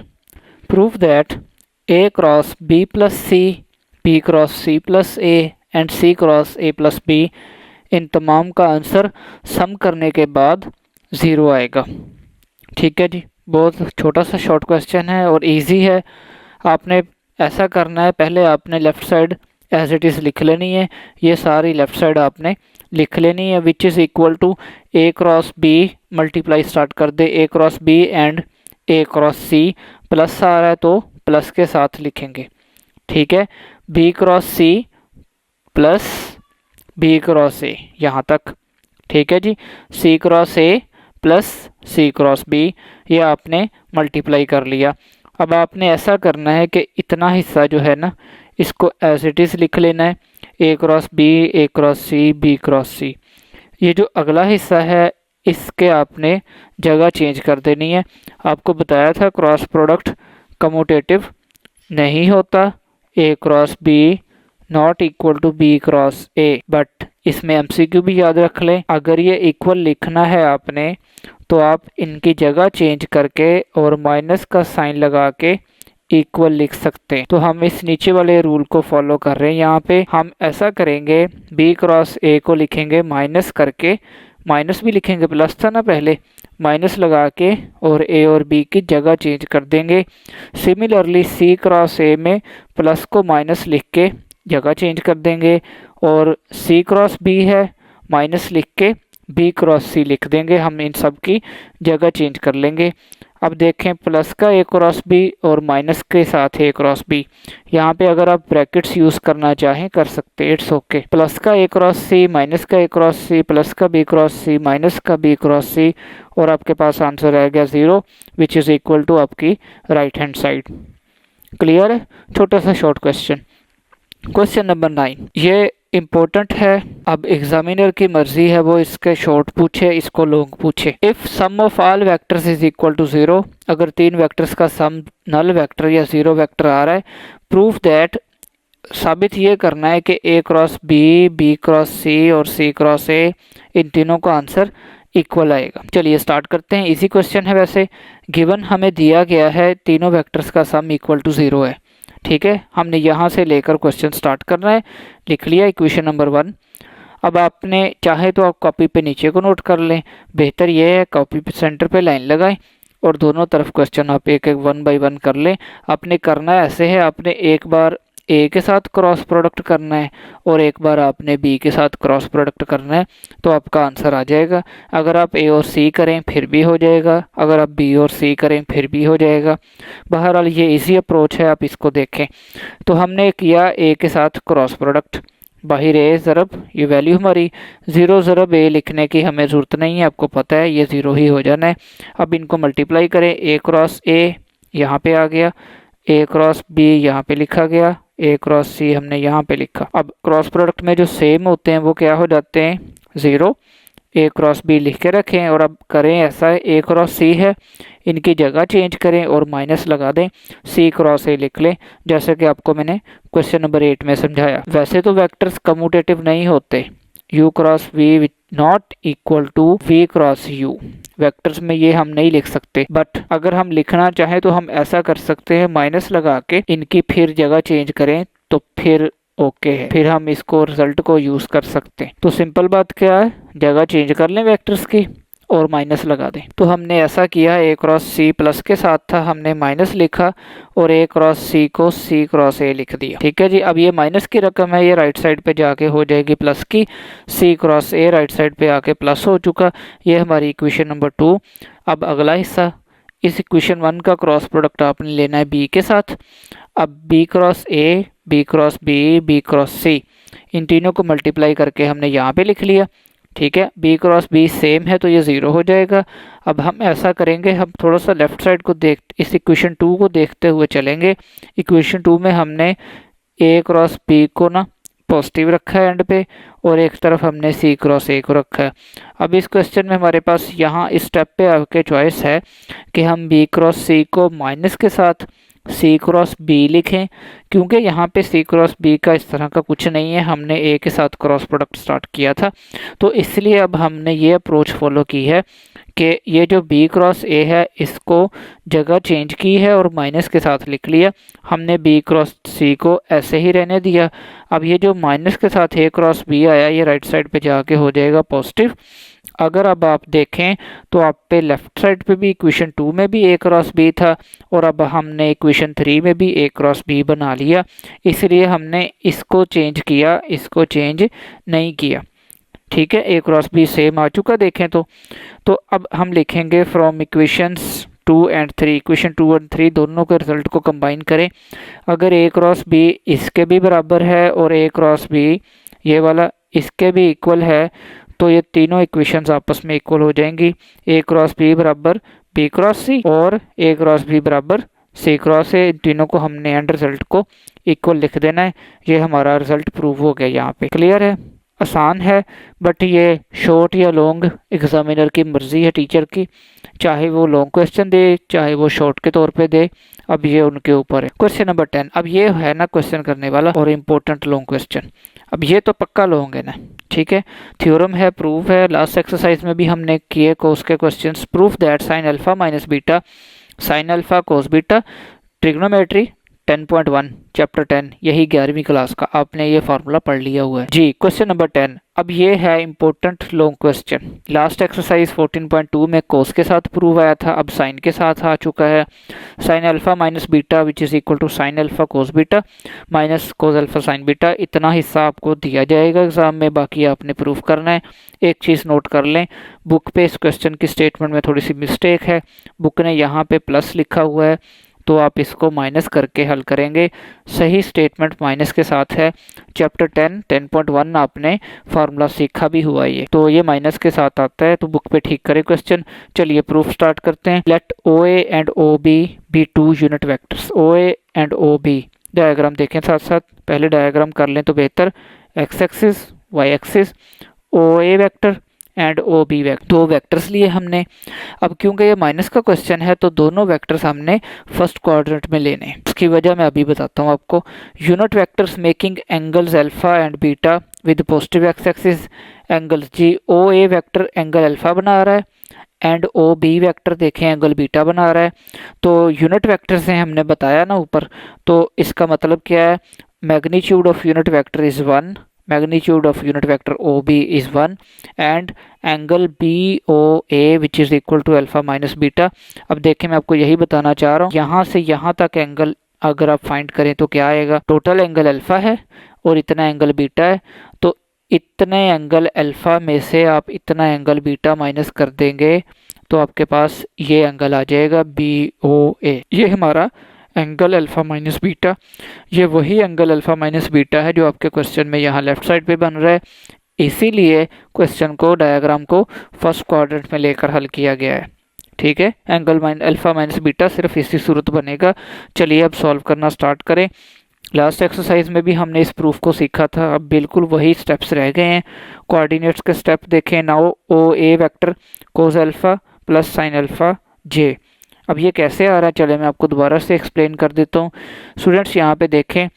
prove that A cross B plus C, B cross C plus A and C cross A plus B, इन तमाम का answer some करने के बाद 0 आएगा। ठीक है जी, बहुत छोटा सा शॉर्ट क्वेश्चन है और इजी है। आपने ऐसा करना है, पहले आपने left side as it is लिख लेनी है, ये सारी लेफ़्ट साइड आपने लिख लेनी है, which is equal to A cross B, multiply start कर दे A cross B and A cross C, plus आ रहा है तो प्लस के साथ लिखेंगे। ठीक है, B cross C plus B cross A यहाँ तक। ठीक है जी, C cross A plus C cross B, ये आपने मल्टीप्लाई कर लिया। अब आपने ऐसा करना है कि इतना हिस्सा जो है ना, इसको एज इट इज़ लिख लेना है, A cross B, A cross C, B cross C। ये जो अगला हिस्सा है इसके आपने जगह चेंज कर देनी है। आपको बताया था क्रॉस प्रोडक्ट कम्यूटेटिव नहीं होता, A cross B not equal to B cross A, but इसमें MCQ भी याद रख लें, अगर ये इक्वल लिखना है आपने तो आप इनकी जगह चेंज करके और माइनस का साइन लगा के इक्वल लिख सकते हैं। तो हम इस नीचे वाले रूल को फॉलो कर रहे हैं। यहाँ पे हम ऐसा करेंगे, B क्रॉस A को लिखेंगे माइनस करके, माइनस भी लिखेंगे, प्लस था ना पहले, माइनस लगा के और A और B की जगह चेंज कर देंगे। सिमिलरली C क्रॉस A में प्लस को माइनस लिख के जगह चेंज कर देंगे, और C क्रॉस B है माइनस लिख के B क्रॉस C लिख देंगे। हम इन सब की जगह चेंज कर लेंगे। अब देखें, प्लस का A क्रॉस B और माइनस के साथ A क्रॉस B, यहाँ पे अगर आप ब्रैकेट्स यूज़ करना चाहें कर सकते हैं, इट्स ओके। प्लस का A क्रॉस C माइनस का A क्रॉस C प्लस का B क्रॉस C माइनस का B क्रॉस C, और आपके पास आंसर आ गया 0 विच इज़ इक्वल टू आपकी राइट हैंड साइड। क्लियर है, छोटा सा शॉर्ट क्वेश्चन। क्वेश्चन नंबर 9, ये इम्पोर्टेंट है। अब एग्जामिनर की मर्जी है, वो इसके शॉर्ट पूछे इसको लॉन्ग पूछे। If sum of all vectors is equal to 0, अगर तीन वेक्टर्स का सम नल वेक्टर या 0 वेक्टर आ रहा है, प्रूफ दैट, साबित ये करना है कि A cross B, B cross C और C क्रॉस A, इन तीनों का आंसर इक्वल आएगा। चलिए स्टार्ट करते हैं, इजी क्वेश्चन है। वैसे गिवन हमें दिया गया है तीनों वेक्टर्स का सम इक्वल टू 0 है। ठीक है, हमने यहाँ से लेकर क्वेश्चन स्टार्ट करना है। लिख लिया इक्वेशन नंबर 1। अब आपने चाहे तो आप कॉपी पे नीचे को नोट कर लें, बेहतर ये है कॉपी पे सेंटर पे लाइन लगाएं और दोनों तरफ क्वेश्चन आप एक एक 1 बाय 1 कर लें। आपने करना ऐसे है, आपने एक बार A के साथ क्रॉस प्रोडक्ट करना है और एक बार आपने B के साथ क्रॉस प्रोडक्ट करना है, तो आपका आंसर आ जाएगा। अगर आप A और C करें फिर भी हो जाएगा, अगर आप B और C करें फिर भी हो जाएगा। बहरहाल ये इजी अप्रोच है, आप इसको देखें। तो हमने किया A के साथ क्रॉस प्रोडक्ट, बाहर A ज़रब, ये वैल्यू हमारी 0 ज़रब A लिखने की हमें ज़रूरत नहीं है, आपको पता है ये 0 ही हो जाना है। अब इनको मल्टीप्लाई करें, A क्रॉस A यहाँ पे आ गया, A क्रॉस B यहाँ पे लिखा गया, A क्रॉस C हमने यहाँ पे लिखा। अब क्रॉस प्रोडक्ट में जो सेम होते हैं वो क्या हो जाते हैं, 0। A क्रॉस B लिख के रखें और अब करें ऐसा, A क्रॉस C है, इनकी जगह चेंज करें और माइनस लगा दें, C क्रॉस A लिख लें, जैसे कि आपको मैंने क्वेश्चन नंबर 8 में समझाया। वैसे तो वेक्टर्स कम्यूटेटिव नहीं होते, U cross V not equal to V cross U, vectors में ये हम नहीं लिख सकते, बट अगर हम लिखना चाहें तो हम ऐसा कर सकते हैं, माइनस लगा के इनकी फिर जगह चेंज करें तो फिर ओके है, फिर हम इसको रिजल्ट को यूज़ कर सकते हैं। तो सिंपल बात क्या है, जगह चेंज कर लें वेक्टर्स की और माइनस लगा दें। तो हमने ऐसा किया, A क्रॉस C प्लस के साथ था, हमने माइनस लिखा और A क्रॉस C को C क्रॉस A लिख दिया। ठीक है जी, अब ये माइनस की रकम है, ये राइट साइड पे जाके हो जाएगी प्लस की, C cross A right side पे आके प्लस हो चुका। ये हमारी इक्वेशन नंबर 2। अब अगला हिस्सा, इस इक्वेशन 1 का क्रॉस प्रोडक्ट आपने लेना है बी के साथ। अब बी क्रॉस ए, b cross b, b cross c, इन तीनों को मल्टीप्लाई करके हमने यहाँ पे लिख लिया। ठीक है, बी क्रॉस बी सेम है तो ये 0 हो जाएगा। अब हम ऐसा करेंगे, हम थोड़ा सा लेफ्ट साइड को इस इक्वेशन 2 को देखते हुए चलेंगे। इक्वेशन 2 में हमने ए क्रॉस बी को ना पॉजिटिव रखा है एंड पे, और एक तरफ हमने सी क्रॉस ए को रखा है। अब इस क्वेश्चन में हमारे पास यहाँ इस स्टेप पे आपके चॉइस है कि हम बी क्रॉस सी को माइनस के साथ सी क्रॉस बी लिखें, क्योंकि यहाँ पे सी क्रॉस बी का इस तरह का कुछ नहीं है, हमने ए के साथ क्रॉस प्रोडक्ट स्टार्ट किया था, तो इसलिए अब हमने ये अप्रोच फॉलो की है कि ये जो बी क्रॉस ए है इसको जगह चेंज की है और माइनस के साथ लिख लिया। हमने बी क्रॉस सी को ऐसे ही रहने दिया। अब ये जो माइनस के साथ ए क्रॉस बी आया, ये राइट साइड पे जाके हो जाएगा पॉजिटिव। अगर अब आप देखें तो आप पे लेफ्ट साइड पे भी इक्वेशन 2 में भी ए क्रॉस बी था, और अब हमने इक्वेशन 3 में भी ए क्रॉस बी बना लिया, इसलिए हमने इसको चेंज किया, इसको चेंज नहीं किया। ठीक है, ए क्रॉस बी सेम आ चुका देखें तो अब हम लिखेंगे फ्रॉम इक्वेशंस 2 एंड 3, इक्वेशन 2 और 3 दोनों के रिजल्ट को कंबाइन करें। अगर ए क्रॉस बी इसके भी बराबर है और ए क्रॉस बी ये वाला इसके भी इक्वल है, तो ये तीनों इक्वेशंस आपस में इक्वल हो जाएंगी। ए क्रॉस बी बराबर बी क्रॉस सी और ए क्रॉस बी बराबर सी क्रॉस ए, इन तीनों को हमने एंड रिजल्ट को इक्वल लिख देना है। ये हमारा रिजल्ट प्रूव हो गया यहाँ पे। क्लियर है, आसान है, बट ये शॉर्ट या लॉन्ग एग्जामिनर की मर्जी है टीचर की, चाहे वो लॉन्ग क्वेश्चन दे चाहे वो शॉर्ट के तौर पे दे, अब ये उनके ऊपर है। क्वेश्चन नंबर 10, अब ये है ना क्वेश्चन करने वाला और इम्पोर्टेंट लॉन्ग क्वेश्चन। अब ये तो पक्का लॉन्ग है ना, ठीक है, थ्योरम है, प्रूफ है, लास्ट एक्सरसाइज में भी हमने किए कोस के questions. Proof that sine alpha minus beta sine alpha cos beta, trigonometry 10.1 chapter 10, यही 11वीं क्लास का आपने ये फार्मूला पढ़ लिया हुआ है जी। क्वेश्चन नंबर 10, अब ये है important long question. Last exercise 14.2 में कोस के साथ प्रूव आया था, अब साइन के साथ आ चुका है। Sine alpha minus beta which is equal to sine alpha cos beta minus cos alpha sine beta, इतना हिस्सा आपको दिया जाएगा एग्जाम में, बाकी आपने प्रूफ करना है। एक चीज़ नोट कर लें, बुक पे इस क्वेश्चन की स्टेटमेंट में थोड़ी सी मिस्टेक है, बुक ने यहाँ पे प्लस लिखा हुआ है, तो आप इसको माइनस करके हल करेंगे। सही स्टेटमेंट माइनस के साथ है। चैप्टर 10.1 आपने फार्मूला सीखा भी हुआ ये, तो ये माइनस के साथ आता है, तो बुक पे ठीक करें क्वेश्चन। चलिए प्रूफ स्टार्ट करते हैं। Let O A and O B 2 unit vectors. O A and O B diagram देखें साथ साथ, पहले डायग्राम कर लें तो बेहतर। X axis Y axis, O A vector and O B vector, दो वेक्टर्स लिए हमने। अब क्योंकि ये माइनस का क्वेश्चन है तो दोनों वेक्टर्स हमने फर्स्ट क्वाड्रेंट में लेने हैं। उसकी वजह मैं अभी बताता हूँ आपको। Unit vectors making angles alpha and beta with positive X axis angles. जी, ओ ए वेक्टर एंगल अल्फा बना रहा है एंड ओ बी वेक्टर देखें एंगल बीटा बना रहा है। तो यूनिट वेक्टर से हमने बताया ना ऊपर, तो इसका मतलब क्या है, magnitude of unit vector is 1, magnitude of unit vector OB is 1 and angle BOA which is equal to alpha minus beta। अब देखें मैं आपको यही बताना चाह रहा हूँ, यहाँ से यहाँ तक एंगल अगर आप फाइंड करें तो क्या आएगा, टोटल एंगल अल्फा है और इतना एंगल बीटा है, तो इतने एंगल अल्फा में से आप इतना एंगल बीटा माइनस कर देंगे तो आपके पास ये एंगल आ जाएगा BOA। ये हमारा एंगल अल्फा माइनस बीटा, ये वही एंगल अल्फा माइनस बीटा है जो आपके क्वेश्चन में यहाँ लेफ्ट साइड पे बन रहा है। इसीलिए क्वेश्चन को डायग्राम को फर्स्ट क्वाड्रेंट में लेकर हल किया गया है। ठीक है, एंगल अल्फा माइनस बीटा सिर्फ इसी सूरत बनेगा। चलिए अब सॉल्व करना स्टार्ट करें। लास्ट एक्सरसाइज में भी हमने इस प्रूफ को सीखा था, अब बिल्कुल वही स्टेप्स रह गए हैं। कोऑर्डिनेट्स के स्टेप देखें। नाउ ओ ए vector cos alpha plus sine alpha j. अब ये कैसे आ रहा है, चले मैं आपको दोबारा से एक्सप्लेन कर देता हूँ। स्टूडेंट्स यहाँ पे देखें,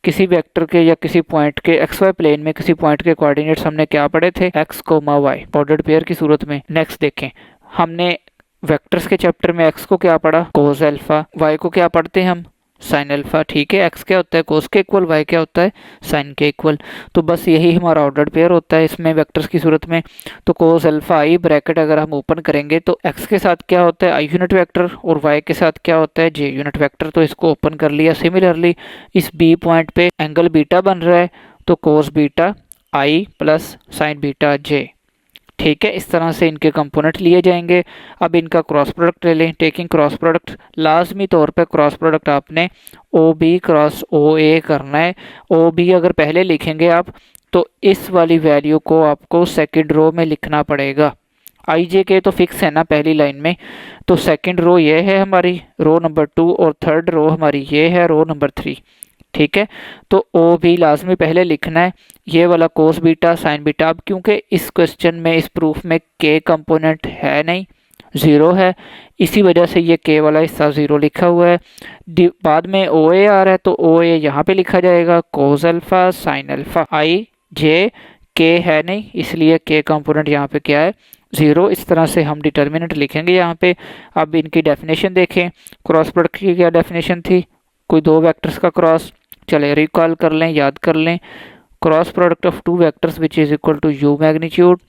किसी वेक्टर के या किसी पॉइंट के एक्स वाई प्लेन में किसी पॉइंट के कोऑर्डिनेट्स हमने क्या पढ़े थे, X comma Y ordered pair की सूरत में। नेक्स्ट देखें, हमने वेक्टर्स के चैप्टर में एक्स को क्या पढ़ा, कोस अल्फा, वाई को क्या पढ़ते हैं हम, साइन अल्फा। ठीक है, एक्स क्या होता है कोस के इक्वल, वाई क्या होता है साइन के इक्वल। तो बस यही हमारा ऑर्डर्ड पेयर होता है इसमें वेक्टर्स की सूरत में। तो कोस अल्फा आई ब्रैकेट अगर हम ओपन करेंगे तो एक्स के साथ क्या होता है आई यूनिट वेक्टर और वाई के साथ क्या होता है जे यूनिट वेक्टर, तो इसको ओपन कर लिया। सिमिलरली इस बी पॉइंट पे एंगल बीटा बन रहा है, तो कोस बीटा आई प्लस साइन बीटा जे। ठीक है, इस तरह से इनके कंपोनेंट लिए जाएंगे। अब इनका क्रॉस प्रोडक्ट ले लें। टेकिंग क्रॉस प्रोडक्ट, लाजमी तौर पे क्रॉस प्रोडक्ट आपने ओ बी क्रॉस ओ ए करना है। ओ बी अगर पहले लिखेंगे आप तो इस वाली वैल्यू को आपको सेकंड रो में लिखना पड़ेगा। आई जे के तो फिक्स है ना पहली लाइन में, तो सेकंड रो ये है हमारी रो नंबर 2 और थर्ड रो हमारी ये है रो नंबर 3। ठीक है, तो ओ भी लाजमी पहले लिखना है, ये वाला कोस बीटा साइन बीटा। अब क्योंकि इस क्वेश्चन में इस प्रूफ में के कंपोनेंट है नहीं, ज़ीरो है, इसी वजह से ये के वाला हिस्सा ज़ीरो लिखा हुआ है। बाद में ओ ए आ रहा है तो ओ ए यहाँ पे लिखा जाएगा कोस अल्फ़ा साइन अल्फ़ा। आई जे के है नहीं, इसलिए के कंपोनेंट यहाँ पे क्या है, ज़ीरो। इस तरह से हम डिटर्मिनेंट लिखेंगे यहाँ पे। अब इनकी डेफिनेशन देखें, क्रॉस प्रोडक्ट की क्या डेफिनेशन थी, कोई दो वेक्टर्स का क्रॉस। चले रिकॉल कर लें, याद कर लें। Cross product of two vectors which is equal to U magnitude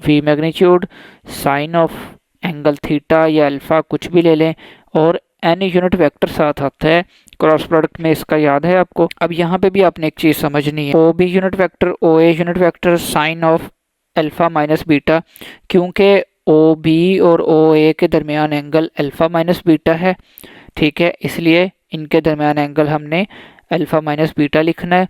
V magnitude sine of angle theta या अल्फ़ा कुछ भी ले लें, और एन यूनिट वेक्टर साथ आता है क्रॉस प्रोडक्ट में, इसका याद है आपको। अब यहाँ पे भी आपने एक चीज़ समझनी है, O B unit vector O A unit vector sine of alpha minus beta, क्योंकि ओ बी और ओ ए के दरमियान एंगल अल्फ़ा माइनस बीटा है। ठीक है, इसलिए इनके दरमियान एंगल हमने अल्फ़ा माइनस बीटा लिखना है।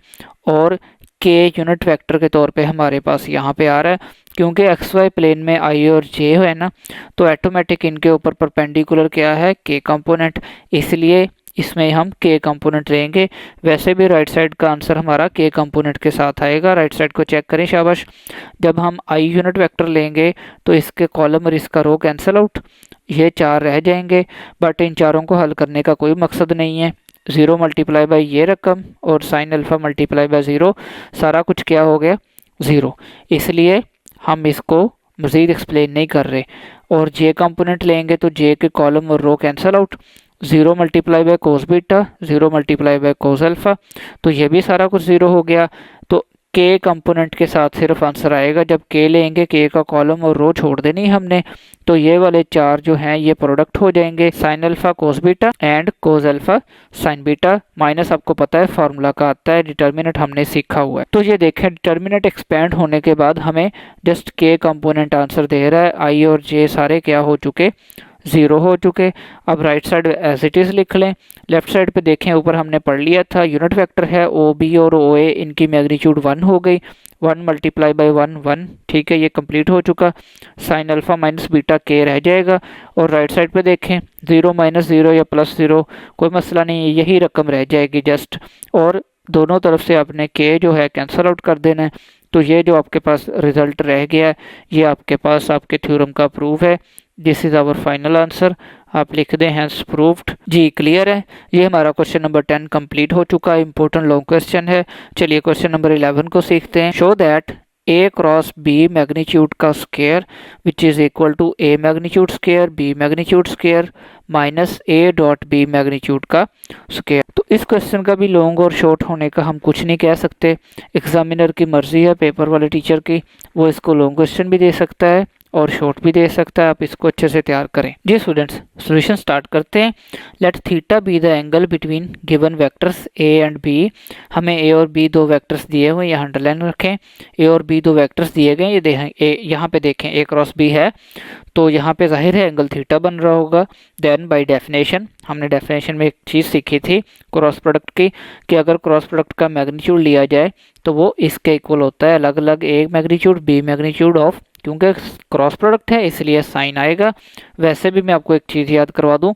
और के यूनिट वेक्टर के तौर पे हमारे पास यहाँ पे आ रहा है, क्योंकि एक्स वाई प्लेन में आई और जे है ना, तो ऑटोमेटिक इनके ऊपर परपेंडिकुलर क्या है, के कंपोनेंट, इसलिए इसमें हम के कंपोनेंट लेंगे। वैसे भी राइट साइड का आंसर हमारा के कंपोनेंट के साथ आएगा। राइट साइड को चेक करें, शाबाश। जब हम आई यूनिट वेक्टर लेंगे तो इसके कॉलम और इसका रो कैंसिल आउट, ये चार रह जाएंगे। बट इन चारों को हल करने का कोई मकसद नहीं है। 0 मल्टीप्लाई बाई ये रकम और साइन अल्फ़ा मल्टीप्लाई बाई 0, सारा कुछ क्या हो गया, 0। इसलिए हम इसको मज़ीद एक्सप्लेन नहीं कर रहे। और जे कंपोनेंट लेंगे तो जे के कॉलम और row cancel out, 0 multiply by cos beta 0 multiply by cos alpha, तो ये भी सारा कुछ 0 हो गया। तो के कंपोनेंट के साथ सिर्फ आंसर आएगा जब के लेंगे, के का कॉलम और रो छोड़ देनी हमने, तो ये वाले चार जो हैं ये प्रोडक्ट हो जाएंगे, sine alpha cos beta and cos alpha sine beta. Minus आपको पता है फार्मूला का आता है, डिटर्मिनेंट हमने सीखा हुआ है। तो ये देखें, डिटर्मिनेंट एक्सपेंड होने के बाद हमें जस्ट के कंपोनेंट आंसर दे रहा है। आई और जे सारे क्या हो चुके, 0 हो चुके। अब right side as it is लिख लें। लेफ्ट साइड पे देखें, ऊपर हमने पढ़ लिया था, यूनिट वेक्टर है ओ बी और ओ ए, इनकी मैग्नीट्यूड 1 हो गई, 1 मल्टीप्लाई बाई 1 1। ठीक है, ये कंप्लीट हो चुका। साइन अल्फ़ा माइनस बीटा के रह जाएगा। और राइट साइड पे देखें, 0 माइनस 0 या प्लस 0 कोई मसला नहीं है, यही रकम रह जाएगी जस्ट। और दोनों तरफ से आपने के जो है कैंसिल आउट कर देना है। तो ये जो आपके पास रिजल्ट रह गया है, ये आपके पास आपके थ्योरम का प्रूफ है। This is our final answer. आप लिख दें हैंस प्रूव्ड। जी क्लियर है, ये हमारा क्वेश्चन नंबर 10 कंप्लीट हो चुका है। इंपॉर्टेंट लॉन्ग क्वेश्चन है। चलिए क्वेश्चन नंबर 11 को सीखते हैं। Show that a cross B magnitude का square which is equal to a magnitude square b magnitude square minus a dot b magnitude का स्क्वायर। तो इस क्वेश्चन का भी लॉन्ग और शॉर्ट होने का हम कुछ नहीं कह सकते, एग्जामिनर की मर्जी है, पेपर वाले टीचर की, वो इसको लॉन्ग क्वेश्चन भी दे सकता है और शॉर्ट भी दे सकता है। आप इसको अच्छे से तैयार करें। जी स्टूडेंट्स, सॉल्यूशन स्टार्ट करते हैं। Let theta be the angle between given vectors A and B. हमें ए और बी दो वेक्टर्स दिए हुए, यहाँ अंडरलाइन रखें। ए और बी दो वेक्टर्स दिए गए, ये देखें यहाँ पे देखें ए क्रॉस बी है, तो यहाँ पे जाहिर है एंगल थीटा बन रहा होगा। देन बाय डेफिनेशन, हमने डेफिनेशन में एक चीज़ सीखी थी क्रॉस प्रोडक्ट की, कि अगर क्रॉस प्रोडक्ट का मैग्नीट्यूड लिया जाए तो वो इसके इक्वल होता है, अलग अलग ए मैग्नीट्यूड बी मैग्नीट्यूड ऑफ, क्योंकि क्रॉस प्रोडक्ट है इसलिए साइन आएगा। वैसे भी मैं आपको एक चीज़ याद करवा दूं,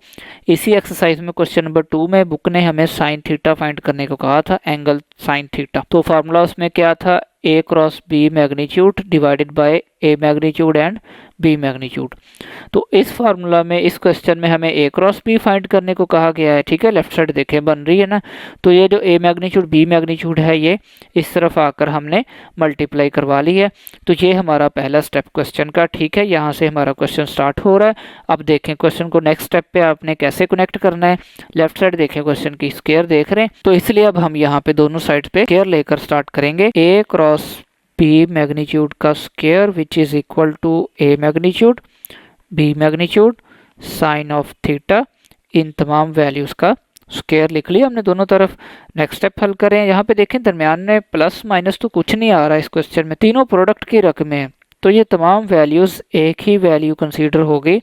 इसी एक्सरसाइज में क्वेश्चन नंबर 2 में बुक ने हमें साइन थीटा फाइंड करने को कहा था, एंगल साइन थीटा। तो फार्मूला उसमें क्या था, a cross B magnitude divided by A magnitude and B magnitude. तो इस फार्मूला में इस क्वेश्चन में हमें ए क्रॉस बी फाइंड करने को कहा गया है। ठीक है, लेफ्ट साइड देखें बन रही है ना, तो ये जो ए मैग्नीट्यूड बी मैग्नीट्यूड है ये इस तरफ आकर हमने मल्टीप्लाई करवा ली है। तो ये हमारा पहला स्टेप क्वेश्चन का। ठीक है, यहाँ से हमारा क्वेश्चन स्टार्ट हो रहा है। अब देखें क्वेश्चन को नेक्स्ट स्टेप पे आपने कैसे कनेक्ट करना है। लेफ्ट साइड देखें, क्वेश्चन की स्क्वायर देख रहे हैं, तो इसलिए अब हम यहाँ पे दोनों साइड पे स्क्वायर लेकर स्टार्ट करेंगे। ए क्रॉस बी मैग्नीट्यूड का square which is equal to a magnitude b magnitude sine of theta, इन तमाम वैल्यूज का स्क्वायर लिख लिया हमने दोनों तरफ। नेक्स्ट स्टेप हल करें। यहाँ पे देखें दरमियान में प्लस माइनस तो कुछ नहीं आ रहा है इस क्वेश्चन में, तीनों प्रोडक्ट की रकमें हैं, तो ये तमाम वैल्यूज़ एक ही वैल्यू कंसीडर होगी,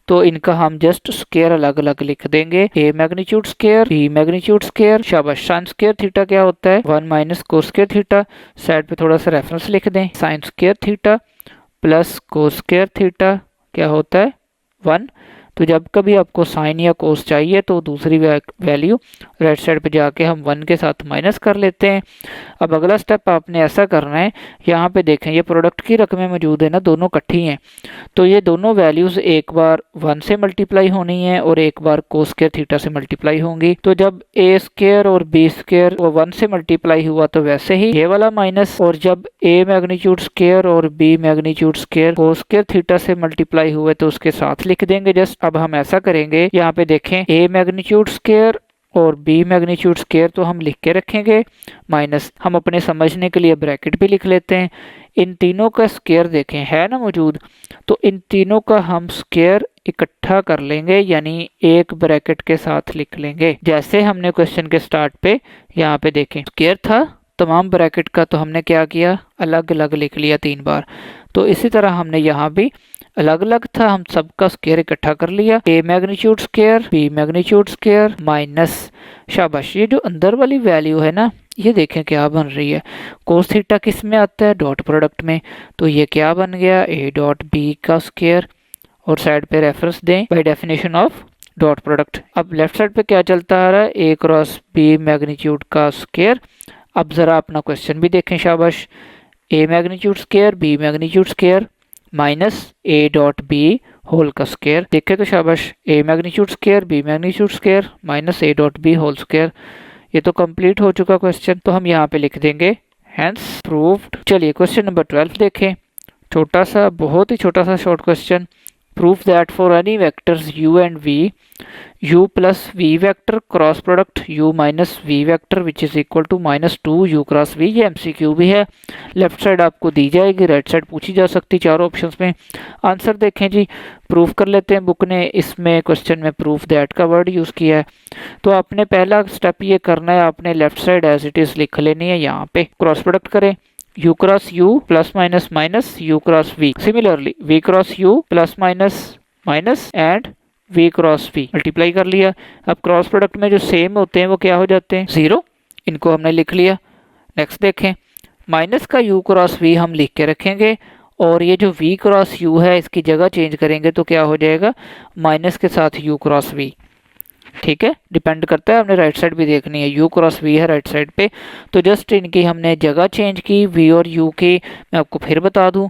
तो इनका हम जस्ट स्क्वायर अलग अलग लिख देंगे। A magnitude square, b magnitude square, शाबाश। साइन स्क्वायर थीटा क्या होता है? 1 minus cos square theta. Side पे थोड़ा सा रेफरेंस लिख दें। Sine square theta plus cos square theta क्या होता है? 1। तो जब कभी आपको साइन या कोस चाहिए तो दूसरी वैल्यू राइट साइड पे जाके हम 1 के साथ माइनस कर लेते हैं। अब अगला स्टेप आपने ऐसा करना है, यहाँ पे देखें ये प्रोडक्ट की रकमें मौजूद है ना, दोनों इकट्ठी हैं, तो ये दोनों वैल्यूज़ एक बार 1 से मल्टीप्लाई होनी है और एक बार कोस स्क्वायर थीटा से मल्टीप्लाई होंगी। तो जब ए स्क्वायर और बी स्क्वायर वो 1 से मल्टीप्लाई हुआ तो वैसे ही ये वाला माइनस, और जब ए मैग्नीट्यूड स्क्वायर और B magnitude square cos square theta से मल्टीप्लाई हुए तो उसके साथ लिख देंगे जस्ट। अब हम ऐसा करेंगे, यहाँ पे देखें ए मैग्नीट्यूड स्क्वायर और बी मैग्नीट्यूड स्क्वायर तो हम लिख के रखेंगे, माइनस हम अपने समझने के लिए ब्रैकेट भी लिख लेते हैं। इन तीनों का स्क्वायर देखें है ना मौजूद, तो इन तीनों का हम स्क्वायर इकट्ठा कर लेंगे, यानी एक ब्रैकेट के साथ लिख लेंगे। जैसे हमने क्वेश्चन के स्टार्ट पे यहाँ पे देखें स्क्वायर था तमाम ब्रैकेट का, तो हमने क्या किया? अलग अलग लिख लिया 3 बार। तो इसी तरह हमने यहाँ भी अलग अलग था, हम सबका स्क्वायर इकट्ठा कर लिया। A magnitude square, b magnitude square minus, शाबाश, ये जो अंदर वाली वैल्यू है ना, ये देखें क्या बन रही है। कोस थीटा किस में आता है? डॉट प्रोडक्ट में। तो ये क्या बन गया? ए डॉट बी का स्क्वायर, और साइड पे रेफरेंस दें by definition of dot product. अब लेफ्ट साइड पे क्या चलता आ रहा है? ए क्रॉस बी मैग्नीट्यूड का स्क्वायर। अब ज़रा अपना क्वेश्चन भी देखें, शाबाश। A magnitude square, b magnitude square minus a dot b whole का स्क्वायर। देखें तो शाबाश, a magnitude square, b magnitude square minus a dot b whole square. ये तो कंप्लीट हो चुका क्वेश्चन, तो हम यहाँ पे लिख देंगे हैंस प्रूव्ड। चलिए क्वेश्चन नंबर 12 देखें, छोटा सा, बहुत ही छोटा सा short question. Proof that for any vectors u and v, u plus v vector cross product u minus v vector which is equal to minus 2u cross v। ये MCQ भी है, लेफ्ट साइड आपको दी जाएगी, right side पूछी जा सकती, चारों options में। आंसर देखें जी, प्रूफ कर लेते हैं। बुक ने इसमें क्वेश्चन में प्रूफ दैट का वर्ड यूज़ किया है, तो आपने पहला स्टेप ये करना है, आपने left side as it is लिख लेनी है। यहाँ पे क्रॉस प्रोडक्ट करें, u cross u plus minus minus u cross v। Similarly v cross u plus minus minus and v cross v multiply कर लिया। अब क्रॉस प्रोडक्ट में जो सेम होते हैं वो क्या हो जाते हैं? 0। इनको हमने लिख लिया। नेक्स्ट देखें, माइनस का u क्रॉस v हम लिख के रखेंगे, और ये जो v क्रॉस u है इसकी जगह चेंज करेंगे तो क्या हो जाएगा? माइनस के साथ u क्रॉस v। ठीक है, डिपेंड करता है, हमने राइट साइड भी देखनी है। u क्रॉस v है राइट साइड पे, तो जस्ट इनकी हमने जगह चेंज की v और u की। मैं आपको फिर बता दूं,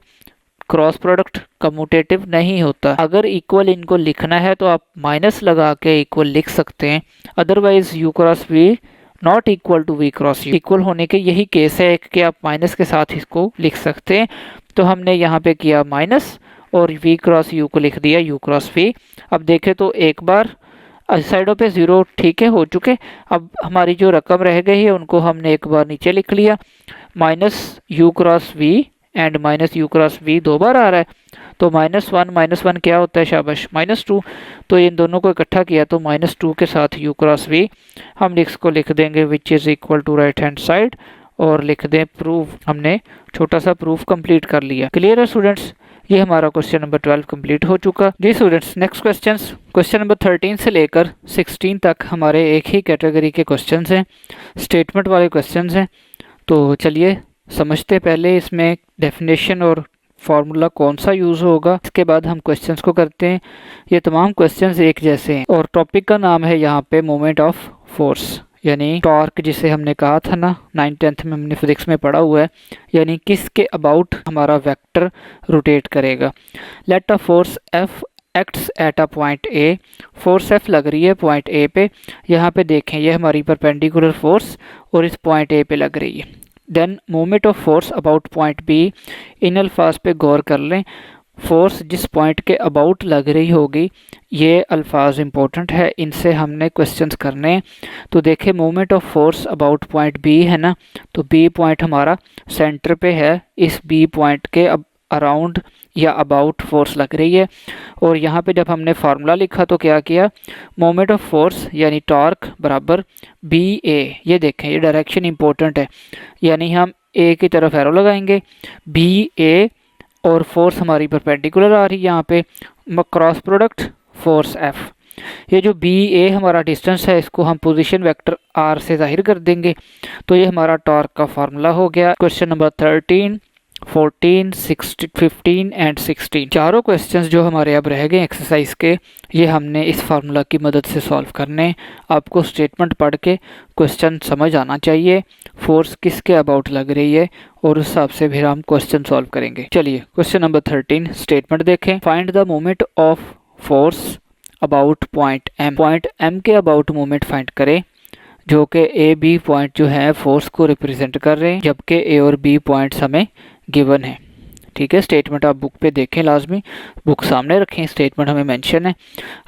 क्रॉस प्रोडक्ट कम्यूटेटिव नहीं होता। अगर इक्वल इनको लिखना है तो आप माइनस लगा के इक्वल लिख सकते हैं, otherwise u cross v not equal to v cross u। Equal होने के यही केस है कि आप माइनस के साथ इसको लिख सकते हैं। तो हमने यहाँ पे किया माइनस और v क्रॉस u को लिख दिया u क्रॉस v। अब देखें तो एक बार साइडों पे 0 ठीक है हो चुके। अब हमारी जो रकम रह गई है उनको हमने एक बार नीचे लिख लिया, minus u cross v and minus u cross v 2 बार आ रहा है, तो माइनस वन क्या होता है? शाबाश, -2। तो इन दोनों को इकट्ठा किया तो -2 के साथ u क्रॉस v हम इसको लिख देंगे which is equal to right hand side, और लिख दें प्रूफ। हमने छोटा सा प्रूफ कंप्लीट कर लिया। क्लियर है स्टूडेंट्स? ये हमारा क्वेश्चन नंबर 12 कंप्लीट हो चुका। जी स्टूडेंट्स, नेक्स्ट क्वेश्चन नंबर 13 से लेकर 16 तक हमारे एक ही कैटेगरी के क्वेश्चंस हैं, स्टेटमेंट वाले क्वेश्चंस हैं। तो चलिए समझते पहले इसमें डेफिनेशन और फार्मूला कौन सा यूज़ होगा, इसके बाद हम क्वेश्चंस को करते हैं। ये तमाम क्वेश्चंस एक जैसे हैं, और टॉपिक का नाम है यहाँ पे मोमेंट ऑफ फोर्स, यानी टॉर्क, जिसे हमने कहा था ना 9th-10th में हमने फिजिक्स में पढ़ा हुआ है, यानी किसके अबाउट हमारा वेक्टर रोटेट करेगा। Let a force F acts at a point A। Force F लग रही है पॉइंट A पे। यहाँ पे देखें ये हमारी परपेंडिकुलर फोर्स और इस पॉइंट A पे लग रही है। Then moment of force about point B। इन अल्फाज पे गौर कर लें, फोर्स जिस पॉइंट के अबाउट लग रही होगी, ये अल्फाज इंपॉर्टेंट है, इनसे हमने क्वेश्चंस करने हैं। तो देखें moment of force about point B है ना, तो B पॉइंट हमारा सेंटर पे है, इस B पॉइंट के अराउंड या अबाउट फोर्स लग रही है। और यहाँ पे जब हमने फार्मूला लिखा तो क्या किया, मोमेंट ऑफ फोर्स यानी टॉर्क बराबर BA। ये देखें ये डायरेक्शन इंपॉर्टेंट है, यानी हम A की तरफ एरो लगाएंगे, BA और फोर्स हमारी परपेंडिकुलर आ रही है यहाँ पे, क्रॉस प्रोडक्ट फोर्स एफ। ये जो बी ए हमारा डिस्टेंस है इसको हम पोजीशन वेक्टर आर से जाहिर कर देंगे। तो ये हमारा टॉर्क का फार्मूला हो गया। क्वेश्चन नंबर 13, 14, 16, 15 एंड 16 चारों क्वेश्चंस जो हमारे अब रह गए एक्सरसाइज के, ये हमने इस फार्मूला की मदद से सॉल्व करने। आपको स्टेटमेंट पढ़ के क्वेश्चन समझ आना चाहिए, फोर्स किसके अबाउट लग रही है, और उस हिसाब से फिर हम क्वेश्चन सॉल्व करेंगे। चलिए क्वेश्चन नंबर 13 स्टेटमेंट देखें। Find the moment of force about point M. Point M के अबाउट मोमेंट फाइंड करें, जो कि ए बी पॉइंट जो है फोर्स को रिप्रेजेंट कर रहे हैं, जबकि ए और बी पॉइंट्स हमें गिवन है। ठीक है, स्टेटमेंट आप बुक पे देखें, लाजमी बुक सामने रखें, स्टेटमेंट हमें मेंशन है।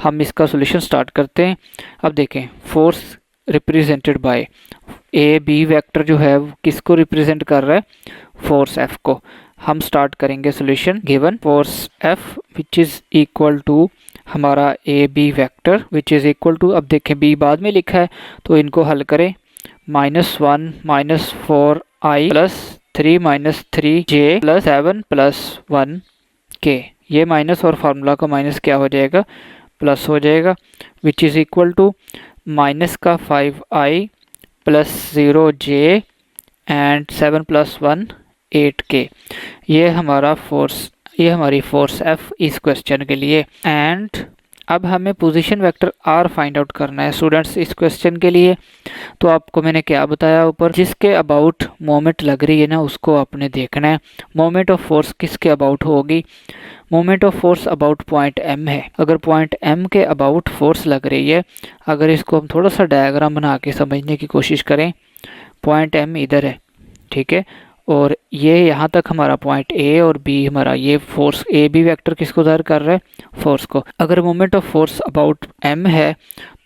हम इसका सॉल्यूशन स्टार्ट करते हैं। अब देखें, force represented by A B vector जो है वो किसको रिप्रेजेंट कर रहा है, फोर्स एफ को। हम स्टार्ट करेंगे solution. Given force F which is equal to हमारा a B vector which is equal to, अब देखें बी बाद में लिखा है तो इनको हल करें। -1 -4 i plus 3 -3 j plus 7 plus 1 k। ये माइनस और फार्मूला का माइनस क्या हो जाएगा, प्लस हो जाएगा, which is equal to minus का 5i plus 0 j and 7 plus 1 8k। ये हमारा फोर्स, ये हमारी फोर्स एफ इस क्वेश्चन के लिए। एंड अब हमें position vector R find out करना है स्टूडेंट्स इस क्वेश्चन के लिए। तो आपको मैंने क्या बताया ऊपर, जिसके अबाउट मोमेंट लग रही है ना उसको आपने देखना है। मोमेंट ऑफ फोर्स किसके अबाउट होगी, moment of force about point M है। अगर पॉइंट एम के अबाउट फोर्स लग रही है, अगर इसको हम थोड़ा सा डायग्राम बना के समझने की कोशिश करें, पॉइंट एम इधर है, ठीक है, और ये यहाँ तक हमारा पॉइंट ए और बी हमारा, ये फोर्स ए बी वेक्टर किसको ज़ाहिर कर रहा है, फोर्स को। अगर moment of force about M है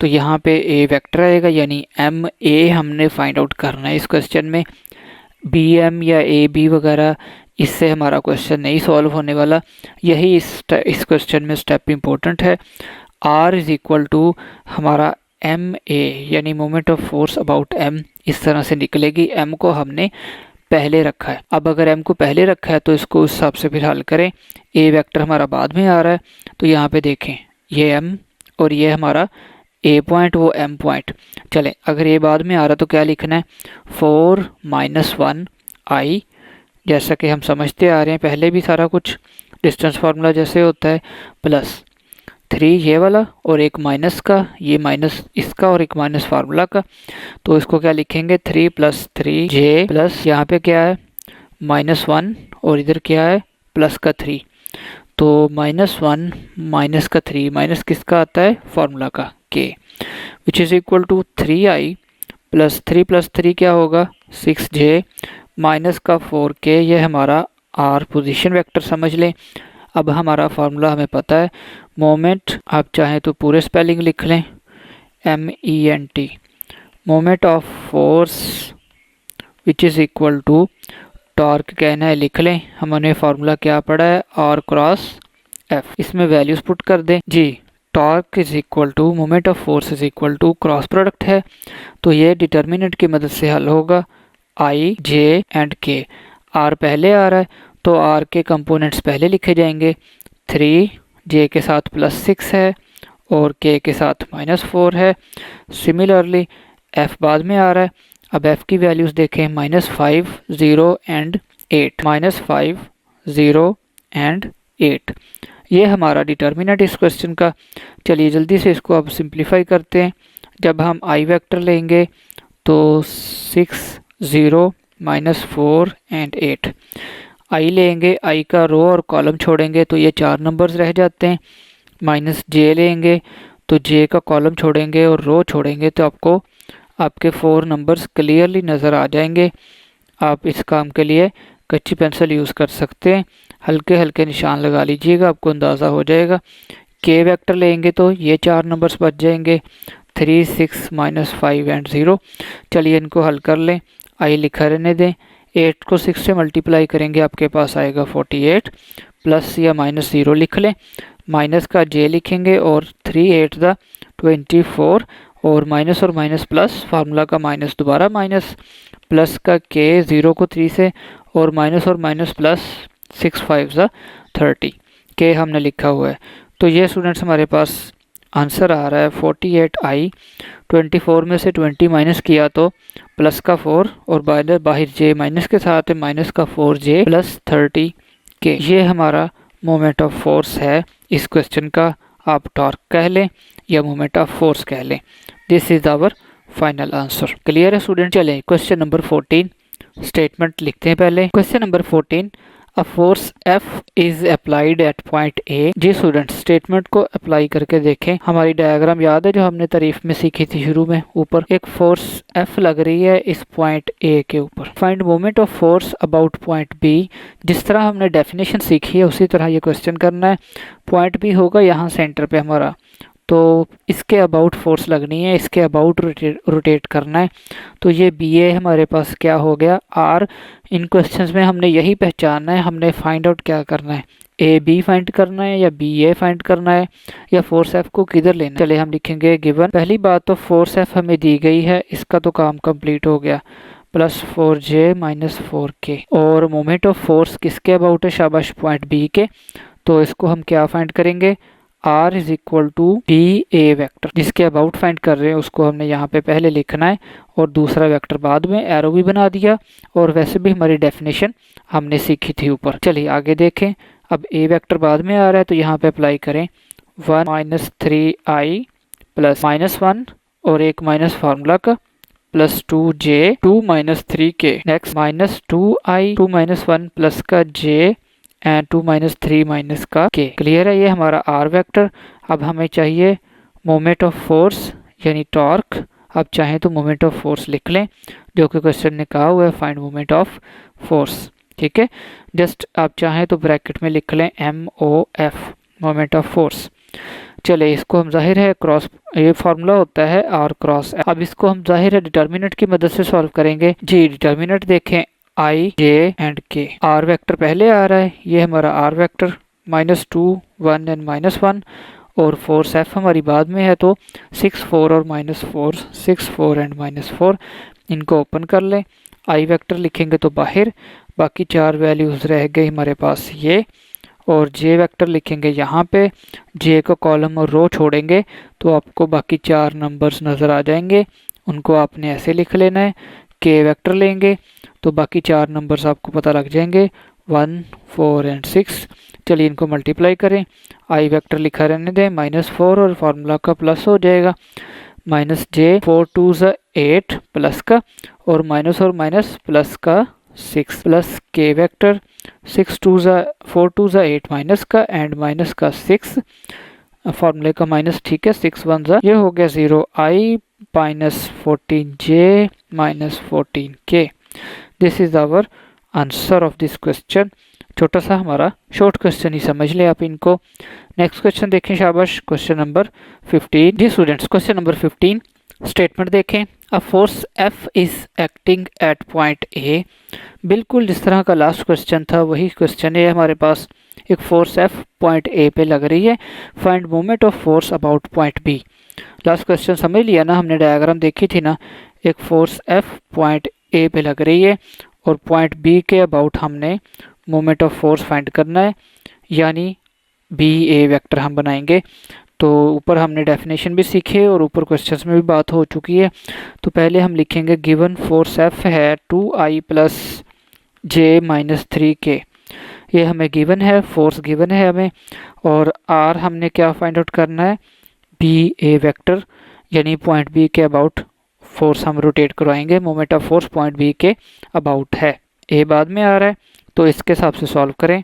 तो यहाँ पे ए वेक्टर आएगा, यानी एम ए हमने फाइंड आउट करना है इस क्वेश्चन में। बी एम या ए बी वगैरह इससे हमारा क्वेश्चन नहीं सॉल्व होने वाला, यही इस क्वेश्चन में स्टेप इम्पोर्टेंट है। आर इज़ इक्वल टू हमारा एम ए, यानी moment of force about M इस तरह से निकलेगी। एम को हमने पहले रखा है। अब अगर m को पहले रखा है तो इसको उस हिसाब से फिर हल करें। a वेक्टर हमारा बाद में आ रहा है, तो यहाँ पे देखें ये m और ये हमारा a पॉइंट, वो m पॉइंट। चलें, अगर ये बाद में आ रहा तो क्या लिखना है, 4 -1 i, जैसा कि हम समझते आ रहे हैं पहले भी सारा कुछ डिस्टेंस फार्मूला जैसे होता है, प्लस 3 ये वाला और एक माइनस का, ये माइनस इसका और एक माइनस फार्मूला का। तो इसको क्या लिखेंगे, 3 + 3j प्लस यहाँ पे क्या है -1 और इधर क्या है प्लस का 3। तो -1 माइनस का 3, माइनस किसका आता है, फार्मूला का k, which is equal to 3i प्लस 3 + 3 क्या होगा 6j माइनस का 4k। ये हमारा r पोजीशन वेक्टर समझ लें। अब हमारा फार्मूला हमें पता है, मोमेंट आप चाहें तो पूरे स्पेलिंग लिख लें, MENT, moment of force which is equal to torque कहना है, लिख लें। हमने फार्मूला क्या पढ़ा है, R क्रॉस F। इसमें वैल्यूज़ पुट कर दें जी। Torque is equal to moment of force is equal to cross product है, तो ये डिटर्मिनेंट की मदद से हल होगा, I J and K। R पहले आ रहा है तो R के कंपोनेंट्स पहले लिखे जाएंगे, 3 J के साथ +6 है और K के साथ -4 है। सिमिलरली F बाद में आ रहा है। अब F की वैल्यूज़ देखें, -5 0 एंड 8, -5 0 एंड 8। ये हमारा डिटर्मिनेंट इस क्वेश्चन का। चलिए जल्दी से इसको अब सिंप्लीफाई करते हैं। जब हम I वेक्टर लेंगे तो 6 0 -4 एंड 8, I लेंगे, I का रो और कॉलम छोड़ेंगे तो ये 4 नंबर्स रह जाते हैं। -j लेंगे तो j का कॉलम छोड़ेंगे और रो छोड़ेंगे तो आपको आपके 4 नंबर्स क्लियरली नज़र आ जाएंगे। आप इस काम के लिए कच्ची पेंसिल यूज़ कर सकते हैं, हल्के हल्के निशान लगा लीजिएगा, आपको अंदाज़ा हो जाएगा। k वेक्टर लेंगे तो ये 4 नंबर्स बच जाएंगे, 3 6 -5 एंड 0। चलिए इनको हल कर लें, I लिखा रहने दें। 8 को 6 से मल्टीप्लाई करेंगे, आपके पास आएगा 48, प्लस या -0 लिख लें, माइनस का j लिखेंगे और 3 8 दा 24 और माइनस और माइनस प्लस, फार्मूला का माइनस दोबारा माइनस, प्लस का k 0 को 3 से और माइनस प्लस 6 5 30 के हमने लिखा हुआ है। तो ये स्टूडेंट्स हमारे पास आंसर आ रहा है 48i। 24 में से 20 माइनस किया तो प्लस का 4 और बाहर जे माइनस के साथ है माइनस का 4j प्लस 30 के। ये हमारा मोमेंट ऑफ फोर्स है इस क्वेश्चन का। आप टॉर्क कह लें या मोमेंट ऑफ फोर्स कह लें। This is our final answer. Clear है स्टूडेंट? चलें क्वेश्चन नंबर 14 स्टेटमेंट लिखते हैं पहले। Question number 14, a force F is applied at point A। जी स्टूडेंट स्टेटमेंट को अप्लाई करके देखें। हमारी डायग्राम याद है जो हमने तारीफ में सीखी थी शुरू में? ऊपर एक फोर्स F लग रही है इस पॉइंट A के ऊपर। Find moment of force about point B। जिस तरह हमने डेफिनेशन सीखी है उसी तरह ये क्वेश्चन करना है। पॉइंट B होगा यहाँ सेंटर पे हमारा, तो इसके अबाउट फोर्स लगनी है, इसके अबाउट रोटेट करना है। तो ये बी ए हमारे पास क्या हो गया आर। इन क्वेश्चंस में हमने यही पहचानना है, हमने फाइंड आउट क्या करना है, ए बी फाइंड करना है या बी ए फाइंड करना है या फोर्स एफ को किधर लेना है। चले हम लिखेंगे गिवन। पहली बात तो फोर्स एफ हमें दी गई है, इसका तो काम कंप्लीट हो गया, प्लस 4j माइनस 4k। और मोमेंट ऑफ फोर्स किसके अबाउट है? शाबाश, पॉइंट बी के। तो इसको हम क्या फाइंड करेंगे? R is equal to B A vector. जिसके अबाउट फाइंड कर रहे हैं उसको हमने यहाँ पे पहले लिखना है और दूसरा वेक्टर बाद में, एरो भी बना दिया। और वैसे भी हमारी डेफिनेशन हमने सीखी थी ऊपर। चलिए आगे देखें। अब ए वेक्टर बाद में आ रहा है तो यहाँ पे अप्लाई करें 1 माइनस 3i प्लस -1 और एक माइनस फार्मूला का plus 2j 2 minus 3k। Next minus 2i 2 minus 1 plus का j एंड 2 माइनस 3 माइनस का k। क्लियर है? ये हमारा आर वेक्टर। अब हमें चाहिए मोमेंट ऑफ फोर्स यानी टॉर्क। आप चाहें तो मोमेंट ऑफ फोर्स लिख लें जो कि क्वेश्चन ने कहा हुआ है फाइंड मोमेंट ऑफ फोर्स। ठीक है, जस्ट आप चाहें तो ब्रैकेट में लिख लें MOF मोमेंट ऑफ फोर्स। चले इसको हम जाहिर है क्रॉस, ये फार्मूला होता है R क्रॉस। अब इसको हम जाहिर है डिटर्मिनेंट की मदद से सॉल्व करेंगे। जी डिटर्मिनेंट देखें I, J and K। R vector पहले आ रहा है, ये हमारा R वेक्टर -2 1 एंड -1 और फोर्स F हमारी बाद में है तो 6 4 और -4 6 4 एंड -4। इनको ओपन कर लें। I वेक्टर लिखेंगे तो बाहर, बाकी 4 वैल्यूज रह गई हमारे पास ये। और J वेक्टर लिखेंगे यहाँ पे, J को कॉलम और रो छोड़ेंगे तो आपको बाकी 4 नंबर्स नज़र आ जाएंगे, उनको आपने ऐसे लिख लेना है। K वेक्टर लेंगे तो बाकी 4 नंबर्स आपको पता लग जाएंगे 1 4 एंड 6। चलिए इनको मल्टीप्लाई करें। I वेक्टर लिखा रहने दें -4 और फार्मूला का प्लस हो जाएगा -j 4 2 8 प्लस का और माइनस और माइनस प्लस का 6 प्लस K वेक्टर 6 2 4 2 8 माइनस का एंड माइनस का 6 फार्मूले का माइनस। ठीक है, 6 1 ये हो गया 0 I -14j -14k। This is our answer of this question. छोटा सा हमारा शॉर्ट क्वेश्चन ही समझ लें आप इनको। नेक्स्ट क्वेश्चन देखें शाबाश, क्वेश्चन नंबर 15। जी स्टूडेंट्स क्वेश्चन नंबर 15 स्टेटमेंट देखें। अ force F is acting at point A। बिल्कुल जिस तरह का लास्ट क्वेश्चन था वही क्वेश्चन है हमारे पास। एक फोर्स F पॉइंट A पे लग रही है, find moment of force about point B। Last question समझ लिया ना, हमने डायग्राम देखी थी ना। एक फोर्स F पॉइंट A पे लग रही है और पॉइंट B के अबाउट हमने मोमेंट ऑफ फोर्स फाइंड करना है, यानी BA वेक्टर हम बनाएंगे। तो ऊपर हमने डेफिनेशन भी सीखे और ऊपर क्वेश्चंस में भी बात हो चुकी है। तो पहले हम लिखेंगे गिवन फोर्स F है 2I plus J minus 3K। ये हमें गिवन है, फोर्स गिवन है हमें। और R हमने क्या फाइंड आउट करना है? BA वेक्टर, यानी पॉइंट B के अबाउट फोर्स हम रोटेट करवाएंगे। Moment of force point B के अबाउट है, A बाद में आ रहा है तो इसके हिसाब से सॉल्व करें।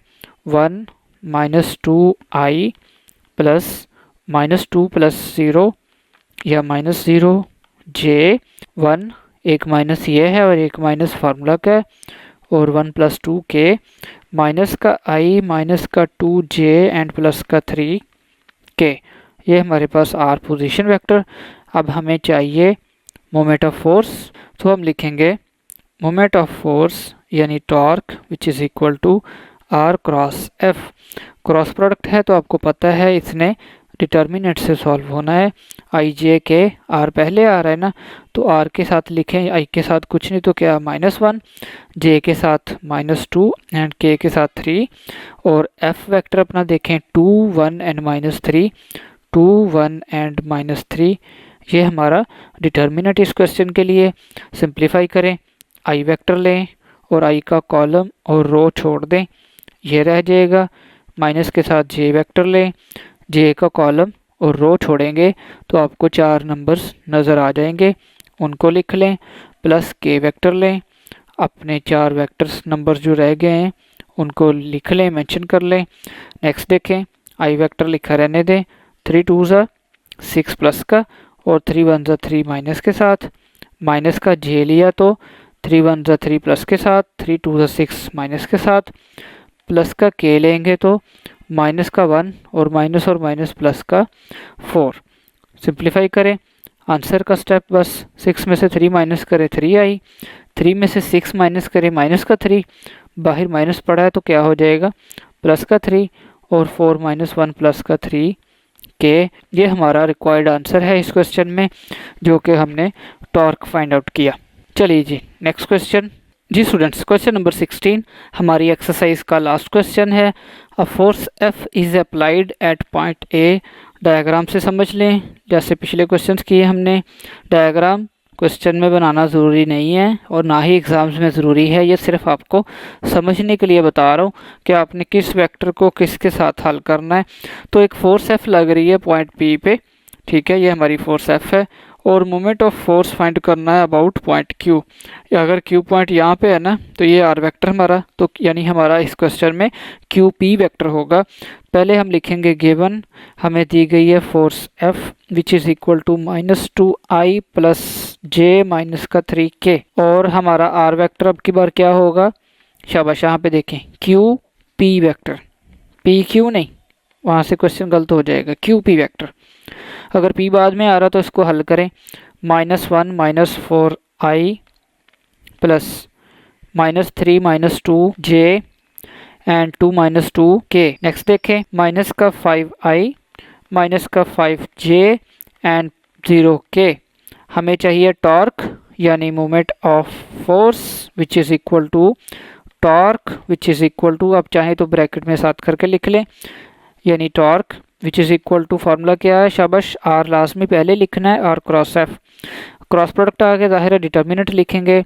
1 -2I प्लस -2 प्लस 0 या -0 J 1, एक माइनस ये है और एक माइनस फार्मूला का है और 1 + 2K माइनस का I माइनस का 2J एंड प्लस का 3K। ये हमारे पास R पोजीशन वेक्टर। अब हमें चाहिए मोमेंट ऑफ फोर्स, तो हम लिखेंगे मोमेंट ऑफ फोर्स यानी torque which is equal to R cross F। Cross product है तो आपको पता है इसने डिटर्मिनेंट से सॉल्व होना है। आई जे के आर पहले आ रहा है ना, तो आर के साथ लिखें आई के साथ कुछ नहीं तो क्या -1, जे के साथ -2 एंड के के साथ 3। और एफ वेक्टर अपना देखें 2 1 एंड -3, 2 1 एंड -3। ये हमारा डिटर्मिनेंट इस क्वेश्चन के लिए। सिंप्लीफाई करें, आई वेक्टर लें और आई का कॉलम और रो छोड़ दें, ये रह जाएगा। माइनस के साथ जे वेक्टर लें, जे का कॉलम और रो छोड़ेंगे तो आपको 4 नंबर्स नज़र आ जाएंगे, उनको लिख लें। प्लस के वेक्टर लें, अपने 4 वेक्टर्स नंबर्स जो रह गए हैं उनको लिख लें, मेंशन कर लें। नेक्स्ट देखें, आई वेक्टर लिखा रहने दें, 3 2 6 प्लस का और 3 1 3 माइनस के साथ। माइनस का जे लिया तो 3 1 3 प्लस के साथ, 3 2 6 माइनस के साथ। प्लस का के लेंगे तो माइनस का 1 और माइनस प्लस का 4। सिंप्लीफाई करें, आंसर का स्टेप बस 6 में से 3 माइनस करें 3 आई, 3 में से 6 माइनस करें माइनस का 3, बाहर माइनस पड़ा है तो क्या हो जाएगा प्लस का 3 और 4 -1 प्लस का 3 के। ये हमारा रिक्वायर्ड आंसर है इस क्वेश्चन में, जो कि हमने टॉर्क फाइंड आउट किया। चलिए जी नेक्स्ट क्वेश्चन। जी स्टूडेंट्स, क्वेश्चन नंबर 16 हमारी एक्सरसाइज का लास्ट क्वेश्चन है। A force F is applied at point A. Diagram से समझ लें, जैसे पिछले क्वेश्चंस किए हमने। डायग्राम क्वेश्चन में बनाना ज़रूरी नहीं है और ना ही एग्ज़ाम्स में ज़रूरी है, ये सिर्फ आपको समझने के लिए बता रहा हूँ कि आपने किस वेक्टर को किसके साथ हल करना है। तो एक फोर्स एफ लग रही है पॉइंट पी पे, ठीक है, ये हमारी फोर्स एफ है और मोमेंट ऑफ फोर्स फाइंड करना है अबाउट पॉइंट क्यू। अगर क्यू पॉइंट यहाँ पे है ना तो ये आर वेक्टर हमारा, तो यानी हमारा इस क्वेश्चन में क्यू पी वेक्टर होगा। पहले हम लिखेंगे गिवन हमें दी गई है force F which is equal to -2i plus J minus का 3k। और हमारा आर वेक्टर अब की बार क्या होगा, शाबाश यहाँ पे देखें Q P vector, P Q नहीं, वहाँ से क्वेश्चन गलत हो जाएगा, क्यू पी वेक्टर। अगर p बाद में आ रहा तो इसको हल करें, -1 -4i plus -3 -2j and 2 -2k। Next देखें, माइनस का 5i माइनस का 5j एंड 0k। हमें चाहिए टॉर्क यानी moment of force which is equal to torque which is equal to, आप चाहें तो ब्रैकेट में साथ करके लिख लें, यानी torque which is equal to formula क्या है, शाबाश आर लास्ट में पहले लिखना है, R cross F. Cross product आगे जाहिर है डिटर्मिनेंट लिखेंगे,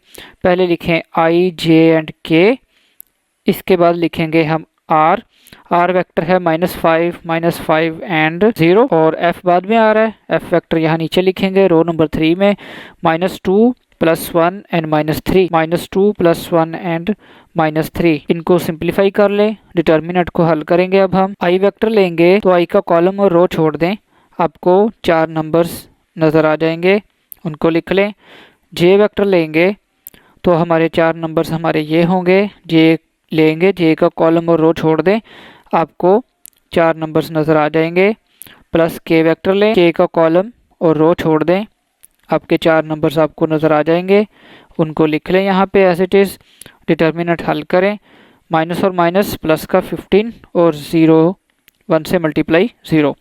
पहले लिखें आई जे एंड के, इसके बाद लिखेंगे हम आर, आर वेक्टर है -5 एंड 0 और एफ बाद में आ रहा है, एफ वेक्टर यहाँ नीचे लिखेंगे रो नंबर 3 में, -2 + 1 एंड -3, -2 + 1 एंड -3। इनको सिंप्लीफाई कर लें, डिटर्मिनेंट को हल करेंगे। अब हम आई वेक्टर लेंगे तो आई का कॉलम और रो छोड़ दें, आपको 4 नंबर्स नज़र आ जाएंगे, उनको लिख लें। जे वेक्टर लेंगे तो हमारे 4 नंबर्स हमारे ये होंगे, जे लेंगे, जे का कॉलम और रो छोड़ दें, आपको 4 नंबर्स नज़र आ जाएंगे। प्लस के वेक्टर लें, के का कॉलम और रो छोड़ दें, आपके 4 नंबर्स आपको नज़र आ जाएंगे, उनको लिख लें यहाँ पे एज इट इज़। डिटर्मिनेंट हल करें, माइनस और माइनस प्लस का 15 और 0 1 से मल्टीप्लाई 0,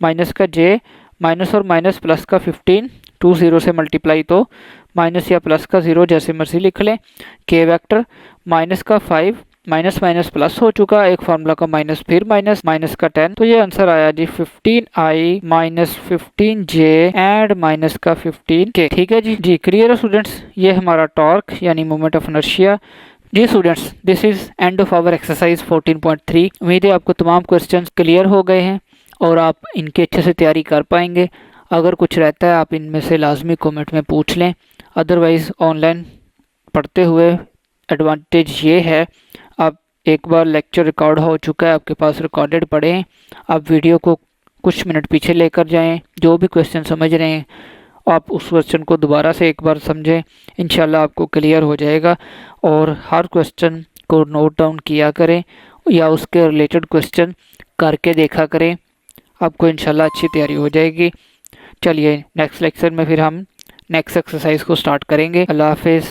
माइनस का जे, माइनस और माइनस प्लस का 15 2 0 से मल्टीप्लाई तो माइनस या प्लस का 0 जैसे मर्जी लिख लें। के वेक्टर माइनस का 5 माइनस माइनस प्लस हो चुका, एक फार्मूला का माइनस फिर माइनस, माइनस का 10, तो ये आंसर आया जी 15i minus 15j and minus का 15k। ठीक है जी क्लियर है स्टूडेंट्स, ये हमारा टॉर्क यानी मोमेंट ऑफ इनर्शिया। जी students, this is end of our exercise 14.3। उम्मीद है आपको तमाम क्वेश्चंस क्लियर हो गए हैं और आप इनके अच्छे से तैयारी कर पाएंगे। अगर कुछ रहता है आप इनमें से लाजमी कमेंट में पूछ लें, अदरवाइज़ ऑनलाइन पढ़ते हुए एडवांटेज ये है, आप एक बार लेक्चर रिकॉर्ड हो चुका है, आपके पास रिकॉर्डेड पड़े हैं, आप वीडियो को कुछ मिनट पीछे लेकर जाएं, जो भी क्वेश्चन समझ रहे हैं आप उस क्वेश्चन को दोबारा से एक बार समझें, इंशाल्लाह आपको क्लियर हो जाएगा। और हर क्वेश्चन को नोट डाउन किया करें या उसके रिलेटेड क्वेश्चन करके देखा करें, आपको इंशाल्लाह अच्छी तैयारी हो जाएगी। चलिए नेक्स्ट लेक्चर में फिर हम नेक्स्ट एक्सरसाइज को स्टार्ट करेंगे। अल्लाह हाफिज़।